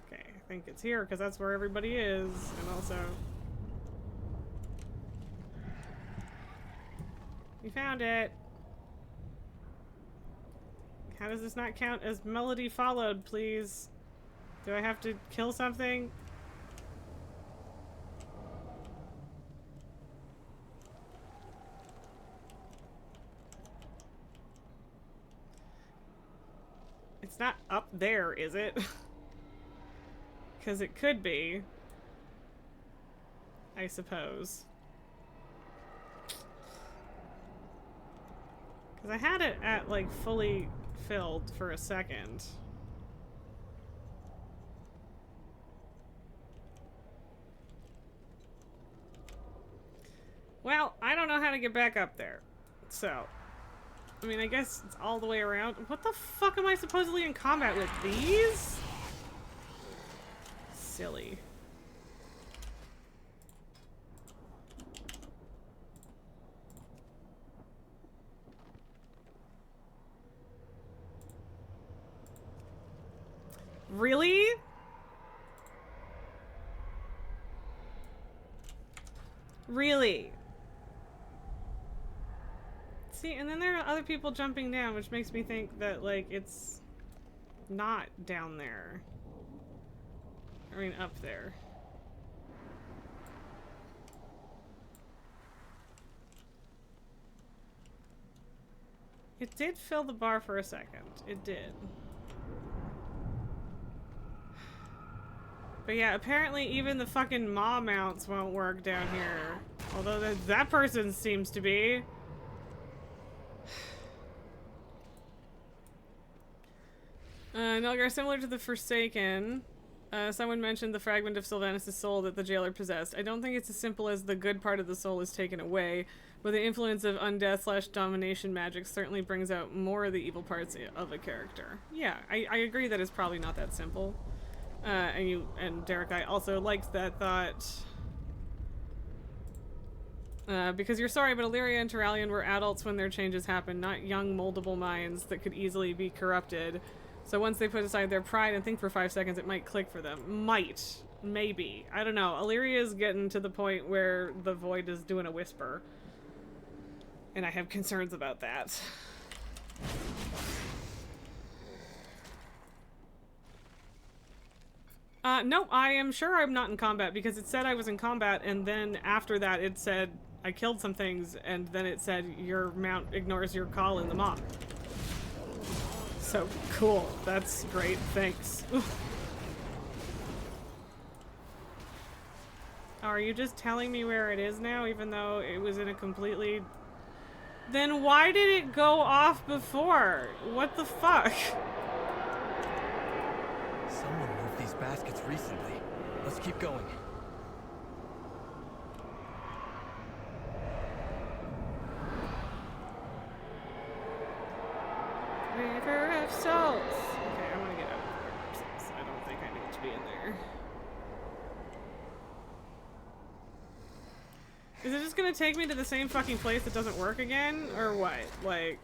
Okay, I think it's here because that's where everybody is, and also we found it. How does this not count as melody followed, please? Do I have to kill something? It's not up there, is it? Because it could be. I suppose. Because I had it at, like, fully filled for a second. Well, I don't know how to get back up there. So, I mean, I guess it's all the way around. What the fuck am I supposedly in combat with? These? Silly. Really? Really? See, and then there are other people jumping down, which makes me think that, like, it's not down there. I mean, up there. It did fill the bar for a second. It did. But yeah, apparently even the fucking maw mounts won't work down here. Although that person seems to be. Nelgar, similar to the Forsaken, someone mentioned the fragment of Sylvanas' soul that the jailer possessed. I don't think it's as simple as the good part of the soul is taken away, but the influence of undeath / domination magic certainly brings out more of the evil parts of a character. Yeah, I agree that it's probably not that simple. And Derek, I also liked that thought. Because you're sorry, but Illyria and Turalyon were adults when their changes happened, not young, moldable minds that could easily be corrupted. So once they put aside their pride and think for 5 seconds, it might click for them. Might. Maybe. I don't know. Illyria is getting to the point where the Void is doing a whisper. And I have concerns about that. No, I am sure I'm not in combat because it said I was in combat, and then after that it said I killed some things, and then it said your mount ignores your call in the mob. So cool. That's great. Thanks. Are you just telling me where it is now, even though it was in a completely... Then why did it go off before? What the fuck? Someone moved these baskets recently. Let's keep going. River of Souls. Okay, I want to get out of the River of Souls. I don't think I need to be in there. Is it just gonna take me to the same fucking place that doesn't work again? Or what? Like...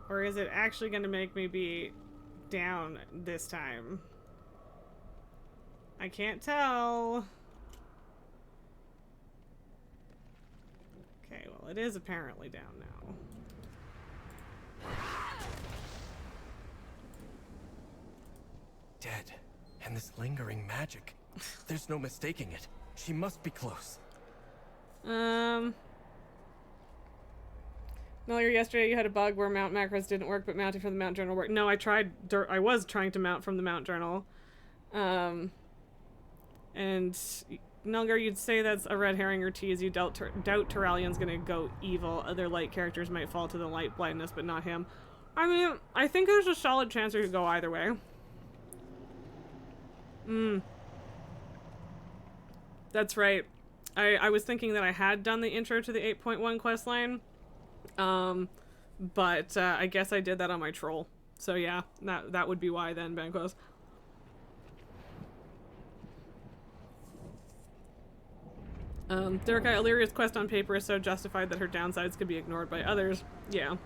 Or is it actually gonna make me be down this time? I can't tell. Okay, well, it is apparently down now. Dead. And this lingering magic. There's no mistaking it. She must be close. Earlier yesterday, you had a bug where mount macros didn't work, but mounting from the mount journal worked. No, I tried. I was trying to mount from the mount journal. And Nulgar, you'd say that's a red herring or tease. You doubt Turalion's gonna go evil. Other light characters might fall to the light blindness, but not him. I mean, I think there's a solid chance it could go either way. That's right. I was thinking that I had done the intro to the 8.1 questline. But I guess I did that on my troll. So yeah, that would be why then, Banquos. Derek, Illyria's quest on paper is so justified that her downsides could be ignored by others. Yeah.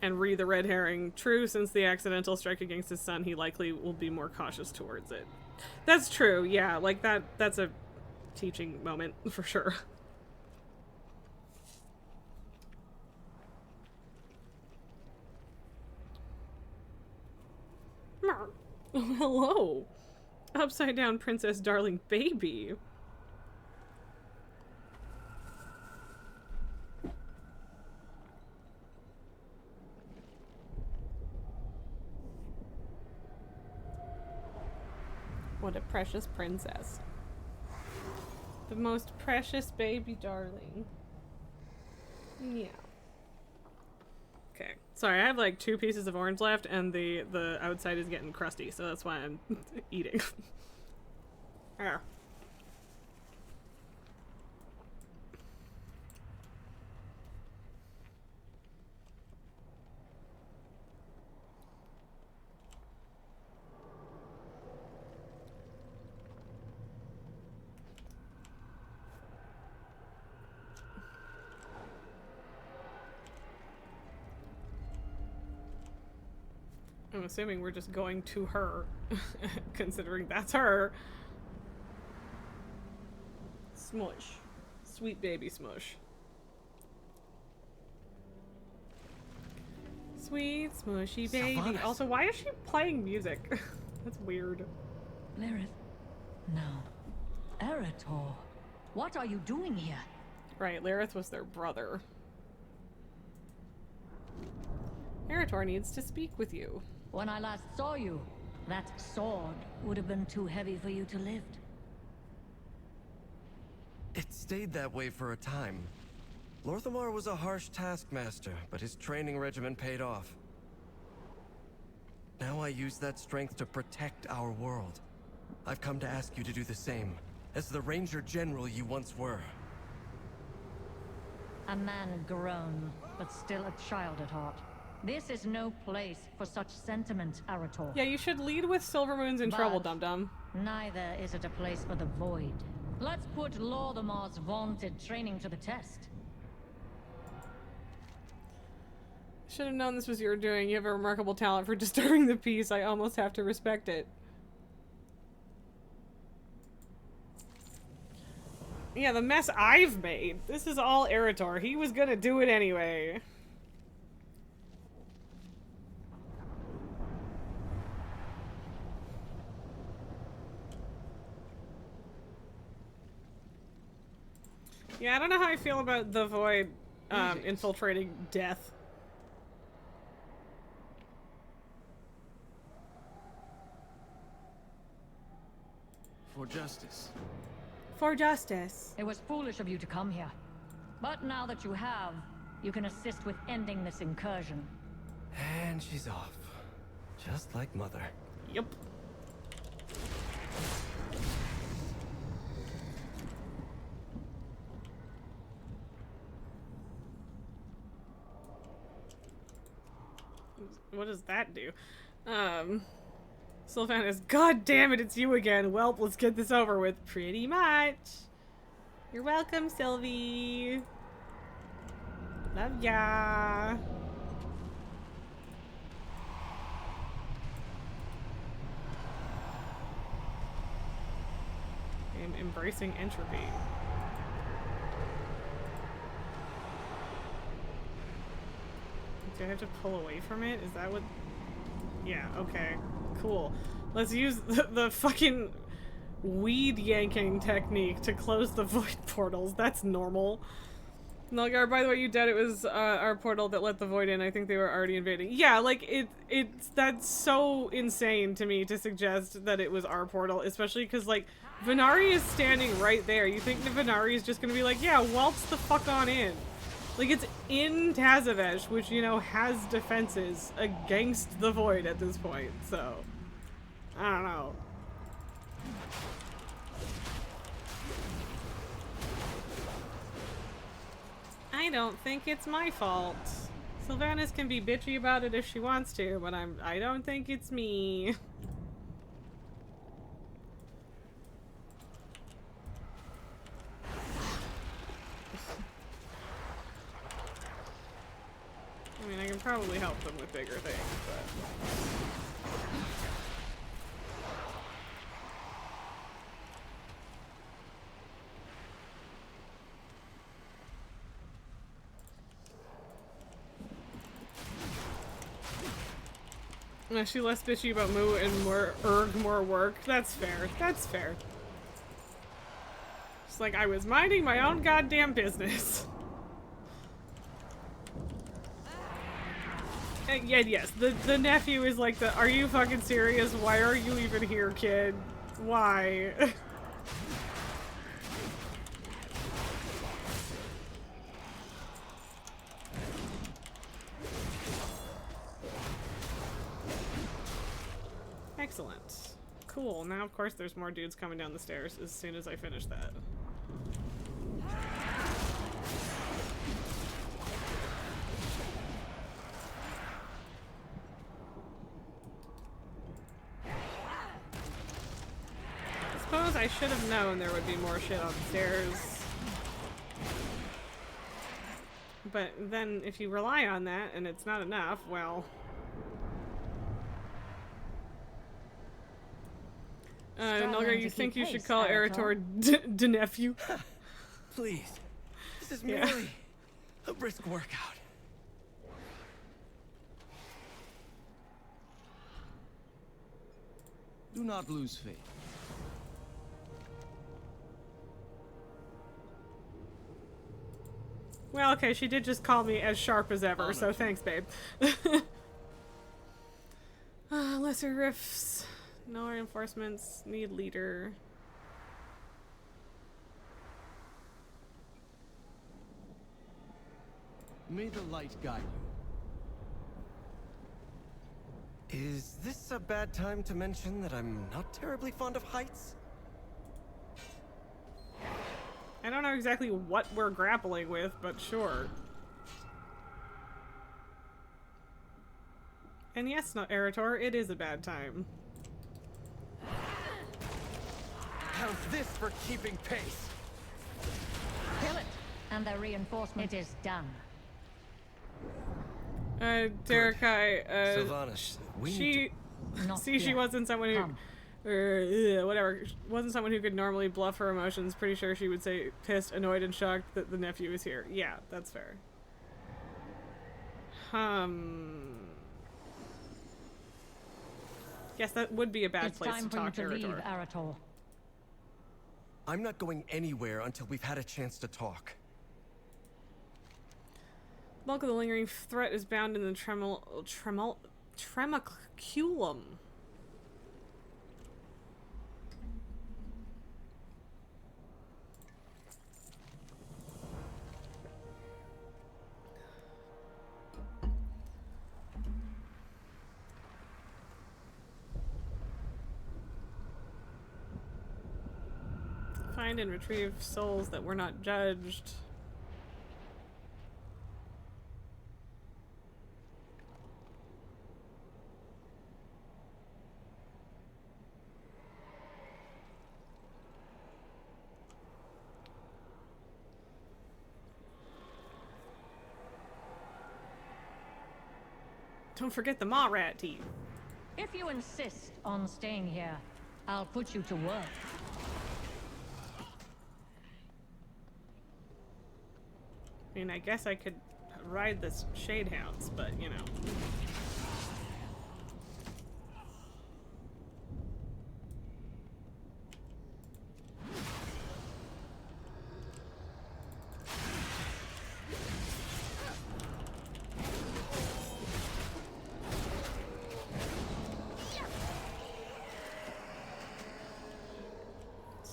And the red herring. True, since the accidental strike against his son, he likely will be more cautious towards it. That's true, yeah. Like, that's a teaching moment, for sure. Oh, hello. Upside down princess darling baby. What a precious princess. The most precious baby darling. Yeah. Okay. Sorry, I have like 2 pieces of orange left and the outside is getting crusty, so that's why I'm eating. Ah. I'm assuming we're just going to her, considering that's her. Smush. Sweet baby Smush. Sweet, smushy baby. Sylvanas. Also, why is she playing music? That's weird. Lyrith? No. Erator, what are you doing here? Right, Lyrith was their brother. Erator needs to speak with you. When I last saw you, that sword would have been too heavy for you to lift. It stayed that way for a time. Lorthamar was a harsh taskmaster, but his training regimen paid off. Now I use that strength to protect our world. I've come to ask you to do the same, as the Ranger General you once were. A man grown, but still a child at heart. This is no place for such sentiment, Erator. Yeah, you should lead with Silvermoon's in trouble, dum-dum. Neither is it a place for the Void. Let's put Lordamar's vaunted training to the test. Should have known this was your doing. You have a remarkable talent for disturbing the peace. I almost have to respect it. Yeah, the mess I've made. This is all Erator. He was gonna do it anyway. Yeah, I don't know how I feel about the Void infiltrating death. For justice. For justice. It was foolish of you to come here. But now that you have, you can assist with ending this incursion. And she's off. Just like Mother. Yep. What does that do? Sylvanas, god damn it, it's you again. Well, let's get this over with. Pretty much. You're welcome, Sylvie. Love ya. I'm embracing entropy. Do I have to pull away from it? Is that what... Yeah, okay. Cool. Let's use the fucking weed yanking technique to close the void portals. That's normal. Nulgar, by the way, you dead. It was our portal that let the void in. I think they were already invading. Yeah, like it's that's so insane to me to suggest that it was our portal, especially because like Venari is standing right there. You think the Venari is just gonna be like, yeah, waltz the fuck on in. Like it's in Tazavesh, which you know has defenses against the void at this point. So I don't know. I don't think it's my fault. Sylvanas can be bitchy about it if she wants to, but I don't think it's me. I mean, I can probably help them with bigger things, but... Is she less bitchy about Moo and more work? That's fair. That's fair. It's like I was minding my own goddamn business. And yet, yes, the nephew is like the, are you fucking serious? Why are you even here, kid? Why? Excellent. Cool. Now, of course, there's more dudes coming down the stairs as soon as I finish that. I suppose I should have known there would be more shit on the stairs. But then, if you rely on that and it's not enough, well... Nulgar, you think you should call Erator de nephew? Please. This is merely a brisk workout. Do not lose faith. Well, okay, she did just call me as sharp as ever, so thanks, babe. Lesser rifts. No reinforcements. Need leader. May the light guide you. Is this a bad time to mention that I'm not terribly fond of heights? I don't know exactly what we're grappling with, but sure. And yes, not Erator, it is a bad time. How's this for keeping pace? Kill it, and the reinforcement is done. Derekai, Sylvanas, she wasn't someone who, whatever, wasn't someone who could normally bluff her emotions. Pretty sure she would say pissed, annoyed, and shocked that the nephew is here. Yeah, that's fair. Yes, that would be a bad place to talk to Erator. I'm not going anywhere until we've had a chance to talk. Bulk of the lingering threat is bound in the tremaculum. Find and retrieve souls that were not judged. Don't forget the maw rat teeth. If you insist on staying here, I'll put you to work. I mean, I guess I could ride the Shadehounds, but, you know.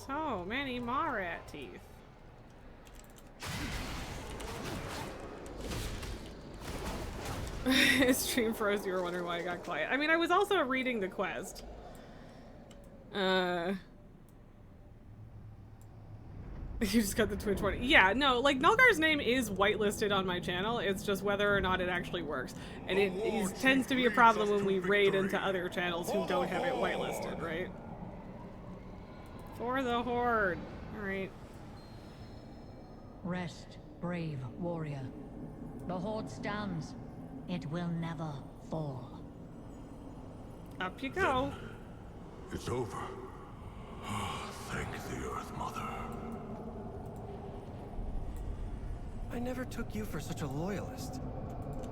So many Marat teeth. His stream froze. You were wondering why I got quiet. I mean, I was also reading the quest. You just got the Twitch warning. Yeah, no, like, Nulgar's name is whitelisted on my channel. It's just whether or not it actually works. And it tends to be a problem when we raid into other channels who don't have it whitelisted, right? For the Horde. Alright. Rest, brave warrior. The Horde stands. It will never fall. Up you go. It's over. Thank the Earth Mother. I never took you for such a loyalist.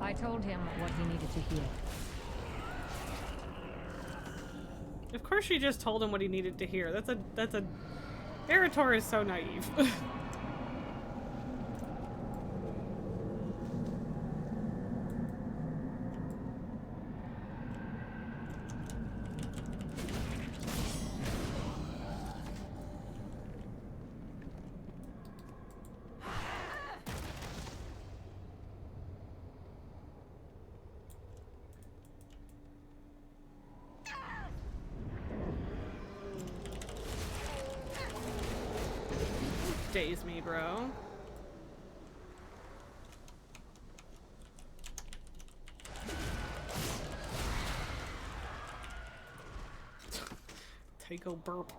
I told him what he needed to hear. Of course she just told him what he needed to hear. That's a... Erator is so naive. Daze me, bro. Tycho burp.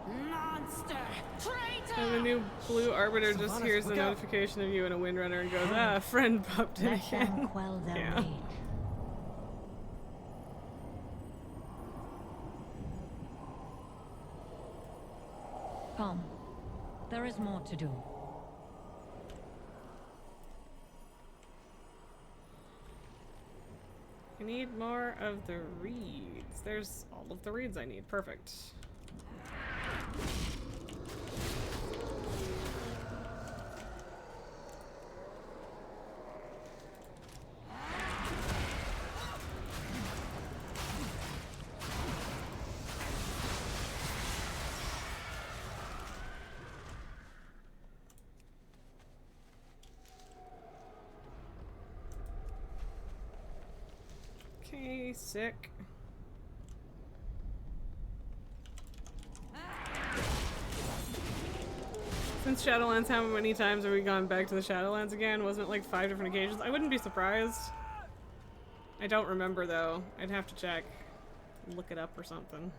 Monster! Traitor! And the new blue arbiter just hears the notification of you in a windrunner and goes, ah, friend popped in Let them again. quell their Yeah. rage. Come. There is more to do. I need more of the reeds. There's all of the reeds I need. Perfect. Okay, sick. Since Shadowlands, how many times have we gone back to the Shadowlands again? Wasn't it like 5 different occasions? I wouldn't be surprised. I don't remember though. I'd have to check. Look it up or something.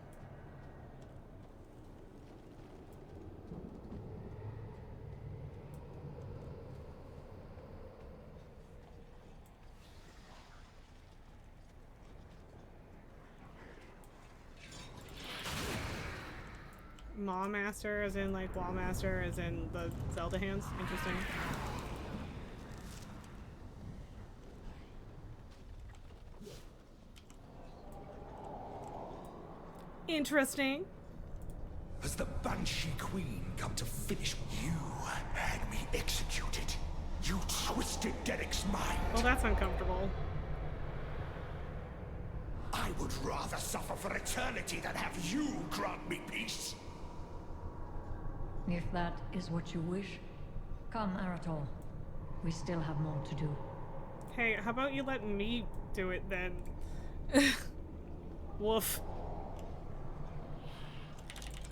Maw Master, as in like Wall Master, as in the Zelda hands. Interesting. Interesting. Has the Banshee Queen come to finish what you had me executed? You twisted Derek's mind. Well, that's uncomfortable. I would rather suffer for eternity than have you grant me peace. If that is what you wish, come, Arator. We still have more to do. Hey, how about you let me do it then? Woof.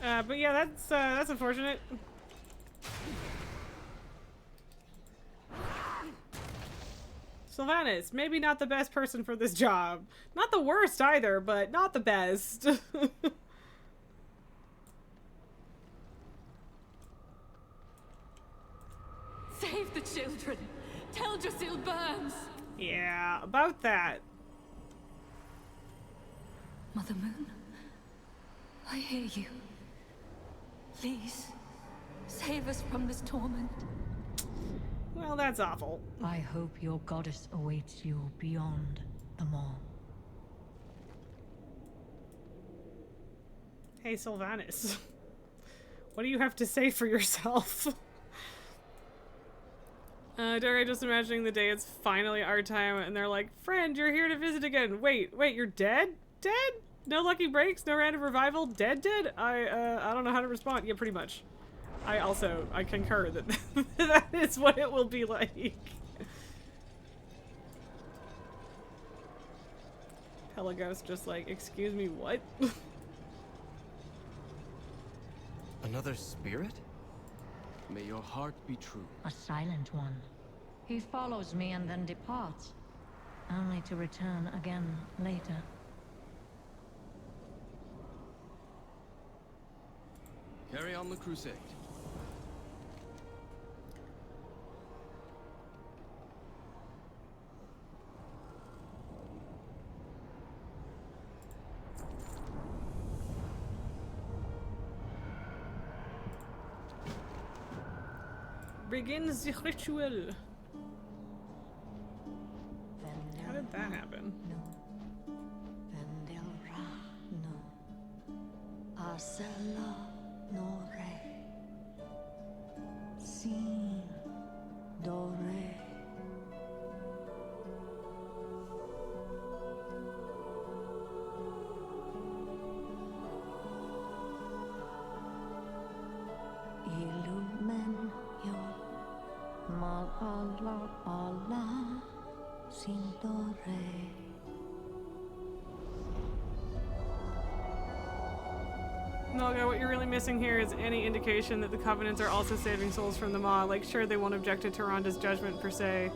But yeah, that's unfortunate. Sylvanas, maybe not the best person for this job. Not the worst either, but not the best. Save the children. Teldrassil burns. Yeah, about that. Mother Moon, I hear you. Please, save us from this torment. Well, that's awful. I hope your goddess awaits you beyond the maw. Hey, Sylvanas. What do you have to say for yourself? Derek, just imagining the day it's finally our time and they're like, friend, you're here to visit again. Wait, you're dead? Dead? No lucky breaks, no random revival, dead. I don't know how to respond. Yeah, pretty much. I concur that that is what it will be like. Pelagos just like, excuse me, what? Another spirit? May your heart be true. A silent one. He follows me and then departs, only to return again later. Carry on the crusade. Begins the ritual. How did that happen? Nolga, what you're really missing here is any indication that the Covenants are also saving souls from the Maw. Like, sure, they won't object to Tyranda's judgment per se,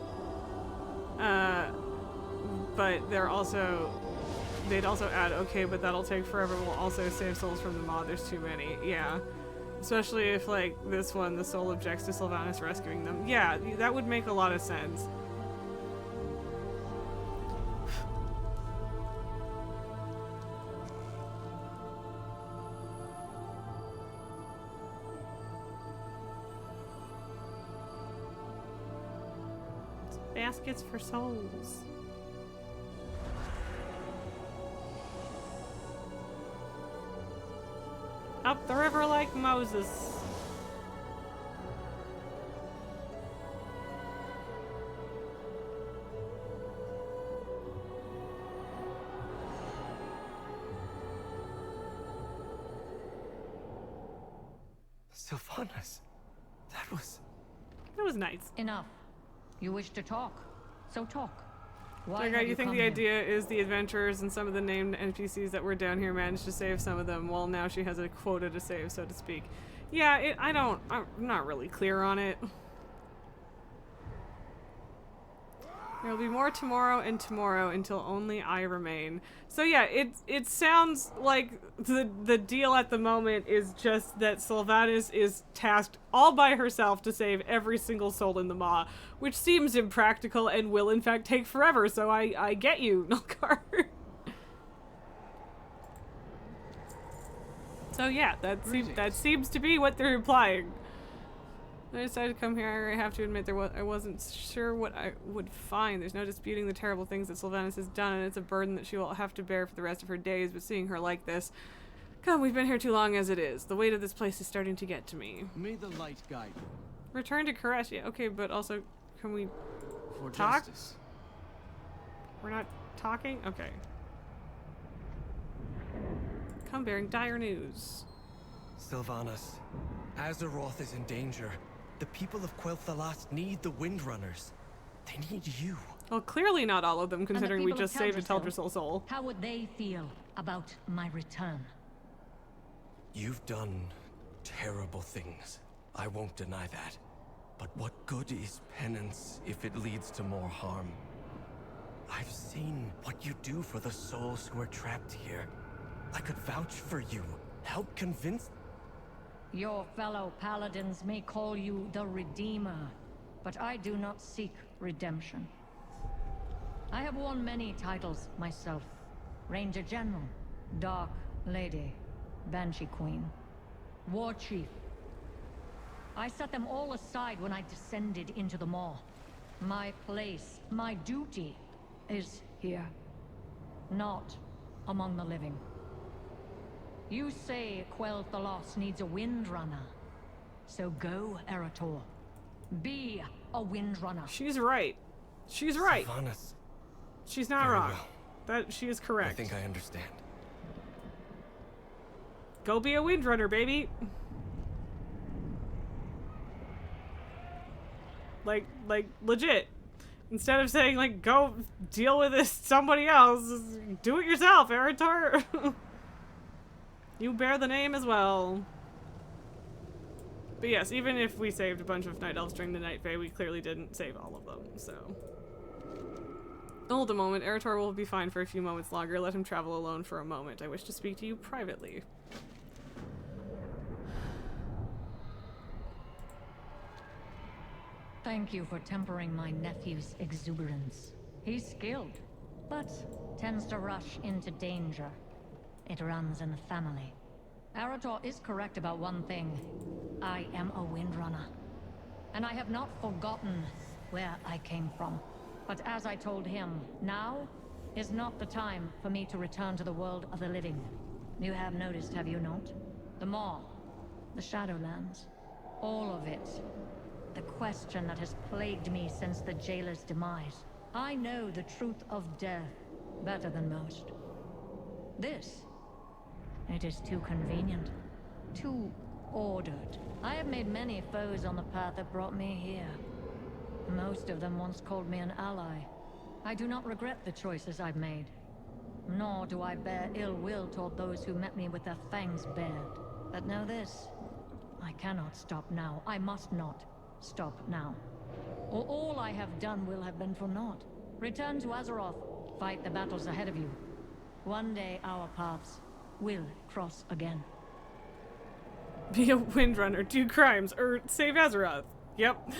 but they'd also add, okay, but that'll take forever, we'll also save souls from the Maw. There's too many. Yeah. Especially if, like, this one, the soul objects to Sylvanas rescuing them. Yeah, that would make a lot of sense. Baskets for souls. Up the river like Moses. Sylvanas. That was nice. Enough. You wish to talk, so talk. Why Okay, have you think come the here? idea is the adventurers and some of the named NPCs that were down here managed to save some of them, while now she has a quota to save, so to speak. Yeah, I'm not really clear on it. There'll be more tomorrow and tomorrow until only I remain. So yeah, it sounds like the deal at the moment is just that Sylvanas is tasked all by herself to save every single soul in the Maw, which seems impractical and will in fact take forever, so I get you, Nulkar. So yeah, that seems to be what they're implying. I decided to come here. I have to admit I wasn't sure what I would find. There's no disputing the terrible things that Sylvanas has done, and it's a burden that she will have to bear for the rest of her days, but seeing her like this... Come, we've been here too long as it is. The weight of this place is starting to get to me. May the light guide you. Return to Koresh. Yeah, okay, but also, can we For talk? justice. We're not talking? Okay. Come bearing dire news. Sylvanas, Azeroth is in danger. The people of Quel'Thalas need the Windrunners. They need you. Well, clearly not all of them, considering we people of just saved a Teldrassil, Teldrassil soul. How would they feel about my return? You've done terrible things. I won't deny that. But what good is penance if it leads to more harm? I've seen what you do for the souls who are trapped here. I could vouch for you, help convince... Your fellow paladins may call you the Redeemer, but I do not seek redemption. I have worn many titles myself. Ranger General, Dark Lady, Banshee Queen, War Chief. I set them all aside when I descended into the Maw. My place, my duty, is here. Not among the living. You say Quel'Thalas needs a Windrunner. So go, Erator. Be a Windrunner. She's right. She's right. Sylvanas. She's not Very wrong. well. That she is correct. I think I understand. Go be a windrunner, baby. Like legit. Instead of saying like, go deal with this somebody else, just do it yourself, Eritor. You bear the name as well. But yes, even if we saved a bunch of Night Elves during the Night Fae, we clearly didn't save all of them, so. Hold a moment. Eritor will be fine for a few moments longer. Let him travel alone for a moment. I wish to speak to you privately. Thank you for tempering my nephew's exuberance. He's skilled, but tends to rush into danger. It runs in the family. Arator is correct about one thing. I am a windrunner. And I have not forgotten where I came from. But as I told him, now is not the time for me to return to the world of the living. You have noticed, have you not? The Maw, the Shadowlands, all of it. The question that has plagued me since the jailer's demise. I know the truth of death better than most. This, it is too convenient, too ordered. I have made many foes on the path that brought me here. Most of them once called me an ally. I do not regret the choices I've made. Nor do I bear ill will toward those who met me with their fangs bared. But know this, I cannot stop now. I must not stop now. Or all I have done will have been for naught. Return to Azeroth, fight the battles ahead of you. One day our paths will cross again. Be a windrunner, do crimes, or save Azeroth. Yep.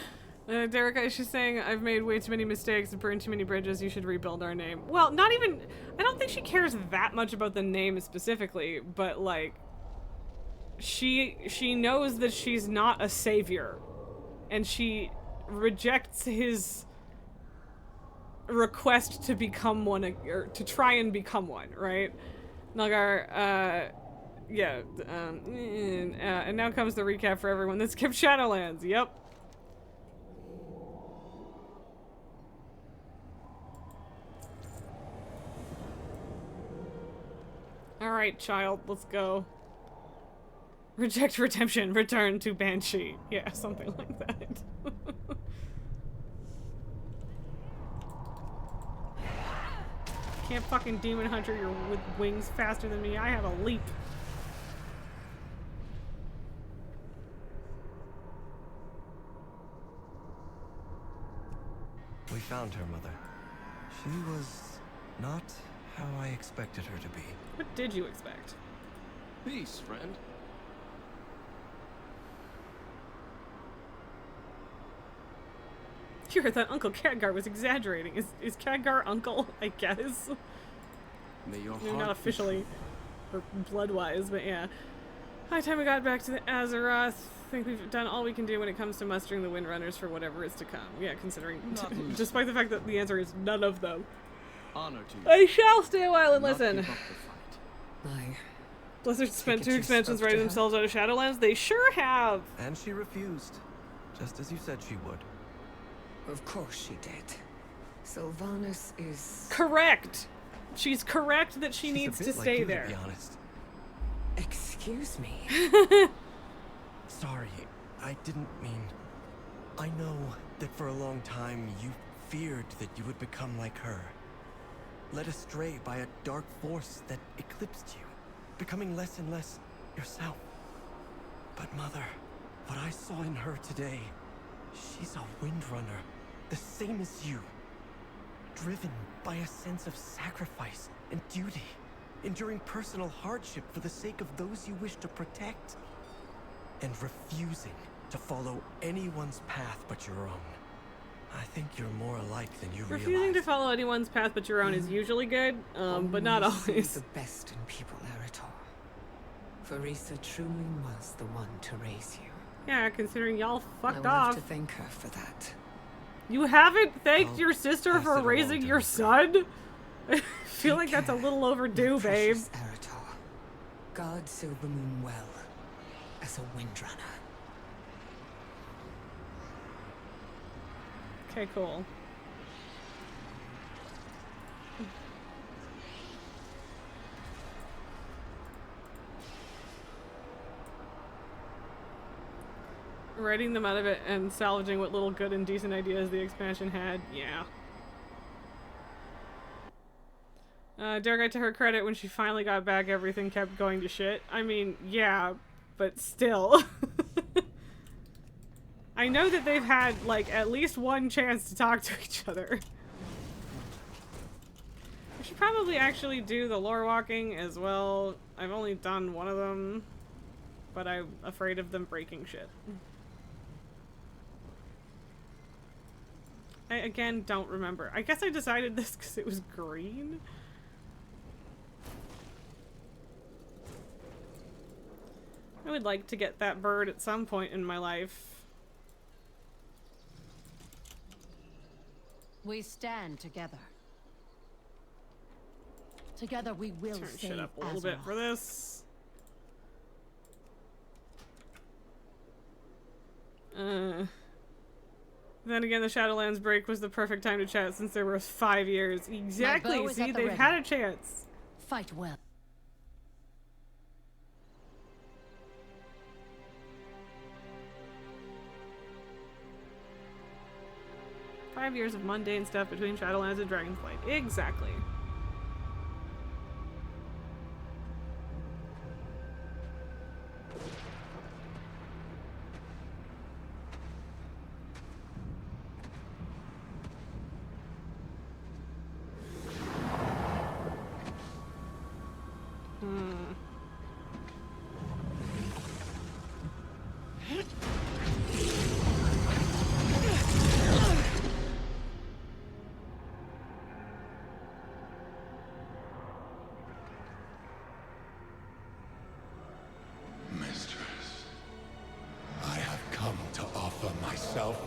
Derek, she's saying, I've made way too many mistakes and burned too many bridges, you should rebuild our name. Well, not even, I don't think she cares that much about the name specifically, but like, she knows that she's not a savior, and she rejects his request to become one, or to try and become one, right? Nalgar, yeah, and now comes the recap for everyone that skipped Shadowlands, yep. Alright, child, let's go. Reject redemption, return to Banshee. Yeah, something like that. Can't fucking demon hunter your with wings faster than me. I have a leap. We found her, Mother. She was not how I expected her to be. What did you expect? Peace, friend. You heard that Uncle Khadgar was exaggerating. Is Khadgar uncle, I guess? May your Maybe heart not officially, or blood-wise, but yeah. High time we got back to the Azeroth. I think we've done all we can do when it comes to mustering the Windrunners for whatever is to come. Yeah, considering, despite the fact that the answer is none of them. Honor to you. I shall stay a while and listen. I Blizzard spent 2 expansions writing themselves out of Shadowlands. They sure have. And she refused, just as you said she would. Of course she did. Sylvanas is... Correct! She's correct that she needs to stay there. To be honest. Excuse me. Sorry, I didn't mean... I know that for a long time you feared that you would become like her. Led astray by a dark force that eclipsed you, becoming less and less yourself. But Mother, what I saw in her today, she's a windrunner, the same as you. Driven by a sense of sacrifice and duty, enduring personal hardship for the sake of those you wish to protect, and refusing to follow anyone's path but your own. I think you're more alike than you realize. Refusing to follow anyone's path but your own is usually good, but not always. The best in people, Eritor. Farisa truly was the one to raise you. Yeah, considering y'all fucked I off. have to thank her for that. You haven't thanked your sister for raising your son? I feel like that's a little overdue, babe. Eritor, guard Silvermoon well as a windrunner. Okay, cool. writing them out of it and salvaging what little good and decent ideas the expansion had. Yeah. Derek, to her credit, when she finally got back, everything kept going to shit. I mean, yeah, but still. I know that they've had, like, at least one chance to talk to each other. I should probably actually do the lore walking as well. I've only done one of them, but I'm afraid of them breaking shit. I, again, don't remember. I guess I decided this because it was green. I would like to get that bird at some point in my life. We stand together. Together we will Turn save shit up a little bit for this. Then again, the Shadowlands break was the perfect time to chat since there were 5 years. Exactly. See, they've had a chance. Fight well. Five years of mundane stuff between Shadowlands and Dragonflight. Exactly.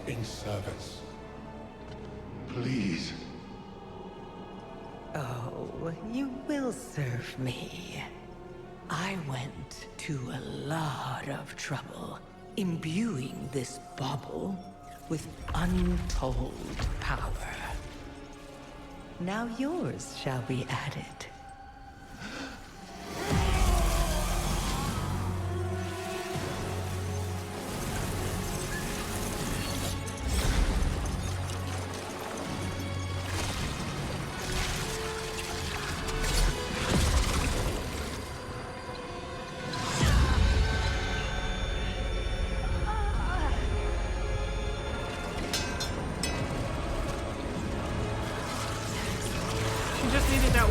In service. Please. Oh, you will serve me. I went to a lot of trouble imbuing this bauble with untold power. Now yours shall be added.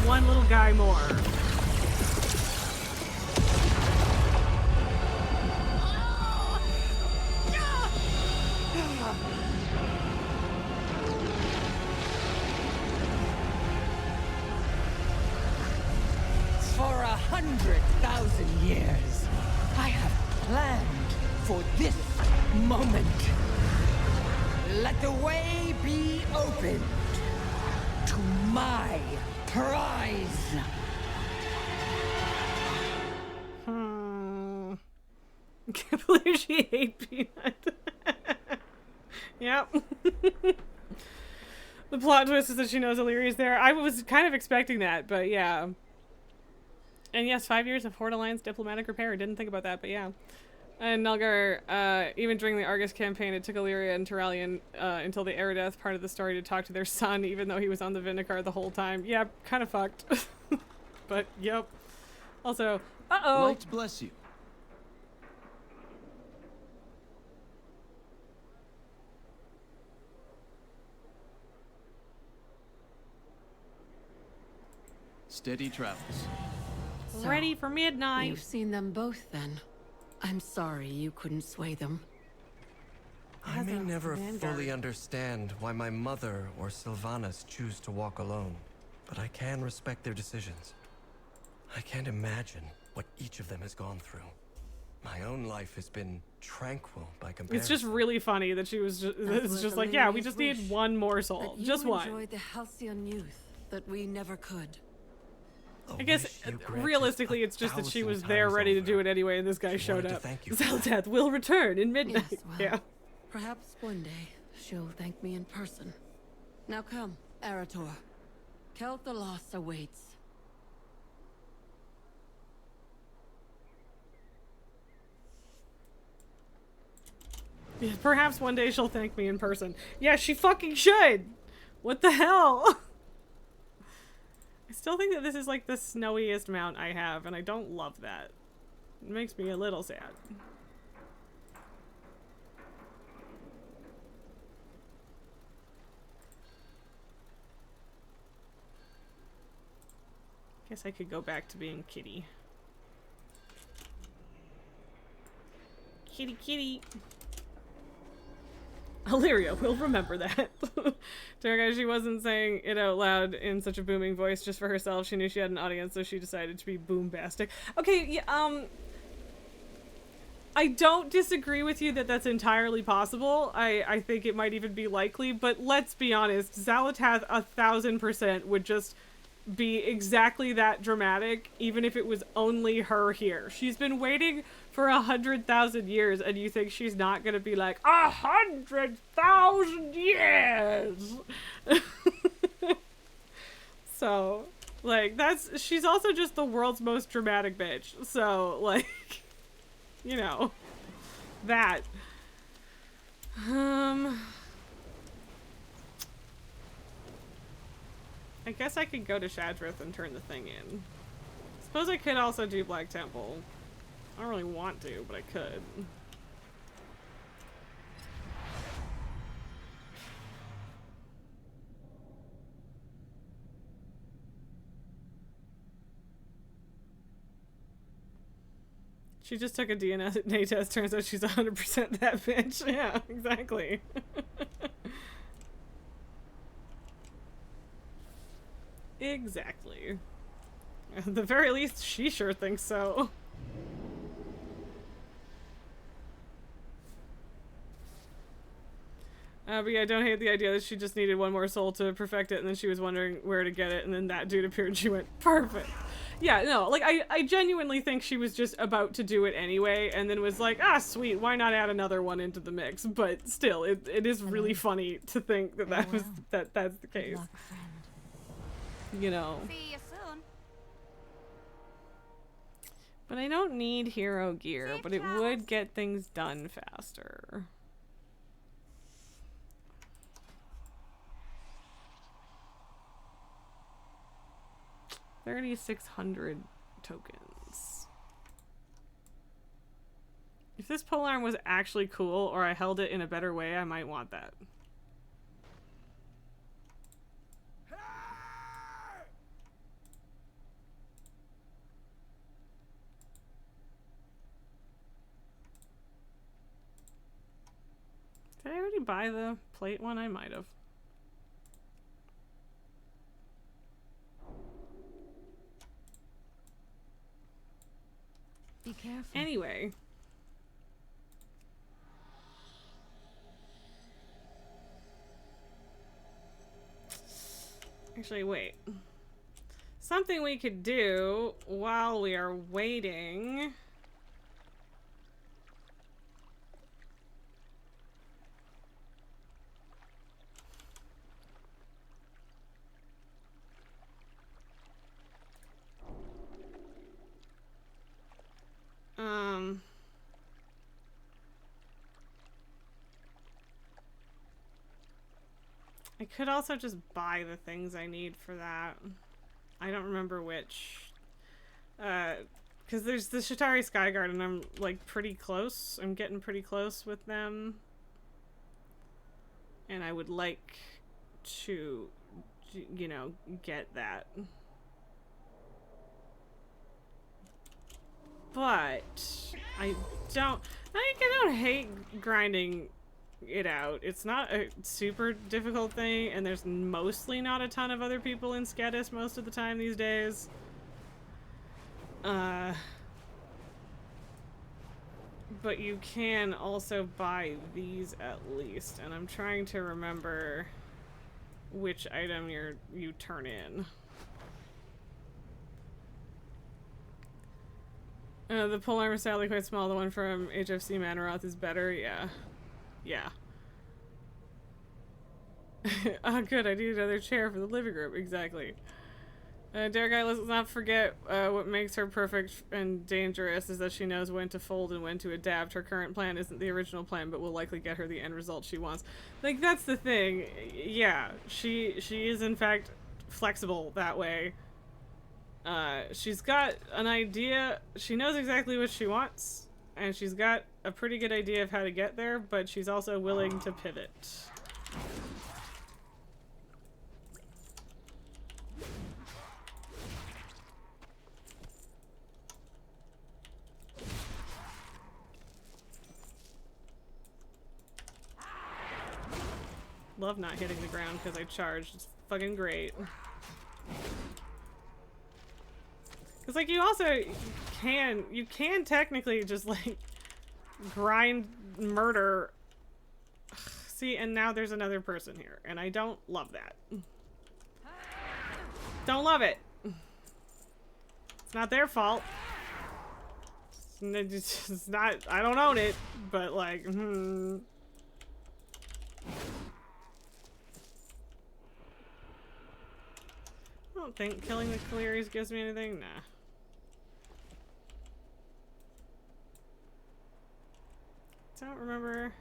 One little guy more. For 100,000 years, I have planned for this moment. Let the way be opened to my prize. I can't believe she ate Peanut. Yep. The plot twist is that she knows Illyria's there. I was kind of expecting that, but yeah. And yes, 5 years of Horde Alliance diplomatic repair. Didn't think about that, but yeah. And Nulgar, even during the Argus campaign, it took Illyria and Turalyon until the Aerodeth part of the story to talk to their son, even though he was on the Vindicar the whole time. Yeah, kind of fucked. But, yep. Also, uh-oh. Light bless you. Steady travels. So, ready for midnight. You've seen them both, then. I'm sorry you couldn't sway them. I may never fully understand why my mother or Sylvanas choose to walk alone, but I can respect their decisions. I can't imagine what each of them has gone through. My own life has been tranquil by comparison. It's just really funny that she was just like, yeah, we just need one morsel. Just one. You enjoyed the halcyon youth that we never could. I guess, realistically, it's just that she was there ready to do it anyway, and this guy showed up. Zeldath will return in midnight. Yes, well, yeah. Perhaps one day she'll thank me in person. Now come, Arator. Kel'Thalas awaits. Perhaps one day she'll thank me in person. Yeah, she fucking should! What the hell? I still think that this is like the snowiest mount I have, and I don't love that. It makes me a little sad. Guess I could go back to being Kitty. Kitty, kitty. Illyria will remember that. Terra, she wasn't saying it out loud in such a booming voice just for herself. She knew she had an audience, so she decided to be boombastic. Okay, yeah, I don't disagree with you that that's entirely possible. I think it might even be likely, but let's be honest, Xalatath 1000% would just be exactly that dramatic, even if it was only her here. She's been waiting for 100,000 years, and you think she's not gonna be like, 100,000 years? So, like, she's also just the world's most dramatic bitch. So, like, you know, that. I guess I could go to Shadrith and turn the thing in. Suppose I could also do Black Temple. I don't really want to, but I could. She just took a DNA test, turns out she's 100% that bitch. Yeah, exactly. Exactly. At the very least, she sure thinks so. But yeah, I don't hate the idea that she just needed one more soul to perfect it, and then she was wondering where to get it, and then that dude appeared and she went, perfect. Yeah, no, like, I genuinely think she was just about to do it anyway, and then was like, ah, sweet, why not add another one into the mix? But still, it is really funny to think that that's the case. You know. See you soon. But I don't need hero gear, but it would get things done faster. $3,600 tokens. If this polearm was actually cool, or I held it in a better way, I might want that. Did I already buy the plate one? I might have. Be careful. Anyway. Actually, wait. Something we could do while we are waiting. I could also just buy the things I need for that. I don't remember which. Because there's the Shatari Skyguard, and I'm, like, pretty close. I'm getting pretty close with them. And I would like to, you know, get that. But I don't hate grinding it out. It's not a super difficult thing, and there's mostly not a ton of other people in Skedis most of the time these days. But you can also buy these at least, and I'm trying to remember which item you turn in. The polearm is sadly quite small. The one from HFC Manaroth is better. Yeah. Yeah. Oh, good. I need another chair for the living room. Exactly. Dare guy, let's not forget what makes her perfect and dangerous is that she knows when to fold and when to adapt. Her current plan isn't the original plan, but will likely get her the end result she wants. Like, that's the thing. Yeah, she is in fact flexible that way. She's got an idea. She knows exactly what she wants, and she's got a pretty good idea of how to get there, but she's also willing to pivot. Love not hitting the ground because I charged. It's fucking great. It's like you also can technically just like grind murder. See, and now there's another person here, and I don't love that. Don't love it. It's not their fault. It's not, I don't own it, but like, I don't think killing the Clearies gives me anything. Nah. Don't remember.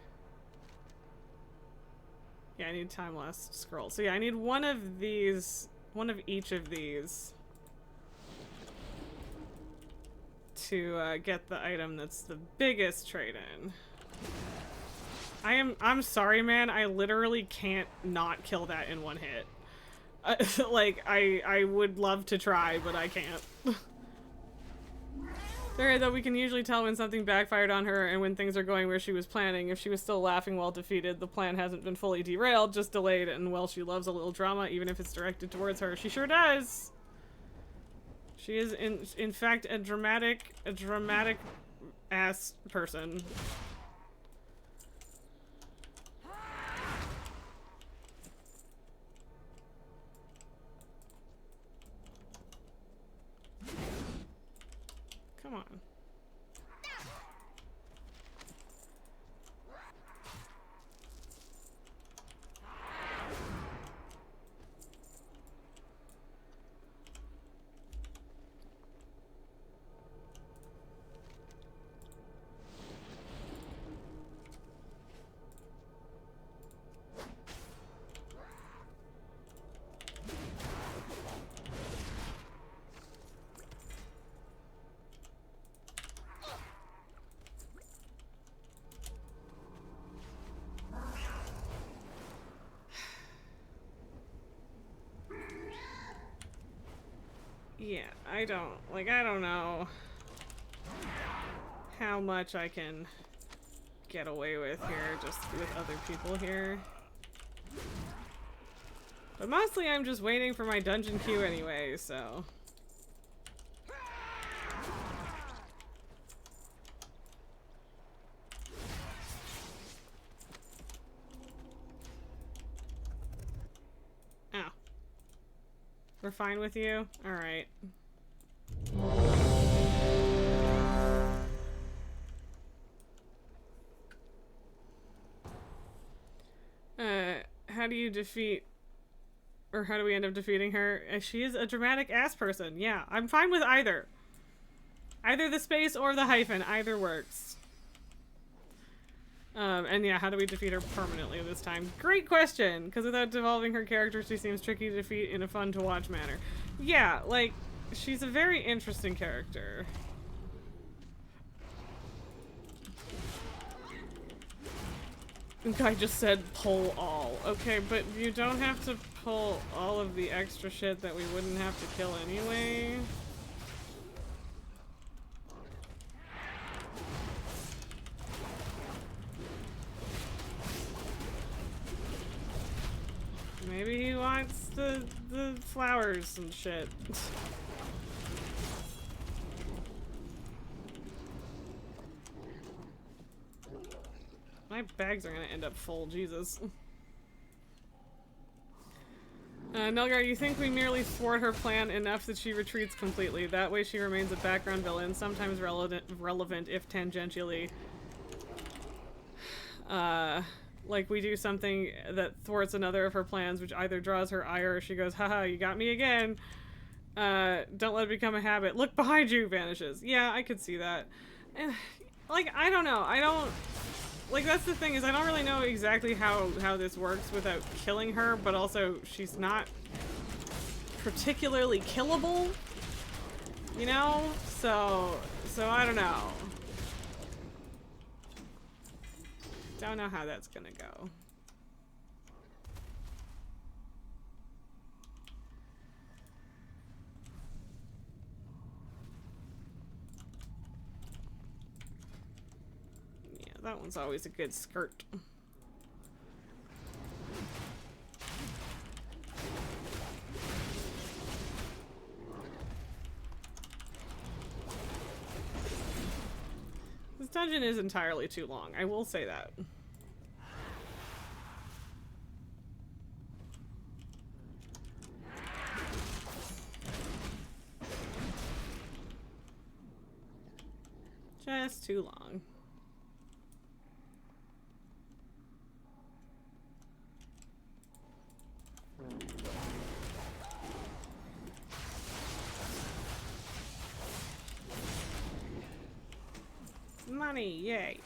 Yeah, I need time-lapse scroll. So yeah, I need one of these, one of each of these to get the item that's the biggest trade-in. I'm sorry, man. I literally can't not kill that in one hit. Like, I would love to try, but I can't. Alright, though, we can usually tell when something backfired on her and when things are going where she was planning. If she was still laughing while defeated, the plan hasn't been fully derailed, just delayed, and well, she loves a little drama, even if it's directed towards her. She sure does! She is, in fact, a dramatic ass person. Come on. Yeah, I don't know how much I can get away with here, just with other people here. But mostly I'm just waiting for my dungeon queue anyway, so. Ow. We're fine with you? Alright. How do you defeat, or how do we end up defeating her? She is a dramatic ass person. Yeah, I'm fine with either. Either the space or the hyphen, either works. And yeah, how do we defeat her permanently this time? Great question, because without devolving her character, she seems tricky to defeat in a fun-to-watch manner. Yeah, like, she's a very interesting character. The guy just said pull all. Okay, but you don't have to pull all of the extra shit that we wouldn't have to kill anyway. Maybe he wants the flowers and shit. My bags are gonna end up full, Jesus. Nelgar, you think we merely thwart her plan enough that she retreats completely. That way she remains a background villain, sometimes relevant if tangentially. Like we do something that thwarts another of her plans, which either draws her ire or she goes, haha, you got me again. Don't let it become a habit. Look behind you, vanishes. Yeah, I could see that. And, like, I don't know. I don't... Like, that's the thing, is I don't really know exactly how this works without killing her, but also she's not particularly killable, you know? So I don't know. Don't know how that's gonna go. Yeah, that one's always a good skirt. This dungeon is entirely too long, I will say that. Just too long. Money, yay.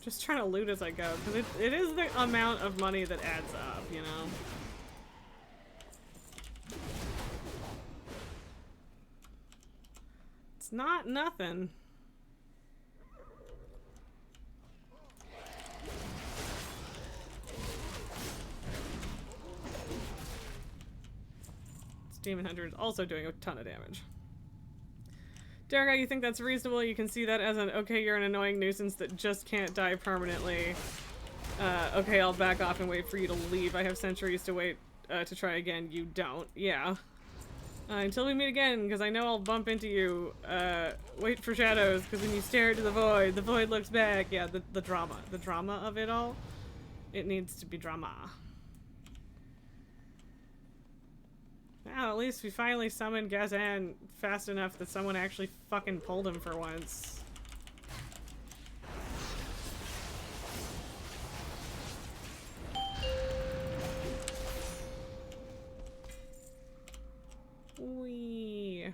Just trying to loot as I go, because it is the amount of money that adds up, you know? It's not nothing. This Demon Hunter is also doing a ton of damage. Darga, you think that's reasonable? You can see that as an, okay, you're an annoying nuisance that just can't die permanently. Okay, I'll back off and wait for you to leave. I have centuries to wait to try again. You don't. Yeah. Until we meet again, because I know I'll bump into you. Wait for shadows, because when you stare into the void looks back. Yeah, the drama. The drama of it all. It needs to be drama. Well, at least we finally summoned Gazan fast enough that someone actually fucking pulled him for once. Wee.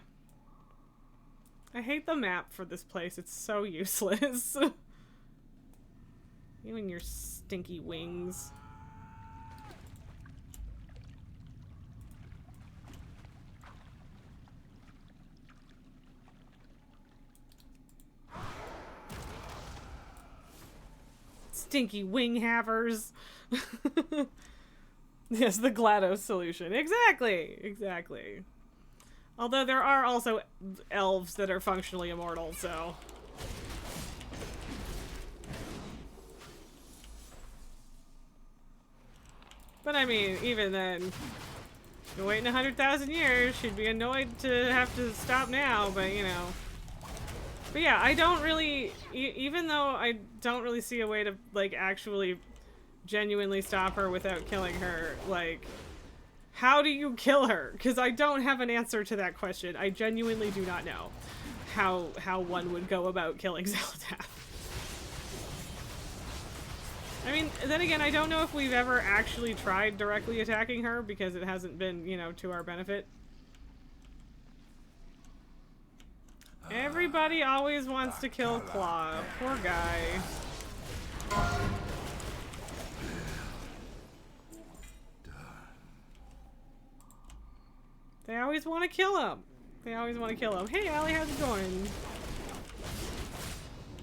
I hate the map for this place. It's so useless. You and your stinky wings. Stinky wing havers. Yes, the GLaDOS solution. Exactly. Exactly. Although there are also elves that are functionally immortal, so... But I mean, even then, been waiting 100,000 years, she'd be annoyed to have to stop now, but you know. But yeah, I don't really, even though I don't really see a way to, like, actually genuinely stop her without killing her, like, how do you kill her? Because I don't have an answer to that question. I genuinely do not know how one would go about killing Zeldath. I mean, then again, I don't know if we've ever actually tried directly attacking her because it hasn't been, you know, to our benefit. Everybody always wants to kill Claw. Poor guy. They always want to kill him. They always want to kill him. Hey, Allie, how's it going?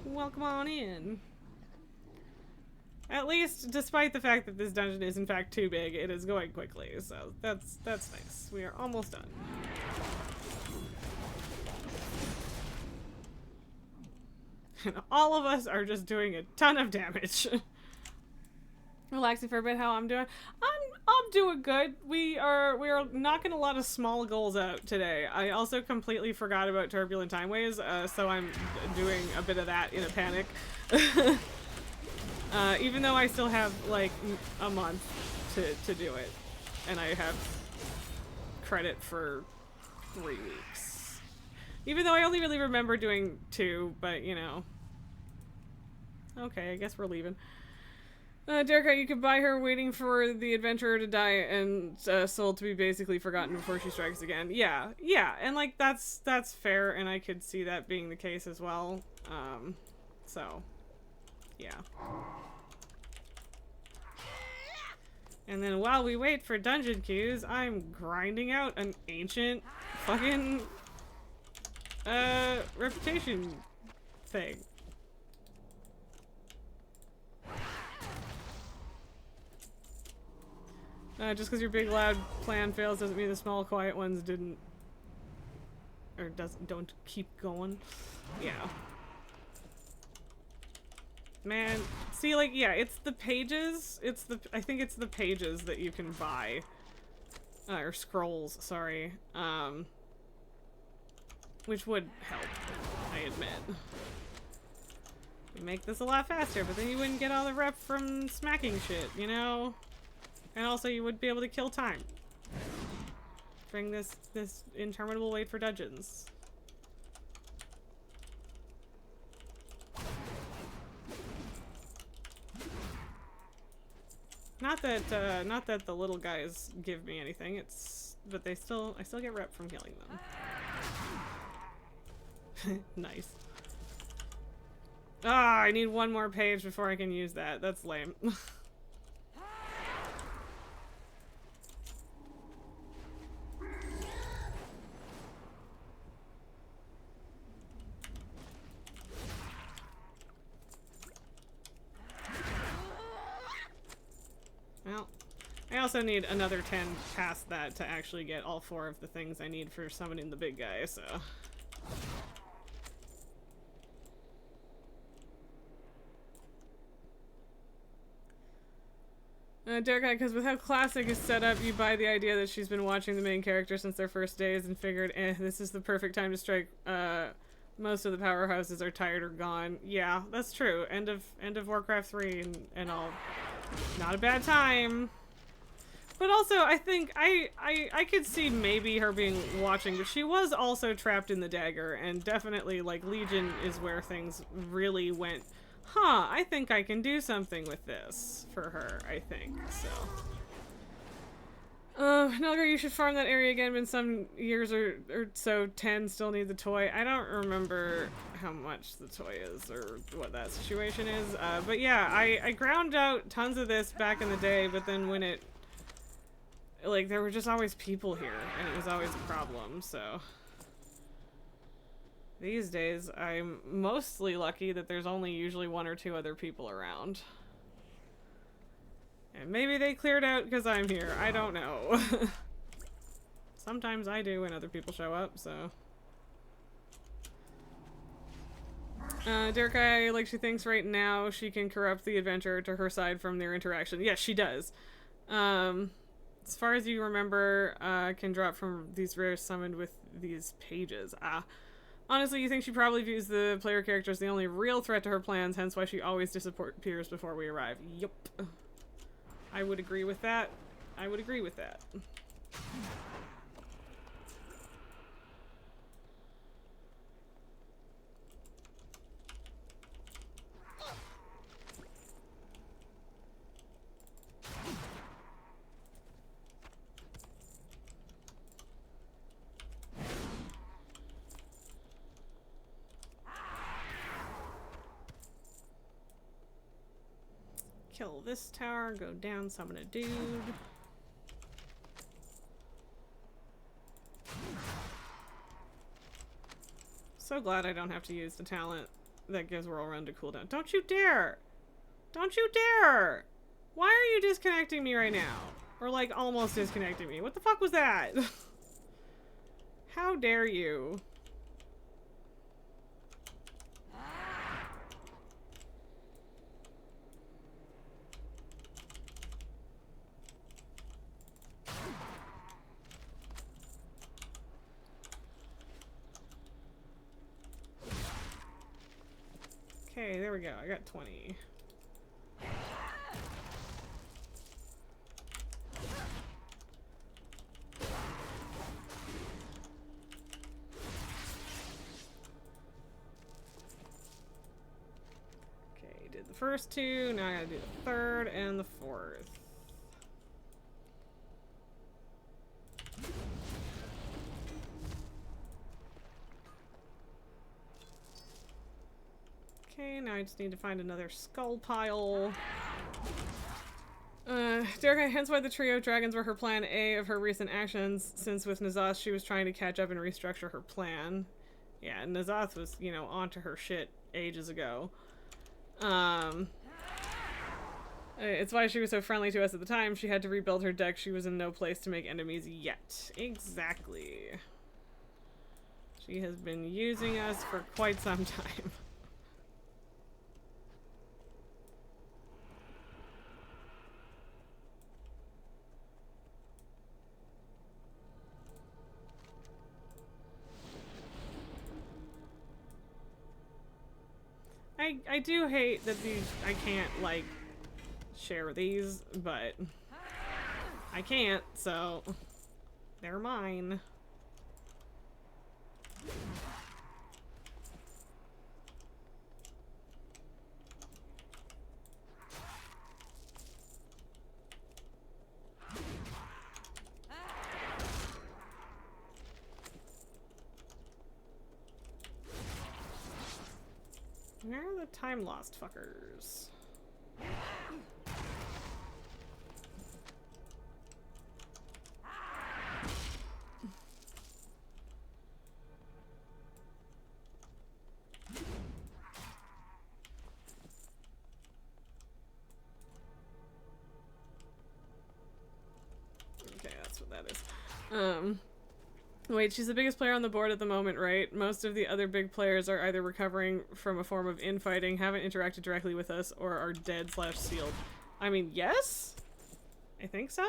Welcome on in. At least, despite the fact that this dungeon is in fact too big, it is going quickly, so that's nice. We are almost done. And all of us are just doing a ton of damage. Relaxing for a bit, how I'm doing? I'm doing good. We are knocking a lot of small goals out today. I also completely forgot about Turbulent Timeways, so I'm doing a bit of that in a panic. Even though I still have like a month to do it, and I have credit for 3 weeks. Even though I only really remember doing 2, but you know. Okay, I guess we're leaving. Derek, you could buy her waiting for the adventurer to die and soul to be basically forgotten before she strikes again. Yeah, and like that's fair, and I could see that being the case as well. So, yeah. And then while we wait for dungeon queues, I'm grinding out an ancient fucking reputation thing. Just because your big loud plan fails doesn't mean the small quiet ones didn't or don't keep going. Yeah. Man, see, like, yeah, it's the pages. I think it's the pages that you can buy, or scrolls. Sorry, which would help, I admit. Make this a lot faster, but then you wouldn't get all the rep from smacking shit, you know. And also, you would be able to kill time during this interminable wait for dungeons. Not that the little guys give me anything. But I still get rep from killing them. Nice. Ah, I need one more page before I can use that. That's lame. Well, I also need another 10 past that to actually get all 4 of the things I need for summoning the big guy, so... Derek, because with how Classic is set up, you buy the idea that she's been watching the main character since their first days and figured, this is the perfect time to strike. Most of the powerhouses are tired or gone. Yeah, that's true. End of Warcraft 3 and all. Not a bad time. But also, I think I could see maybe her being watching, but she was also trapped in the dagger, and definitely, like, Legion is where things really went, huh, I think I can do something with this for her, I think, so. Nilgar, you should farm that area again. Been some years or so. 10 still need the toy. I don't remember how much the toy is or what that situation is. But yeah, I ground out tons of this back in the day, but then when it... Like, there were just always people here, and it was always a problem, so... These days, I'm mostly lucky that there's only usually 1 or 2 other people around. And maybe they cleared out because I'm here. I don't know. Sometimes I do when other people show up, so... Derek, like, she thinks right now she can corrupt the adventurer to her side from their interaction. Yes, she does. As far as you remember, can drop from these rares summoned with these pages. Honestly, you think she probably views the player character as the only real threat to her plans, hence why she always disappears before we arrive. Yup. I would agree with that. I would agree with that. Kill this tower, go down, summon a dude. So glad I don't have to use the talent that gives Whirlwind a cooldown. Don't you dare! Don't you dare! Why are you disconnecting me right now? Or like almost disconnecting me. What the fuck was that? How dare you? Okay, there we go. I got 20. first two, now I gotta do the third and the fourth. Okay, now I just need to find another skull pile. Derek, hence why the trio of dragons were her plan A of her recent actions, since with Nazoth she was trying to catch up and restructure her plan. Yeah, Nazoth was, you know, onto her shit ages ago. It's why she was so friendly to us at the time. She had to rebuild her deck. She was in no place to make enemies yet. Exactly. She has been using us for quite some time. I do hate that these, I can't, like, share these, but I can't, so they're mine. Where are the time lost fuckers? Okay, that's what that is. Wait, she's the biggest player on the board at the moment, right? Most of the other big players are either recovering from a form of infighting, haven't interacted directly with us, or are dead/sealed. I mean, yes? I think so?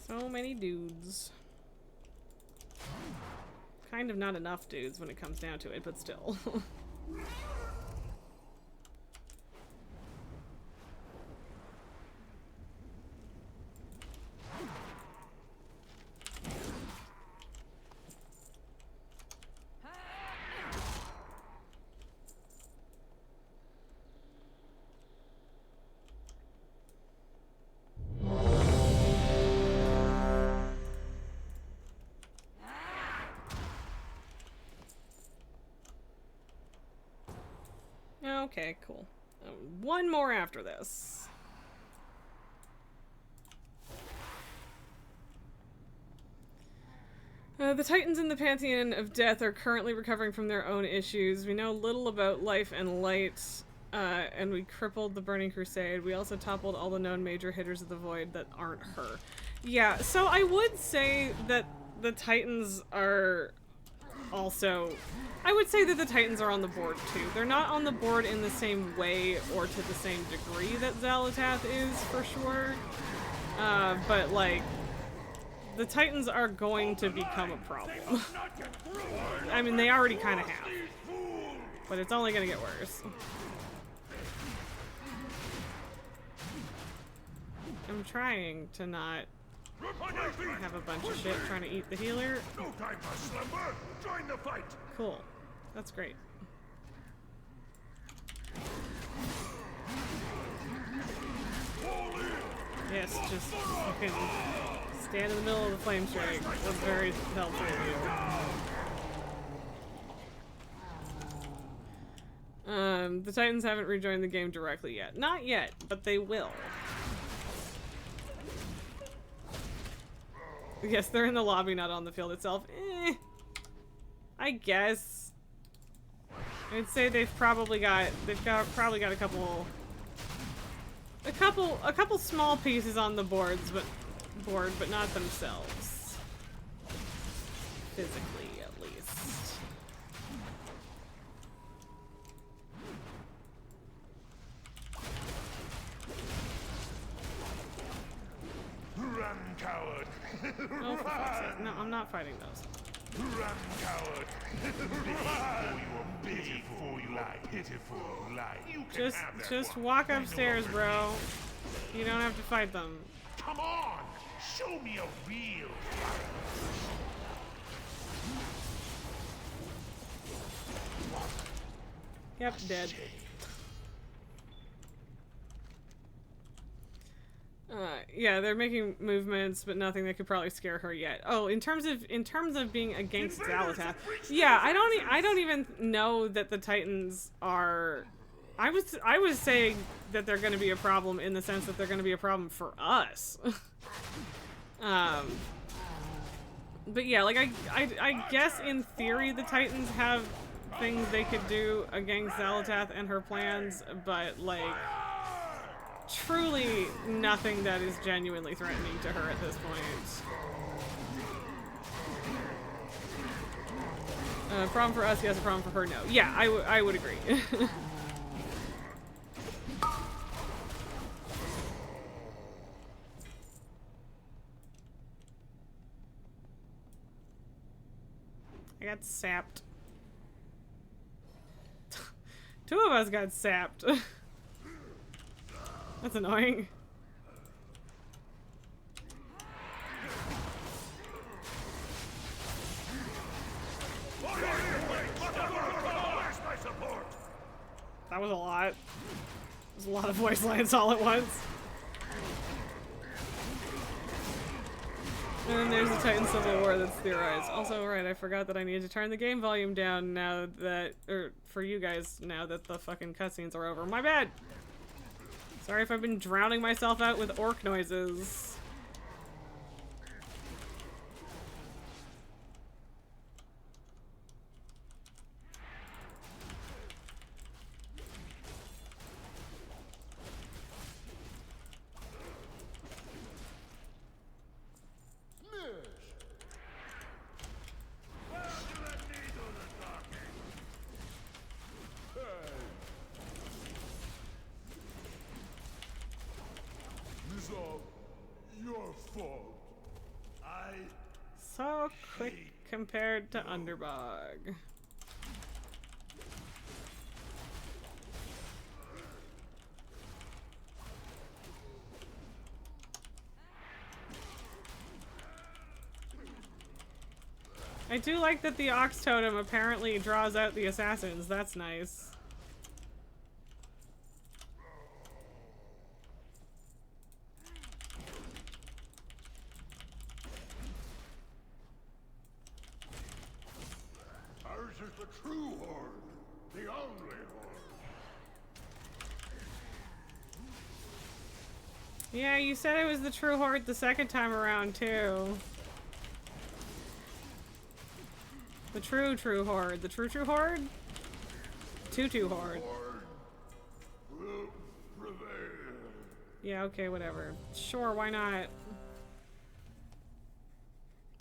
So many dudes. Kind of not enough dudes when it comes down to it, but still. Okay, cool. One more after this. The Titans in the Pantheon of Death are currently recovering from their own issues. We know little about Life and Light, and we crippled the Burning Crusade. We also toppled all the known major hitters of the Void that aren't her. Yeah, so I would say that the Titans are also... I would say that the Titans are on the board too. They're not on the board in the same way or to the same degree that Xalatath is, for sure. But, like, the Titans are going to become a problem. I mean, they already kind of have. But it's only going to get worse. I'm trying to not have a bunch of shit trying to eat the healer. No time for slumber. Join the fight. Cool. That's great. Yes, just fucking stand in the middle of the flame strike. That's very helpful of you. The Titans haven't rejoined the game directly yet. Not yet, but they will. Yes, they're in the lobby, not on the field itself. I guess. I'd say they've probably got a couple small pieces on the board, but not themselves. Physically, at least. Oh, for fuck's sake. No, I'm not fighting those. Run, coward! Beg for your pitiful life. Just walk upstairs, bro. You don't have to fight them. Come on! Show me a real fight! Yep, dead. Yeah, they're making movements, but nothing that could probably scare her yet. Oh, in terms of being against Xalatath, yeah, I don't even know that the Titans are. I was saying that they're going to be a problem in the sense that they're going to be a problem for us. But yeah, like I guess in theory the Titans have things they could do against Xalatath and her plans, but like truly nothing that is genuinely threatening to her at this point. Problem for us, yes. A problem for her, no. Yeah, I would agree. I got sapped. Two of us got sapped. That's annoying. That was a lot. There's a lot of voice lines all at once. And then there's the Titan Civil War that's theorized. Also, right, I forgot that I needed to turn the game volume down now that, or for you guys, now that the fucking cutscenes are over. My bad! Sorry if I've been drowning myself out with orc noises. Your fault. So quick compared to Underbog. I do like that the Ox Totem apparently draws out the assassins. That's nice. Ours is the true horde, the only horde. Yeah, you said it was the true horde the second time around too. The true horde. The true horde? Tutu horde. Will prevail. Yeah, okay, whatever. Sure, why not?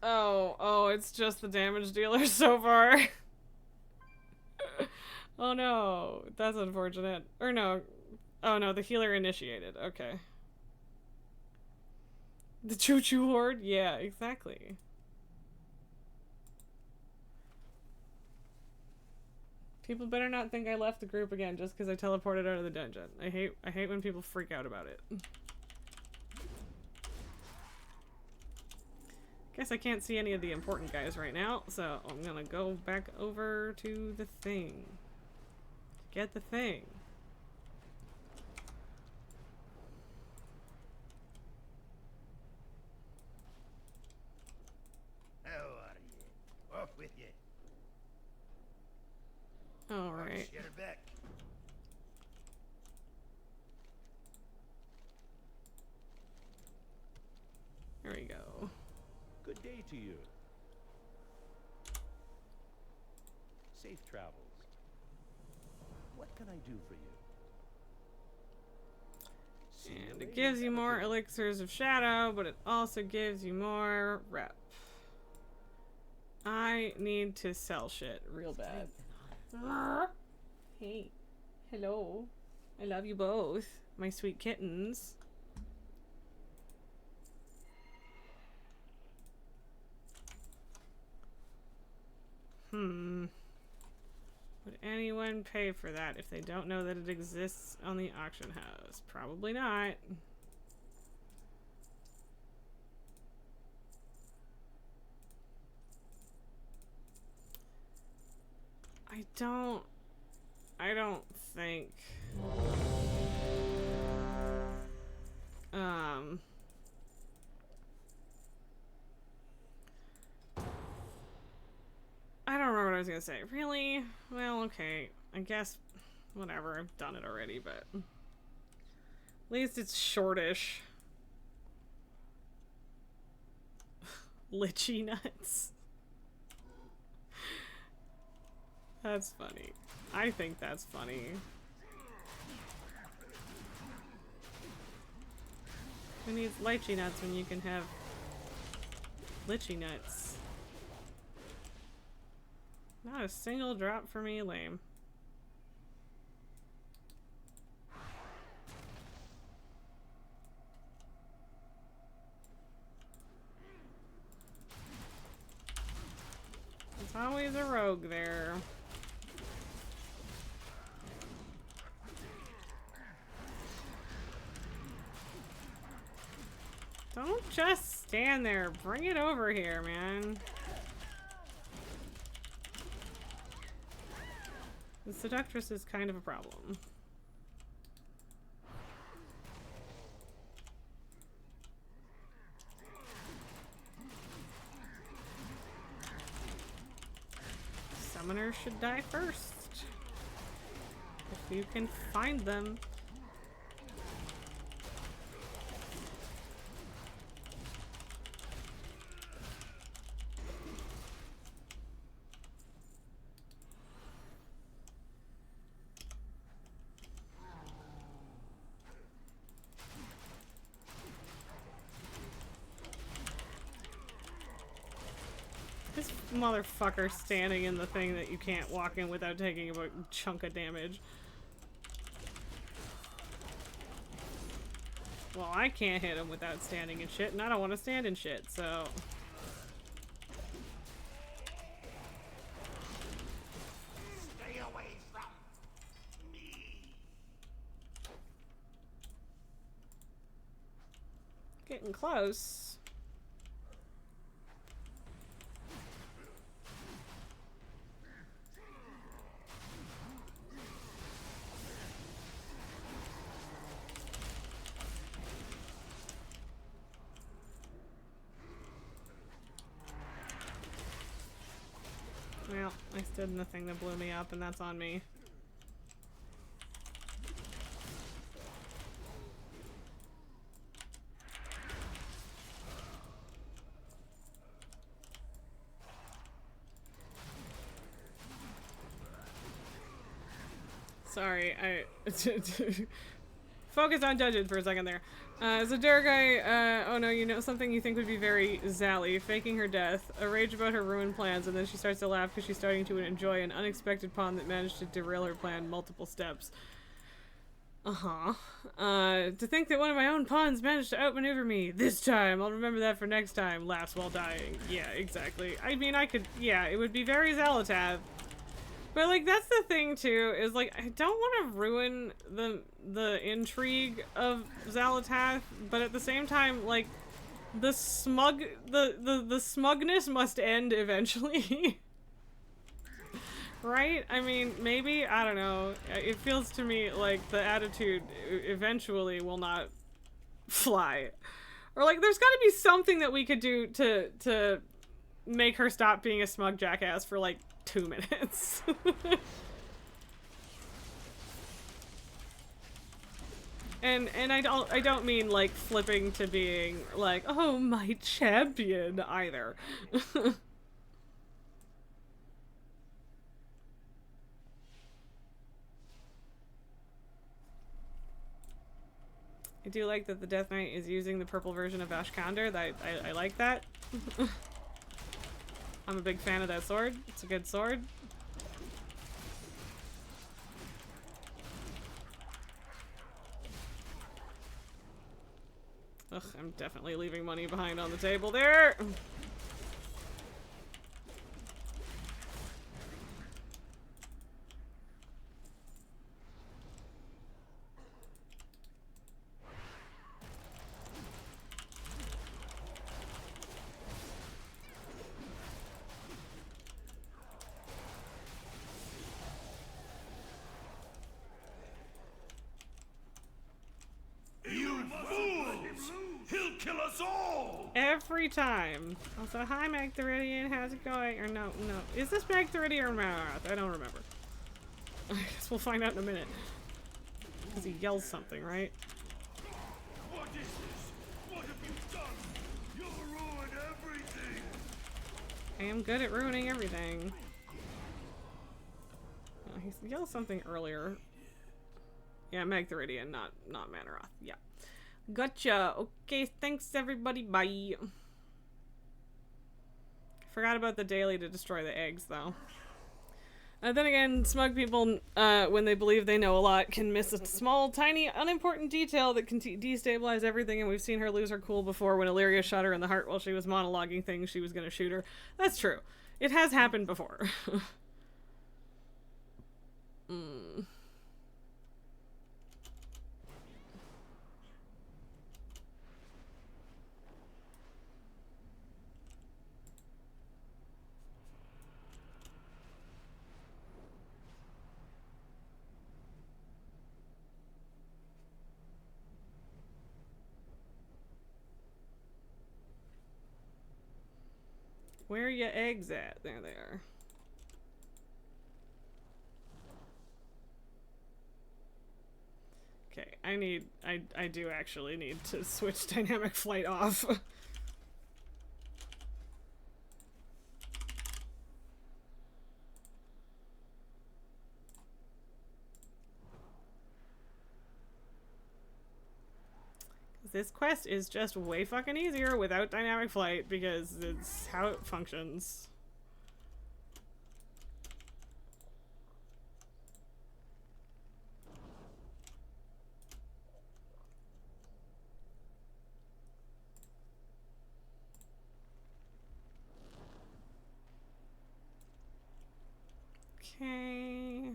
Oh, it's just the damage dealer so far. Oh no, that's unfortunate. Or no. Oh no, the healer initiated. Okay. The choo-choo horde? Yeah, exactly. People better not think I left the group again just because I teleported out of the dungeon. I hate when people freak out about it. Guess I can't see any of the important guys right now, so I'm gonna go back over to the thing. Get the thing. How are you? Off with you. Alright. Get her back. There we go. Good day to you. Safe travels. What can I do for you? And it gives you more elixirs of shadow, but it also gives you more rep. I need to sell shit real bad. Hey. Hello. I love you both, my sweet kittens. Would anyone pay for that if they don't know that it exists on the auction house? Probably not. I don't think I don't remember what I was gonna say. Really? Well, okay. I guess whatever. I've done it already, but at least it's shortish. Litchy nuts. That's funny. I think that's funny. Who needs lychee nuts when you can have litchy nuts? Not a single drop for me, lame. There's always a rogue there. Don't just stand there. Bring it over here, man. The seductress is kind of a problem. Summoners should die first. If you can find them. This motherfucker standing in the thing that you can't walk in without taking a chunk of damage. Well, I can't hit him without standing in shit, and I don't want to stand in shit, so... Stay away from me. Getting close. Well, I stood in the thing that blew me up, and that's on me. Sorry, I focused on dungeons for a second there. So Durgai, oh no, you know something you think would be very Zally, faking her death, a rage about her ruined plans, and then she starts to laugh because she's starting to enjoy an unexpected pawn that managed to derail her plan multiple steps. To think that one of my own pawns managed to outmaneuver me this time. I'll remember that for next time. Laughs while dying. Yeah, exactly. I mean, yeah, it would be very Zalatath. But, like, that's the thing, too, is, like, I don't want to ruin the intrigue of Zalatath, but at the same time, like, the smugness must end eventually. Right? I mean, maybe, I don't know. It feels to me like the attitude eventually will not fly. Or, like, there's gotta be something that we could do to make her stop being a smug jackass for, like, 2 minutes. and I don't mean like flipping to being like, oh, my champion either. I do like that the Death Knight is using the purple version of Ashkander. I like that. I'm a big fan of that sword. It's a good sword. Ugh, I'm definitely leaving money behind on the table there. kill us all! Every time. Also, hi Meg Theridian, how's it going? Or no. Is this Meg Theridian or Marath? I don't remember. I guess we'll find out in a minute. Because he yells something, right? What is this? What have you done? You'll ruin everything! I am good at ruining everything. He yelled something earlier. Yeah, Meg Theridian, not Manaroth. Yeah. Gotcha. Okay, thanks everybody. Bye. Forgot about the daily to destroy the eggs, though. Then again, smug people, when they believe they know a lot, can miss a small, tiny, unimportant detail that can destabilize everything, and we've seen her lose her cool before when Illyria shot her in the heart while she was monologuing things she was going to shoot her. That's true. It has happened before. Where are your eggs at? There they are. Okay, I do actually need to switch dynamic flight off. This quest is just way fucking easier without dynamic flight because it's how it functions. Okay.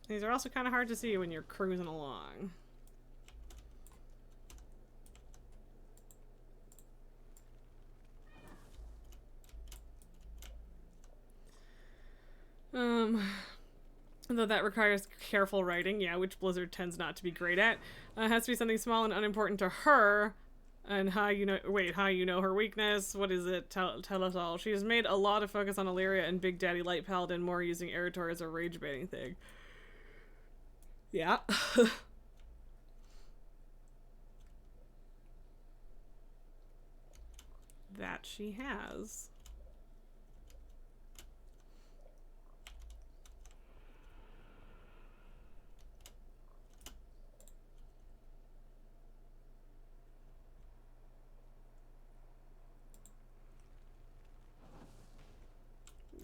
These are also kind of hard to see when you're cruising along. Though that requires careful writing, yeah, which Blizzard tends not to be great at. It has to be something small and unimportant to her. And how you know her weakness? What is it? Tell us all. She has made a lot of focus on Illyria and Big Daddy Light Paladin, more using Eritor as a rage baiting thing. Yeah. That she has.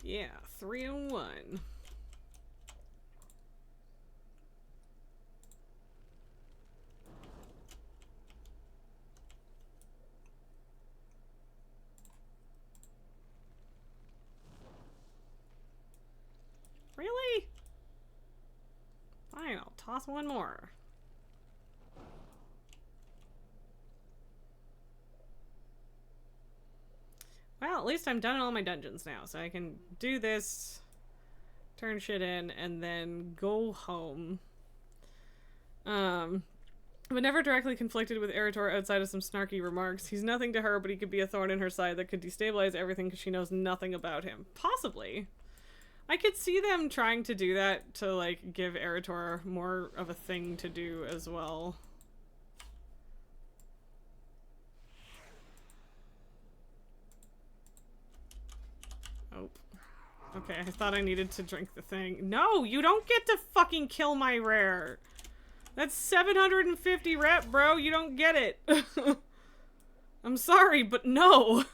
Yeah, 3-1. Really? Fine, I'll toss one more. Well, at least I'm done in all my dungeons now, so I can do this, turn shit in, and then go home. But never directly conflicted with Eritor outside of some snarky remarks. He's nothing to her, but he could be a thorn in her side that could destabilize everything because she knows nothing about him. Possibly. I could see them trying to do that to, like, give Eritor more of a thing to do as well. Oh. Okay, I thought I needed to drink the thing. No, you don't get to fucking kill my rare. That's 750 rep, bro. You don't get it. I'm sorry, but no.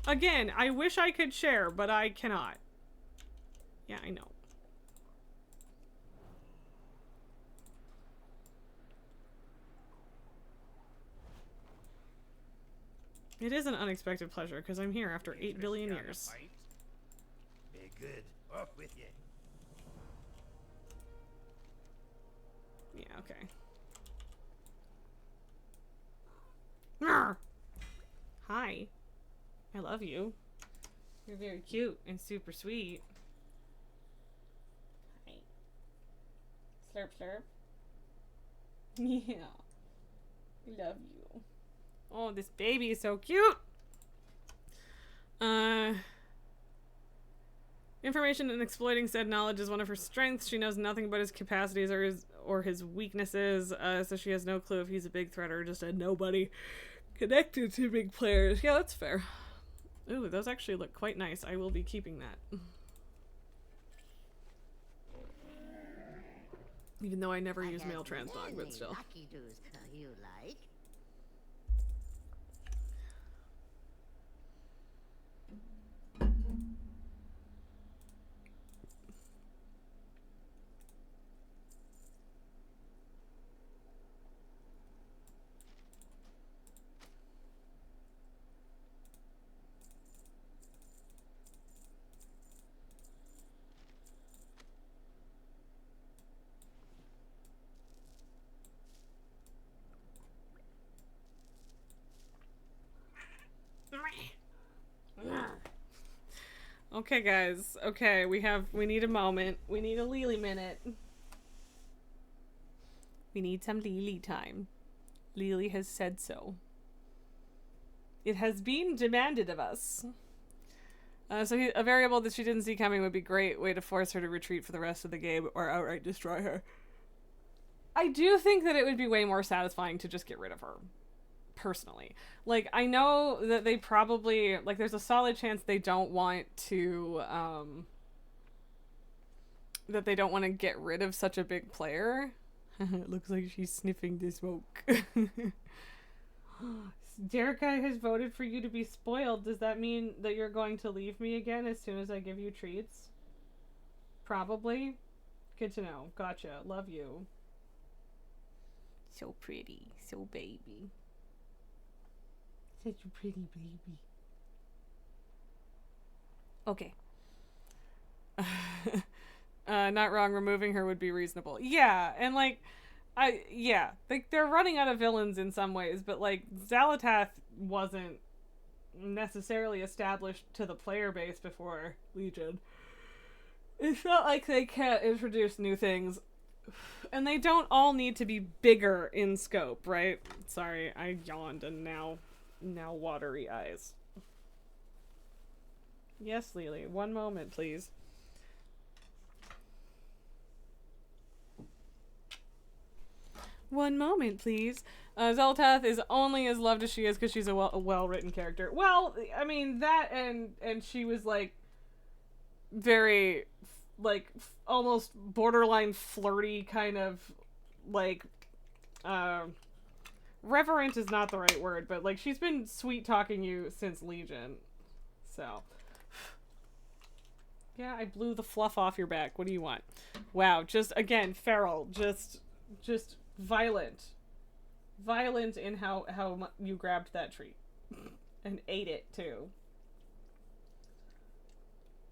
Again, I wish I could share, but I cannot. Yeah, I know. It is an unexpected pleasure, because I'm here after 8 billion years. Very good. Off with you. Yeah, okay. Arr! Hi. I love you. You're very cute and super sweet. Slurp, slurp. Yeah. Love you. Oh, this baby is so cute. Information and exploiting said knowledge is one of her strengths. She knows nothing about his capacities or his weaknesses, so she has no clue if he's a big threat or just a nobody connected to big players. Yeah, that's fair. Ooh, those actually look quite nice. I will be keeping that. Even though I never use male transmog, but still. You like? Okay, guys. Okay, we need a moment. We need a Lily minute. We need some Lily time. Lily has said so. It has been demanded of us. So a variable that she didn't see coming would be a great way to force her to retreat for the rest of the game or outright destroy her. I do think that it would be way more satisfying to just get rid of her. Personally. Like, I know that they probably, like, there's a solid chance they don't want to, that they don't want to get rid of such a big player. It looks like she's sniffing the smoke. Jericho has voted for you to be spoiled. Does that mean that you're going to leave me again as soon as I give you treats? Probably. Good to know. Gotcha. Love you. So pretty. So baby. Such a pretty baby. Okay. Not wrong. Removing her would be reasonable. Yeah, and like, like they're running out of villains in some ways, but like Xalatath wasn't necessarily established to the player base before Legion. It's not like they can't introduce new things, and they don't all need to be bigger in scope, right? Sorry, I yawned and now watery eyes. Yes, Lily. One moment, please. One moment, please. Xalatath is only as loved as she is because she's a well-written character. Well, I mean, that and she was, like, very, like, almost borderline flirty kind of, like, reverent is not the right word, but, like, she's been sweet-talking you since Legion. So. Yeah, I blew the fluff off your back. What do you want? Wow, just, again, feral. Just violent. Violent in how you grabbed that treat. And ate it, too.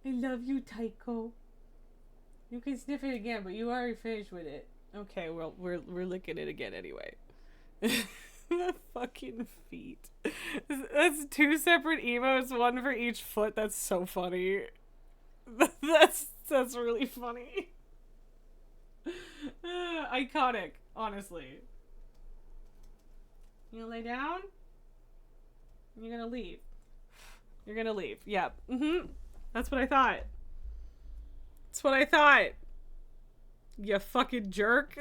I love you, Tycho. You can sniff it again, but you already finished with it. Okay, well, we're licking it again anyway. The fucking feet. That's two separate emotes, one for each foot. That's so funny. That's really funny. Iconic, honestly. You gonna lay down? You're gonna leave. You're gonna leave. Yep. That's what I thought. That's what I thought. You fucking jerk.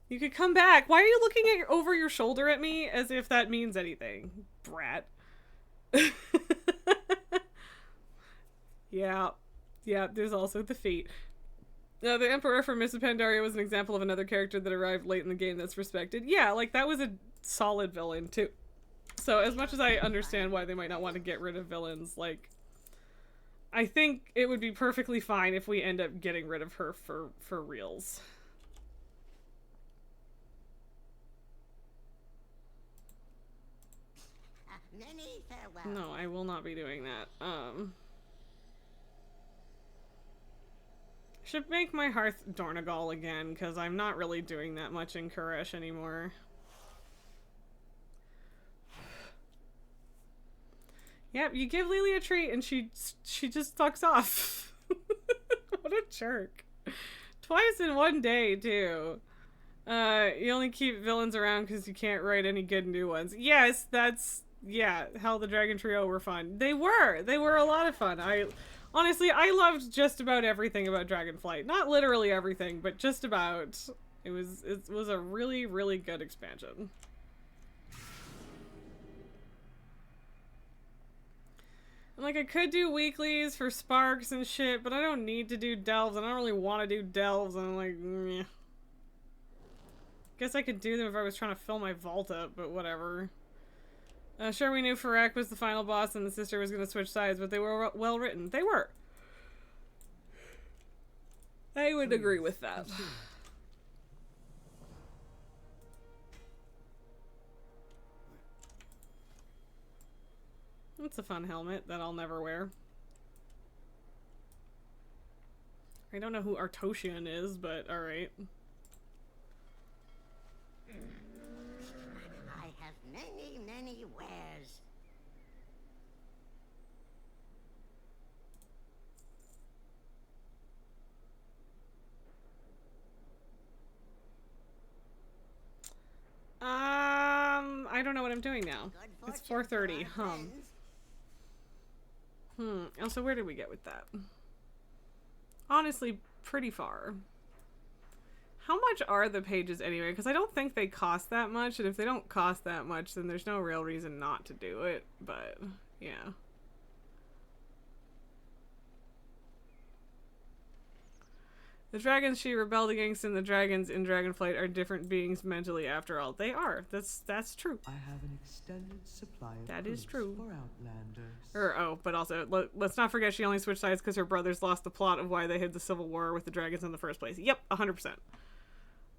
You could come back. Why are you looking over your shoulder at me as if that means anything, brat? Yeah, there's also the feet. The Emperor from Miss Pandaria was an example of another character that arrived late in the game that's respected. Yeah, like, that was a solid villain, too. So, as much as I understand why they might not want to get rid of villains, like, I think it would be perfectly fine if we end up getting rid of her for reals. No, I will not be doing that. Should make my hearth Dornagal again, because I'm not really doing that much in Koresh anymore. Yep, you give Lily a treat and she just fucks off. What a jerk. Twice in one day, too. You only keep villains around because you can't write any good new ones. Yes, that's... Yeah, Hell the Dragon Trio were fun. They were a lot of fun. Honestly, I loved just about everything about Dragonflight. Not literally everything, but just about. It was a really, really good expansion. And like, I could do weeklies for Sparks and shit, but I don't need to do Delves, and I don't really want to do Delves, and I'm like, meh. Guess I could do them if I was trying to fill my vault up, but whatever. Sure, we knew Farak was the final boss and the sister was going to switch sides, but they were well written. They were. I would agree with that. It's a fun helmet that I'll never wear. I don't know who Artosian is, but alright. I have many, many wares. I don't know what I'm doing now. It's 4:30. Also, where did we get with that? Honestly, pretty far. How much are the pages anyway? Because I don't think they cost that much, and if they don't cost that much, then there's no real reason not to do it, but, yeah. The dragons she rebelled against and the dragons in Dragonflight are different beings mentally after all. They are. That's true. I have an extended supply of that is proofs true. For Outlanders. But also, let's not forget she only switched sides because her brothers lost the plot of why they had the Civil War with the dragons in the first place. Yep, 100%.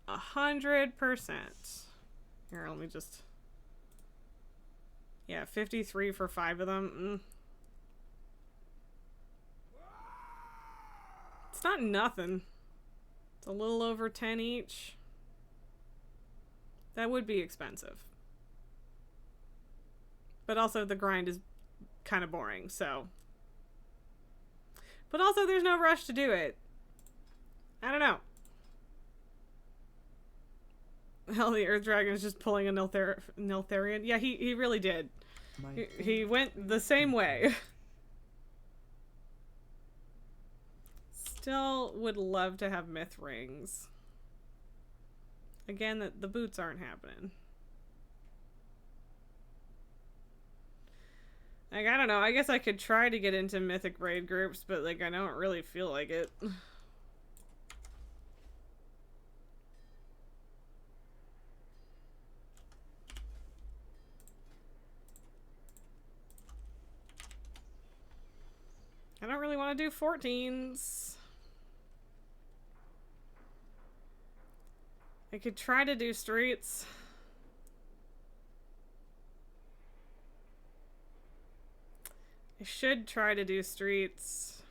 100%. Here, let me just... Yeah, 53 for 5 of them. It's not nothing. It's a little over 10 each. That would be expensive. But also the grind is kind of boring, so. But also there's no rush to do it. I don't know. Hell, the Earth Dragon is just pulling a Niltharion. Yeah, he really did. He went the same way. Still would love to have myth rings. Again, the boots aren't happening. Like, I don't know. I guess I could try to get into mythic raid groups, but like, I don't really feel like it. I don't really want to do 14s. I could try to do streets. I should try to do streets.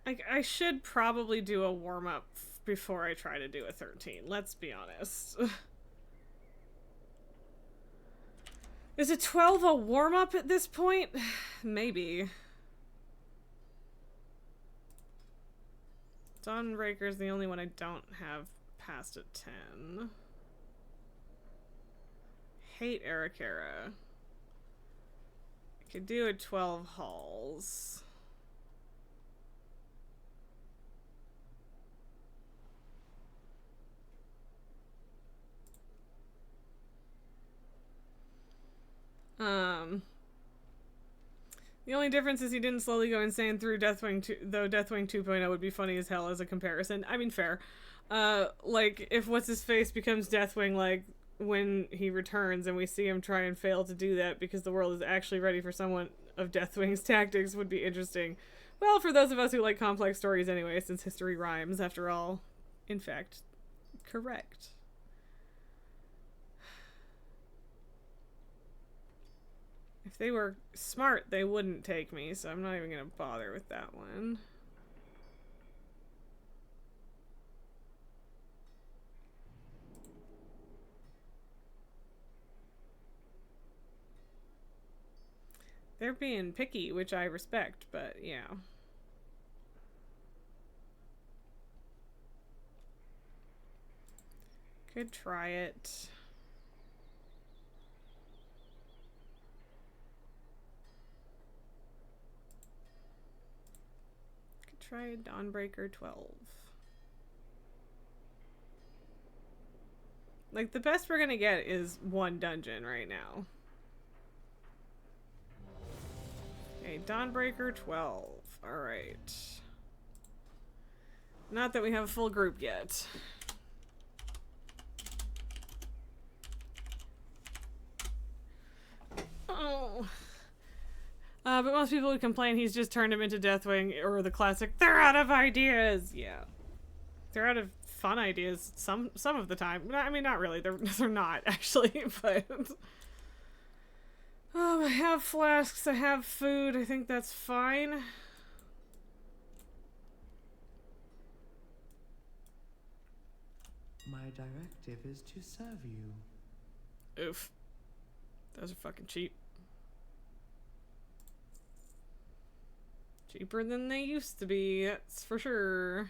I should probably do a warm-up before I try to do a 13. Let's be honest. Is a 12 a warm-up at this point? Maybe. Dawnbreaker's the only one I don't have past a 10. Hate Arakara. I could do a 12 halls. The only difference is he didn't slowly go insane through Deathwing 2, though Deathwing 2.0 would be funny as hell as a comparison. I mean, fair. Like, if What's-His-Face becomes Deathwing, like, when he returns and we see him try and fail to do that because the world is actually ready for someone of Deathwing's tactics would be interesting. Well, for those of us who like complex stories anyway, since history rhymes, after all. In fact, correct. If they were smart, they wouldn't take me, so I'm not even gonna bother with that one. They're being picky, which I respect, but yeah. Could try it. Could try Dawnbreaker 12. Like, the best we're gonna get is one dungeon right now. Okay, Dawnbreaker 12. Alright. Not that we have a full group yet. Oh. But most people would complain he's just turned him into Deathwing, or the classic, they're out of ideas! Yeah. They're out of fun ideas some of the time. I mean, not really. They're not, actually, but... I have flasks, I have food, I think that's fine. My directive is to serve you. Oof. Those are fucking cheap. Cheaper than they used to be, that's for sure.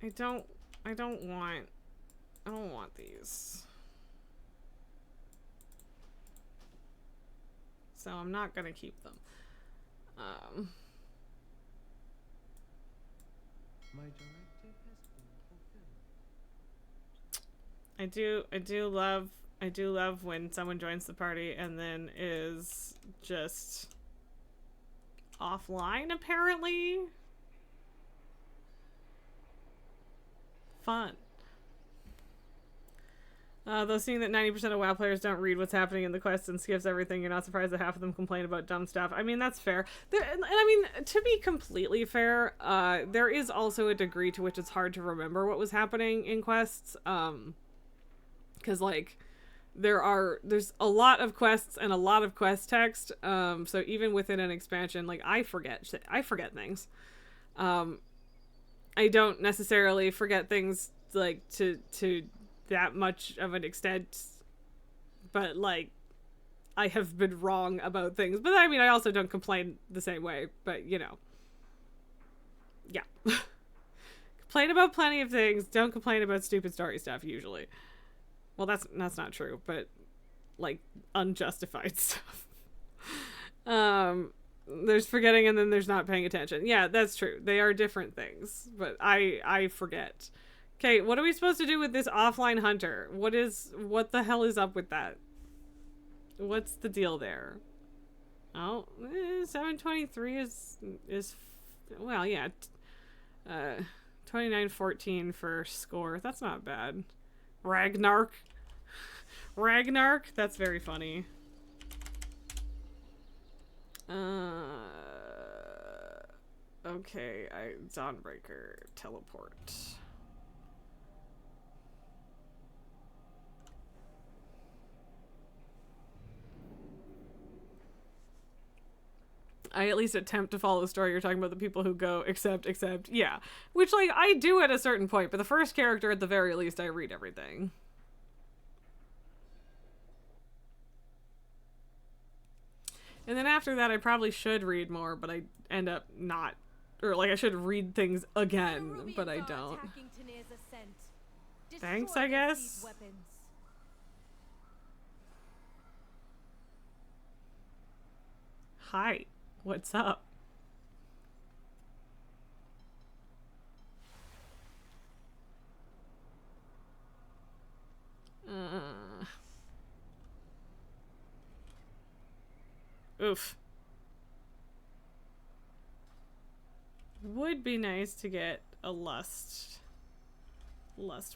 I don't want these. So I'm not gonna keep them. My directive has been fulfilled. I do love when someone joins the party and then is just offline, apparently. Fun. Though seeing that 90% of WoW players don't read what's happening in the quests and skips everything, you're not surprised that half of them complain about dumb stuff. I mean, that's fair. And I mean, to be completely fair, there is also a degree to which it's hard to remember what was happening in quests. Because, like, there's a lot of quests and a lot of quest text. So even within an expansion, like, I forget things. I don't necessarily forget things, like, to that much of an extent, but, like, I have been wrong about things. But I mean, I also don't complain the same way, but, you know. Yeah. Complain about plenty of things, don't complain about stupid story stuff, usually. Well, that's not true, but, like, unjustified stuff. There's forgetting and then there's not paying attention. Yeah, that's true. They are different things, but I forget. Okay, what are we supposed to do with this offline hunter? What the hell is up with that? What's the deal there? Oh, 723 is well, yeah. 2914 for score. That's not bad. Ragnark. That's very funny. Okay, Dawnbreaker, teleport. I at least attempt to follow the story. You're talking about the people who go, accept, yeah. Which, like, I do at a certain point, but the first character, at the very least, I read everything. And then after that, I probably should read more, but I end up not. Or, like, I should read things again, but I don't. Thanks, I guess? Hi. What's up? Oof. Would be nice to get a lust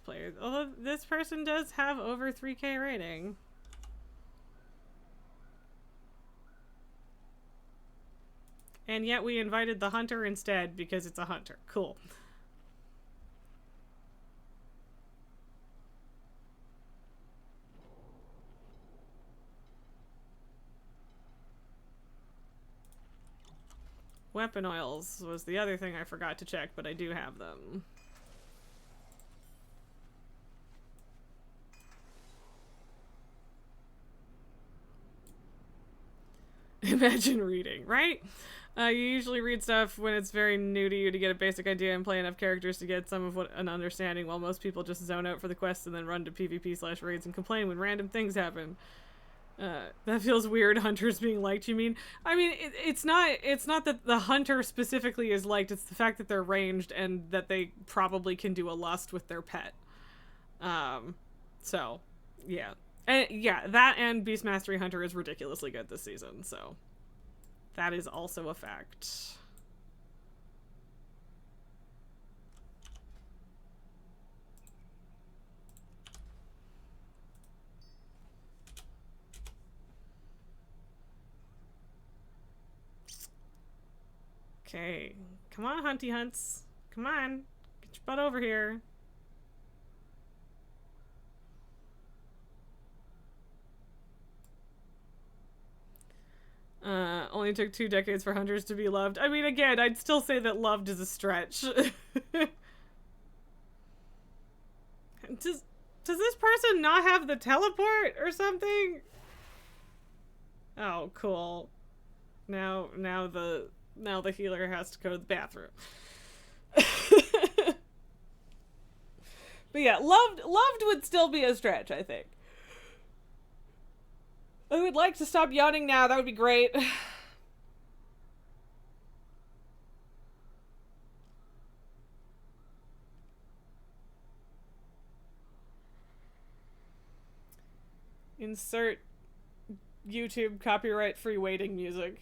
player. Although this person does have over 3K rating. And yet we invited the hunter instead because it's a hunter. Cool. Weapon oils was the other thing I forgot to check, but I do have them. Imagine reading, right? You usually read stuff when it's very new to you to get a basic idea and play enough characters to get some of what an understanding, while most people just zone out for the quests and then run to PvP/raids and complain when random things happen. That feels weird, hunters being liked, you mean? I mean, it's not that the hunter specifically is liked, it's the fact that they're ranged and that they probably can do a lust with their pet. So, yeah. And yeah, that and Beast Mastery Hunter is ridiculously good this season, so that is also a fact. Okay. Come on, Hunty Hunts. Come on. Get your butt over here. Only took 2 decades for hunters to be loved. I mean, again, I'd still say that loved is a stretch. Does this person not have the teleport or something? Oh, cool. Now the healer has to go to the bathroom. But yeah, loved would still be a stretch, I think. I would like to stop yawning now. That would be great. Insert YouTube copyright-free waiting music.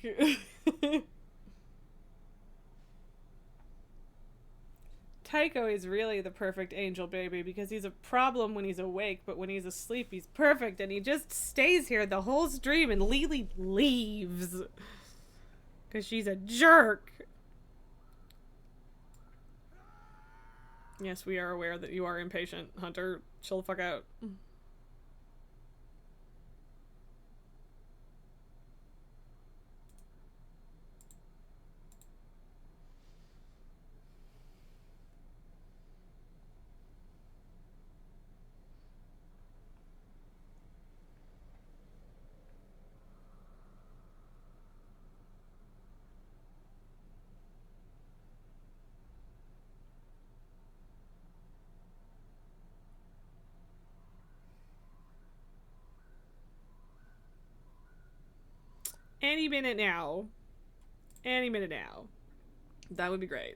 Tycho is really the perfect angel baby because he's a problem when he's awake, but when he's asleep, he's perfect, and he just stays here the whole stream, and Lily leaves. Because she's a jerk. Yes, we are aware that you are impatient, Hunter. Chill the fuck out. Any minute now. Any minute now. That would be great.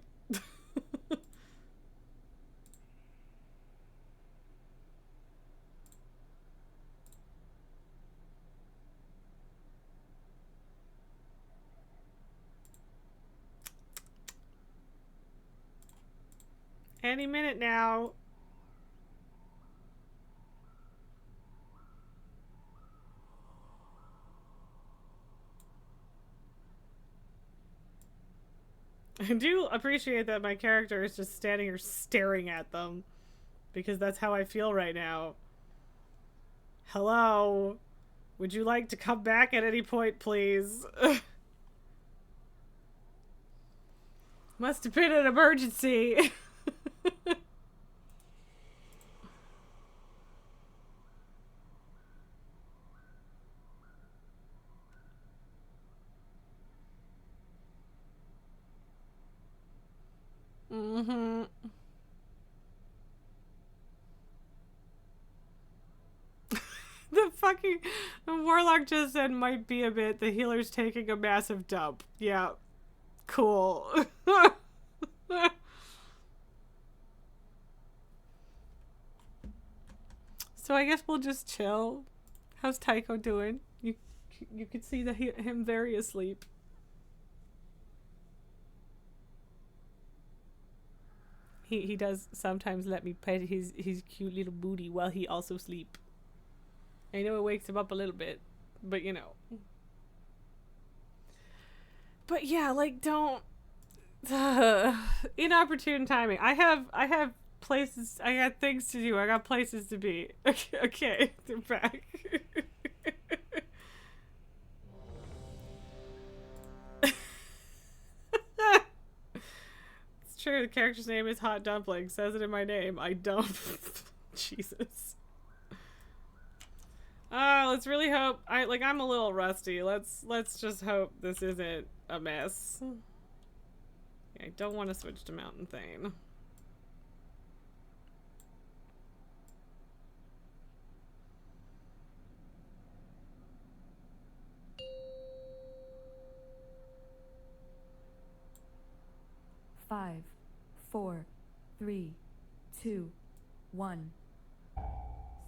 Any minute now. I do appreciate that my character is just standing here staring at them. Because that's how I feel right now. Hello? Would you like to come back at any point, please? Must have been an emergency. Mm-hmm. The fucking warlock just said might be a bit. The healer's taking a massive dump. Yeah. Cool. So I guess we'll just chill. How's Tycho doing? You could see him very asleep. He does sometimes let me pet his cute little booty while he also sleep. I know it wakes him up a little bit, but you know. But yeah, like don't inopportune timing. I have places. I got things to do. I got places to be. Okay, they're back. It's true. The character's name is Hot Dumpling. Says it in my name. I don't. Jesus. Oh, let's really hope. I'm a little rusty. Let's just hope this isn't a mess. I don't want to switch to Mountain Thane. Five, 4, 3, 2, 1.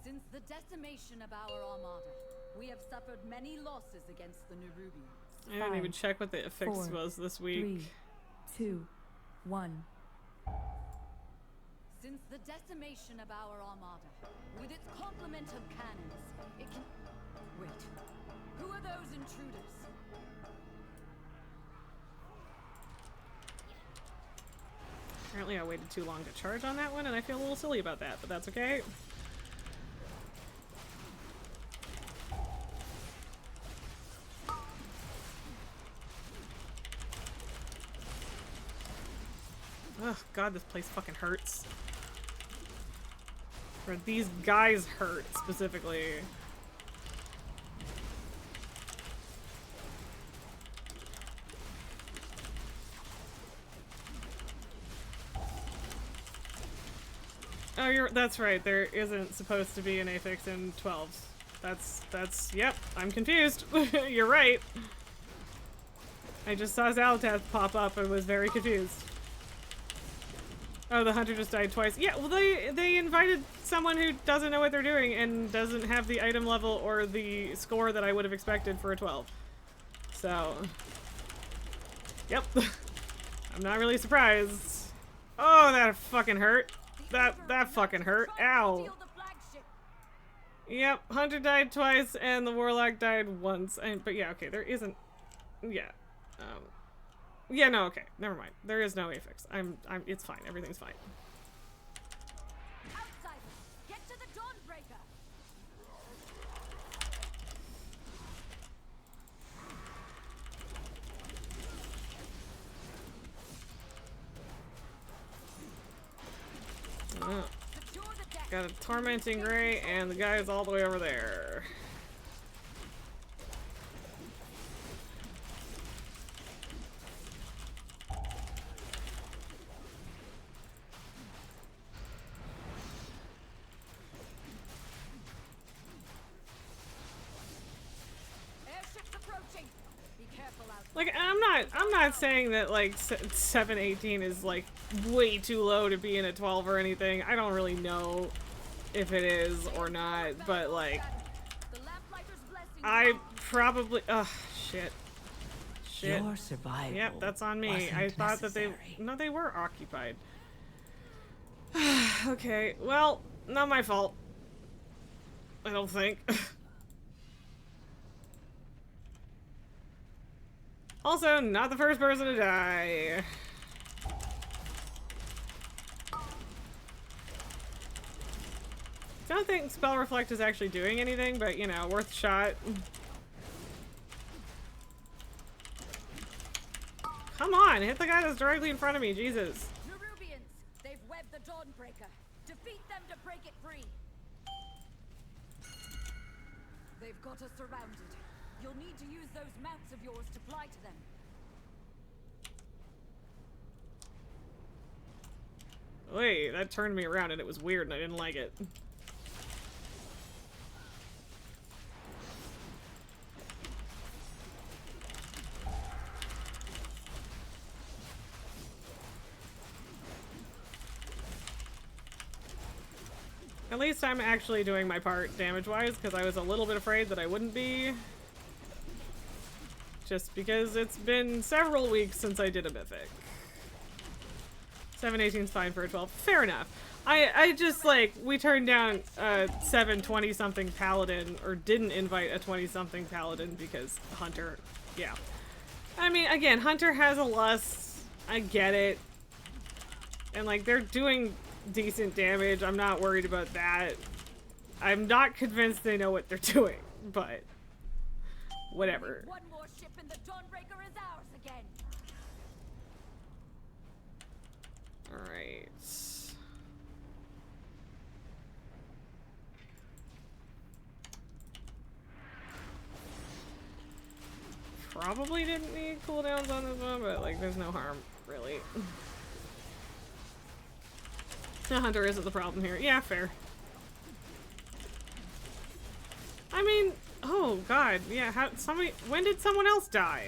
Since the decimation of our armada, we have suffered many losses against the Nerubians. I didn't even check what the affix was this week. 3, 2, 1. Since the decimation of our armada, with its complement of cannons, it can... Wait. Who are those intruders? Apparently I waited too long to charge on that one, and I feel a little silly about that, but that's okay. Oh god, this place fucking hurts. Or these guys hurt, specifically. Oh, that's right, there isn't supposed to be an affix in 12s. Yep, I'm confused. You're right. I just saw Zalatath pop up and was very confused. Oh, the hunter just died twice. Yeah, well, they invited someone who doesn't know what they're doing and doesn't have the item level or the score that I would have expected for a 12. So, yep. I'm not really surprised. Oh, that fucking hurt. That fucking hurt. Ow. Yep, hunter died twice and the warlock died once. But yeah, okay, there isn't. Yeah. Yeah, no, okay, never mind. There is no affix. It's fine. Everything's fine. Outsiders, get to the Dawnbreaker. Got a Tormenting Ray, and the guy is all the way over there. Like, I'm not saying that, like, 718 is, like, way too low to be in a 12 or anything. I don't really know if it is or not, but, like, I probably... Ugh, shit. Shit. Your survival. Yep, that's on me. I thought that they... No, they were occupied. Okay, well, not my fault. I don't think. Also, not the first person to die. I don't think Spell Reflect is actually doing anything, but, you know, worth a shot. Come on, hit the guy that's directly in front of me, Jesus. Nerubians, they've webbed the Dawnbreaker. Defeat them to break it free. They've got us surrounded. You'll need to use those mounts of yours to fly to them. Wait, that turned me around and it was weird and I didn't like it. At least I'm actually doing my part damage-wise, because I was a little bit afraid that I wouldn't be. Just because it's been several weeks since I did a mythic. 718's fine for a 12. Fair enough. I just, like, we turned down a 720-something paladin, or didn't invite a 20-something paladin because Hunter, yeah. I mean, again, Hunter has a lust. I get it. And, like, they're doing decent damage. I'm not worried about that. I'm not convinced they know what they're doing, but whatever. One more ship and the Dawnbreaker is ours again. Alright. probably didn't need cooldowns on this one, but like there's no harm, really. The hunter isn't the problem here. Yeah, fair. I mean, oh god, yeah, when did someone else die?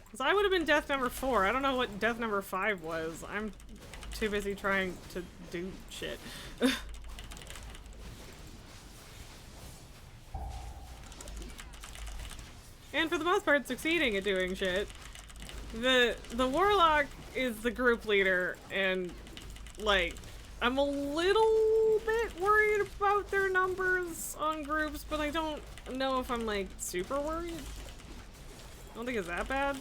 Because I would have been death number 4. I don't know what death number 5 was. I'm too busy trying to do shit. And for the most part, succeeding at doing shit. The warlock is the group leader, and like, I'm a little bit worried about their numbers on groups, but I don't know if I'm like super worried. I don't think it's that bad.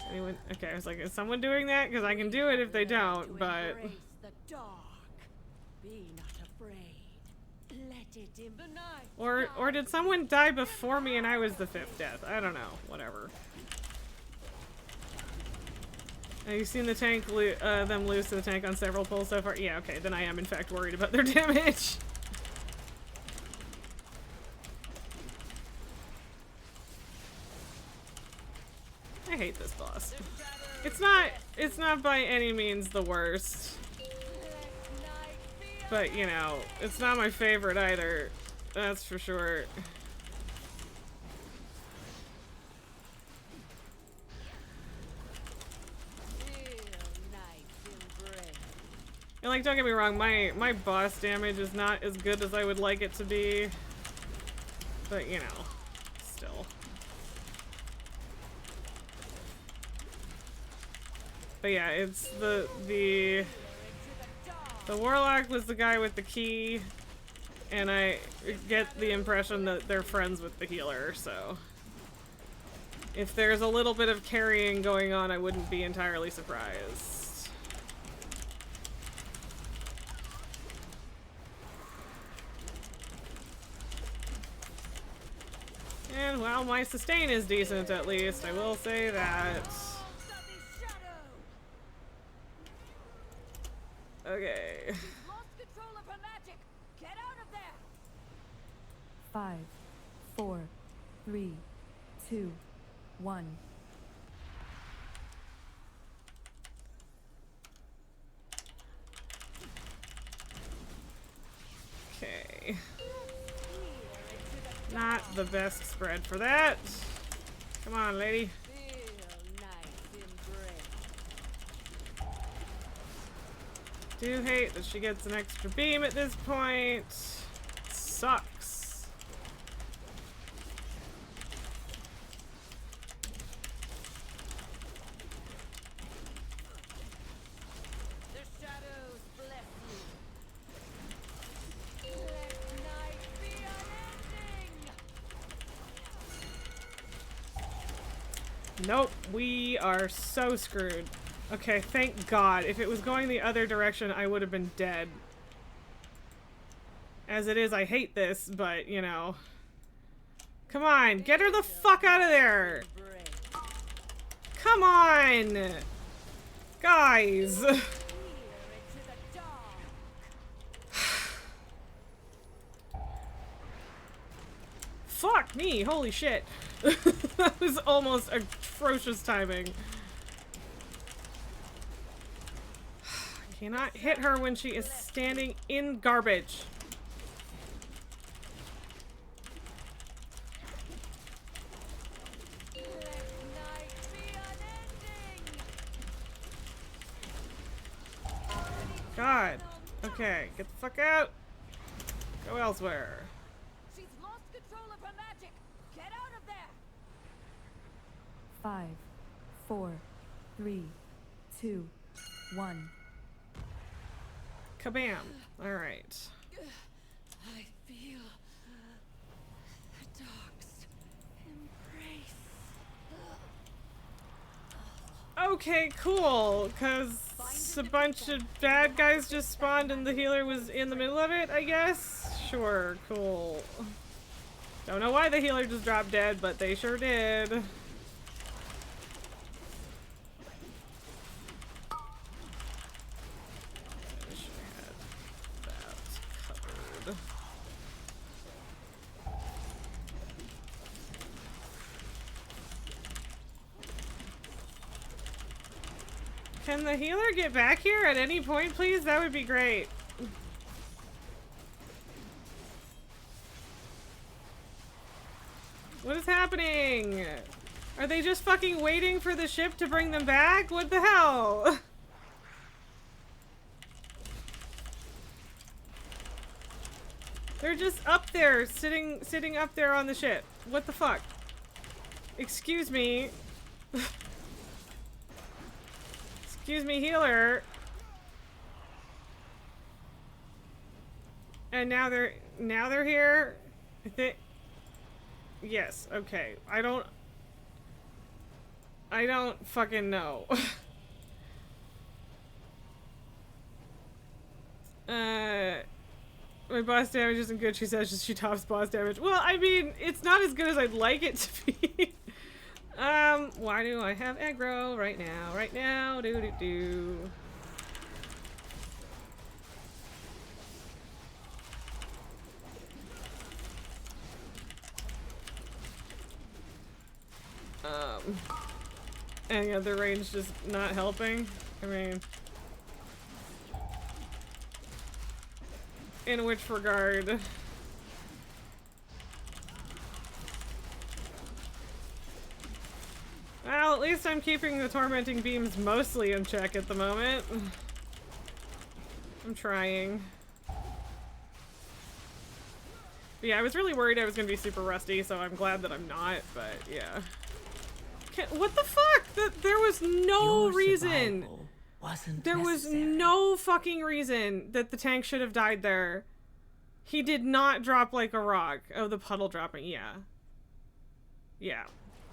Anyone? Okay, I was like, is someone doing that? Because I can do it if they don't, but... Or did someone die before me and I was the 5th death? I don't know. Whatever. Have you seen the tank, them lose to the tank on several pulls so far? Yeah, okay, then I am in fact worried about their damage. I hate this boss. It's not by any means the worst. But, you know, it's not my favorite either. That's for sure. And like, don't get me wrong, my boss damage is not as good as I would like it to be. But, you know, still. But yeah, it's the warlock was the guy with the key, and I get the impression that they're friends with the healer, so if there's a little bit of carrying going on, I wouldn't be entirely surprised. And well, my sustain is decent at least, I will say that. Okay. 5, 4, 3, 2, 1. Okay. Not the best spread for that. Come on, lady. Do hate that she gets an extra beam at this point. Sucks. The shadows bless you. Let night be unending. Nope, we are so screwed. Okay, thank God. If it was going the other direction, I would have been dead. As it is, I hate this, but, you know. Come on, get her the fuck out of there! Come on! Guys! Fuck me, holy shit. That was almost atrocious timing. Cannot hit her when she is standing in garbage. God. Okay, get the fuck out. Go elsewhere. She's lost control of her magic. Get out of there. 5, 4, 3, 2, 1. Kabam. Alright. I feel the dark's embrace. Okay, cool. Because a bunch of bad guys just spawned and the healer was in the middle of it, I guess? Sure, cool. Don't know why the healer just dropped dead, but they sure did. Can the healer get back here at any point, please? That would be great. What is happening? Are they just fucking waiting for the ship to bring them back? What the hell? They're just up there, sitting up there on the ship. What the fuck? Excuse me. Excuse me, healer. And now they're here. I think. Yes. Okay. I don't fucking know. My boss damage isn't good, she says. She tops boss damage. Well, I mean, it's not as good as I'd like it to be. Why do I have aggro right now? Right now, do. And yeah, the range just not helping. I mean, in which regard? Well, at least I'm keeping the tormenting beams mostly in check at the moment. I'm trying. But yeah, I was really worried I was gonna be super rusty, so I'm glad that I'm not, but yeah. What the fuck? There was no reason. There was no fucking reason that the tank should have died there. He did not drop like a rock. Oh, the puddle dropping. Yeah. Yeah.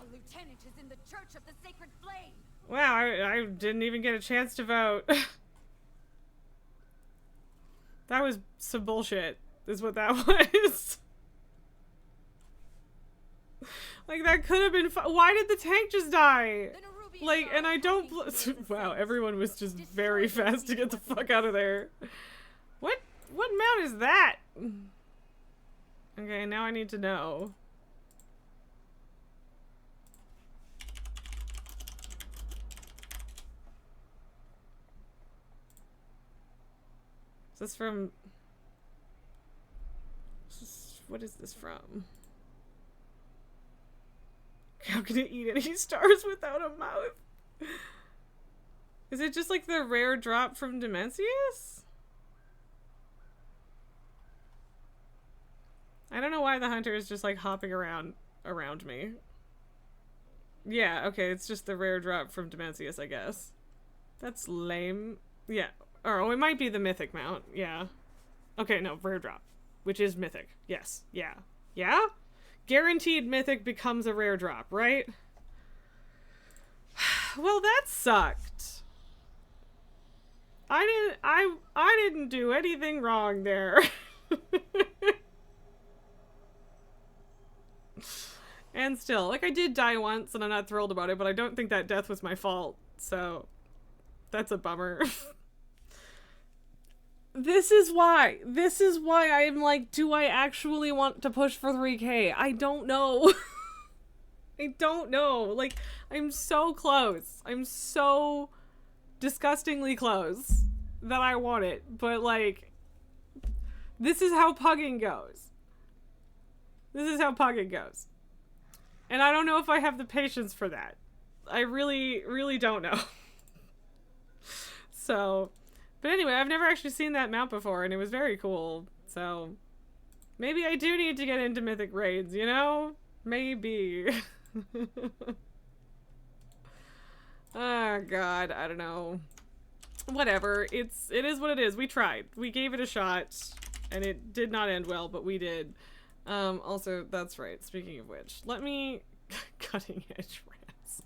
A lieutenant is in the Church of the Sacred Flame. Wow, I didn't even get a chance to vote. That was some bullshit, is what that was. Like, that could have been why did the tank just die? Like, and I don't wow, everyone was just very fast to get the fuck out of there. What mount is that? Okay, now I need to know. Is this from... What is this from? How can it eat any stars without a mouth? Is it just like the rare drop from Dimensius? I don't know why the hunter is just like hopping around me. Yeah, okay, it's just the rare drop from Dimensius, I guess. That's lame. Yeah. Or it might be the mythic mount. Yeah. Okay, no, rare drop. Which is mythic. Yes. Yeah. Yeah? Guaranteed mythic becomes a rare drop, right? Well, that sucked. I didn't do anything wrong there. And still, like, I did die once and I'm not thrilled about it, but I don't think that death was my fault, so that's a bummer. This is why I'm like, do I actually want to push for 3K? I don't know. I don't know. Like, I'm so close. I'm so disgustingly close that I want it. But, like, this is how pugging goes. This is how pugging goes. And I don't know if I have the patience for that. I really, really don't know. So... But anyway, I've never actually seen that mount before, and it was very cool, so... Maybe I do need to get into Mythic Raids, you know? Maybe. Oh, God, I don't know. Whatever, it is what it is. We tried. We gave it a shot, and it did not end well, but we did. Also, that's right, speaking of which, let me... Cutting edge rants.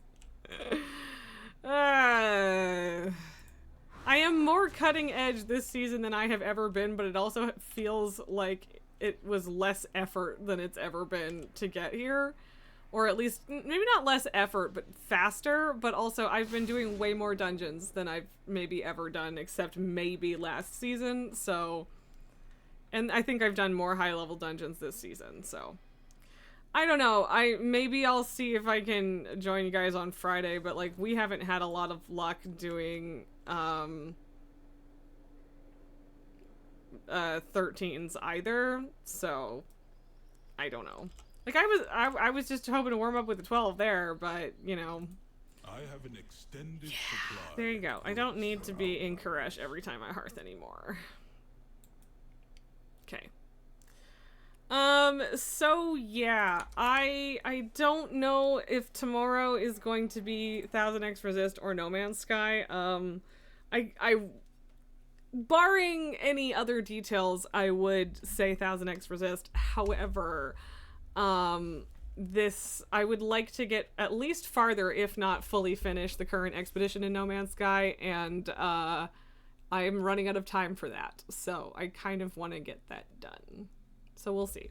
I am more cutting edge this season than I have ever been, but it also feels like it was less effort than it's ever been to get here. Or at least, maybe not less effort, but faster. But also, I've been doing way more dungeons than I've maybe ever done, except maybe last season, so... And I think I've done more high-level dungeons this season, so... I don't know. Maybe I'll see if I can join you guys on Friday, but like we haven't had a lot of luck doing 13s either, so I don't know. Like I was just hoping to warm up with the 12 there, but you know. I have an extended supply. There you go. I don't need to be in Koresh every time I hearth anymore. Okay. So yeah, I don't know if tomorrow is going to be 1000X Resist or No Man's Sky. I barring any other details, I would say 1000X Resist. However, I would like to get at least farther, if not fully finish the current expedition in No Man's Sky, and I'm running out of time for that. So I kind of want to get that done. So we'll see.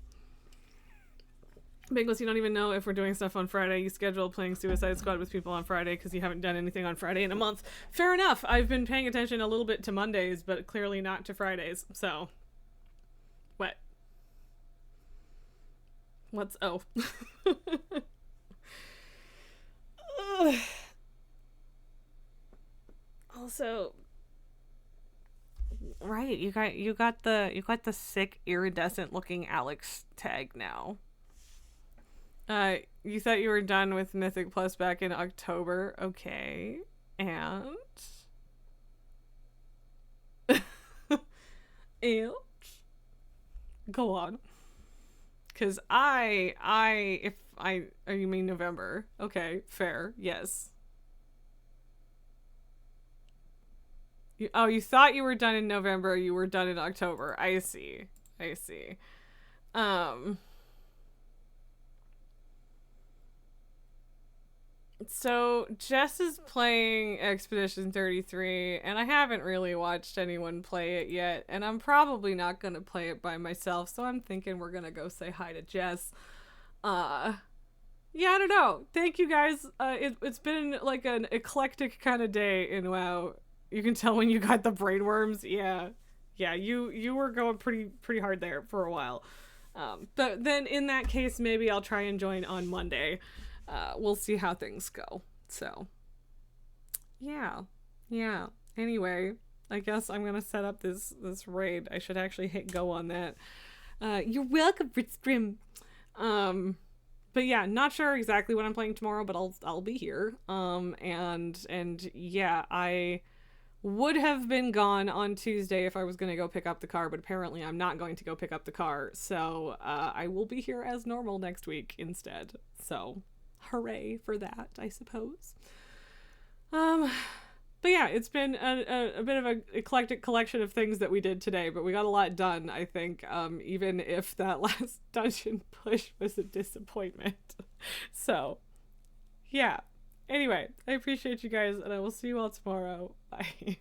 Bingless, you don't even know if we're doing stuff on Friday. You scheduled playing Suicide Squad with people on Friday because you haven't done anything on Friday in a month. Fair enough. I've been paying attention a little bit to Mondays, but clearly not to Fridays. So, what? What's oh? Also, right, you got the sick iridescent looking Alex tag now. You thought you were done with Mythic Plus back in October. Okay. And and go on. Cause oh, you mean November. Okay, fair. Yes. You thought you were done in November, you were done in October. I see. So Jess is playing Expedition 33, and I haven't really watched anyone play it yet, and I'm probably not going to play it by myself, so I'm thinking we're going to go say hi to Jess. Yeah, I don't know. Thank you guys. It's been like an eclectic kind of day in WoW. You can tell when you got the brainworms. Yeah, you were going pretty hard there for a while. But then in that case, maybe I'll try and join on Monday. We'll see how things go. So, yeah. Anyway, I guess I'm gonna set up this raid. I should actually hit go on that. You're welcome, Fritz-Grim. But yeah, not sure exactly what I'm playing tomorrow, but I'll be here. And yeah, I would have been gone on Tuesday if I was gonna go pick up the car, but apparently I'm not going to go pick up the car. So I will be here as normal next week instead. So. Hooray for that, I suppose. But yeah, it's been a bit of an eclectic collection of things that we did today, but we got a lot done, I think, even if that last dungeon push was a disappointment. So, yeah. Anyway, I appreciate you guys, and I will see you all tomorrow. Bye.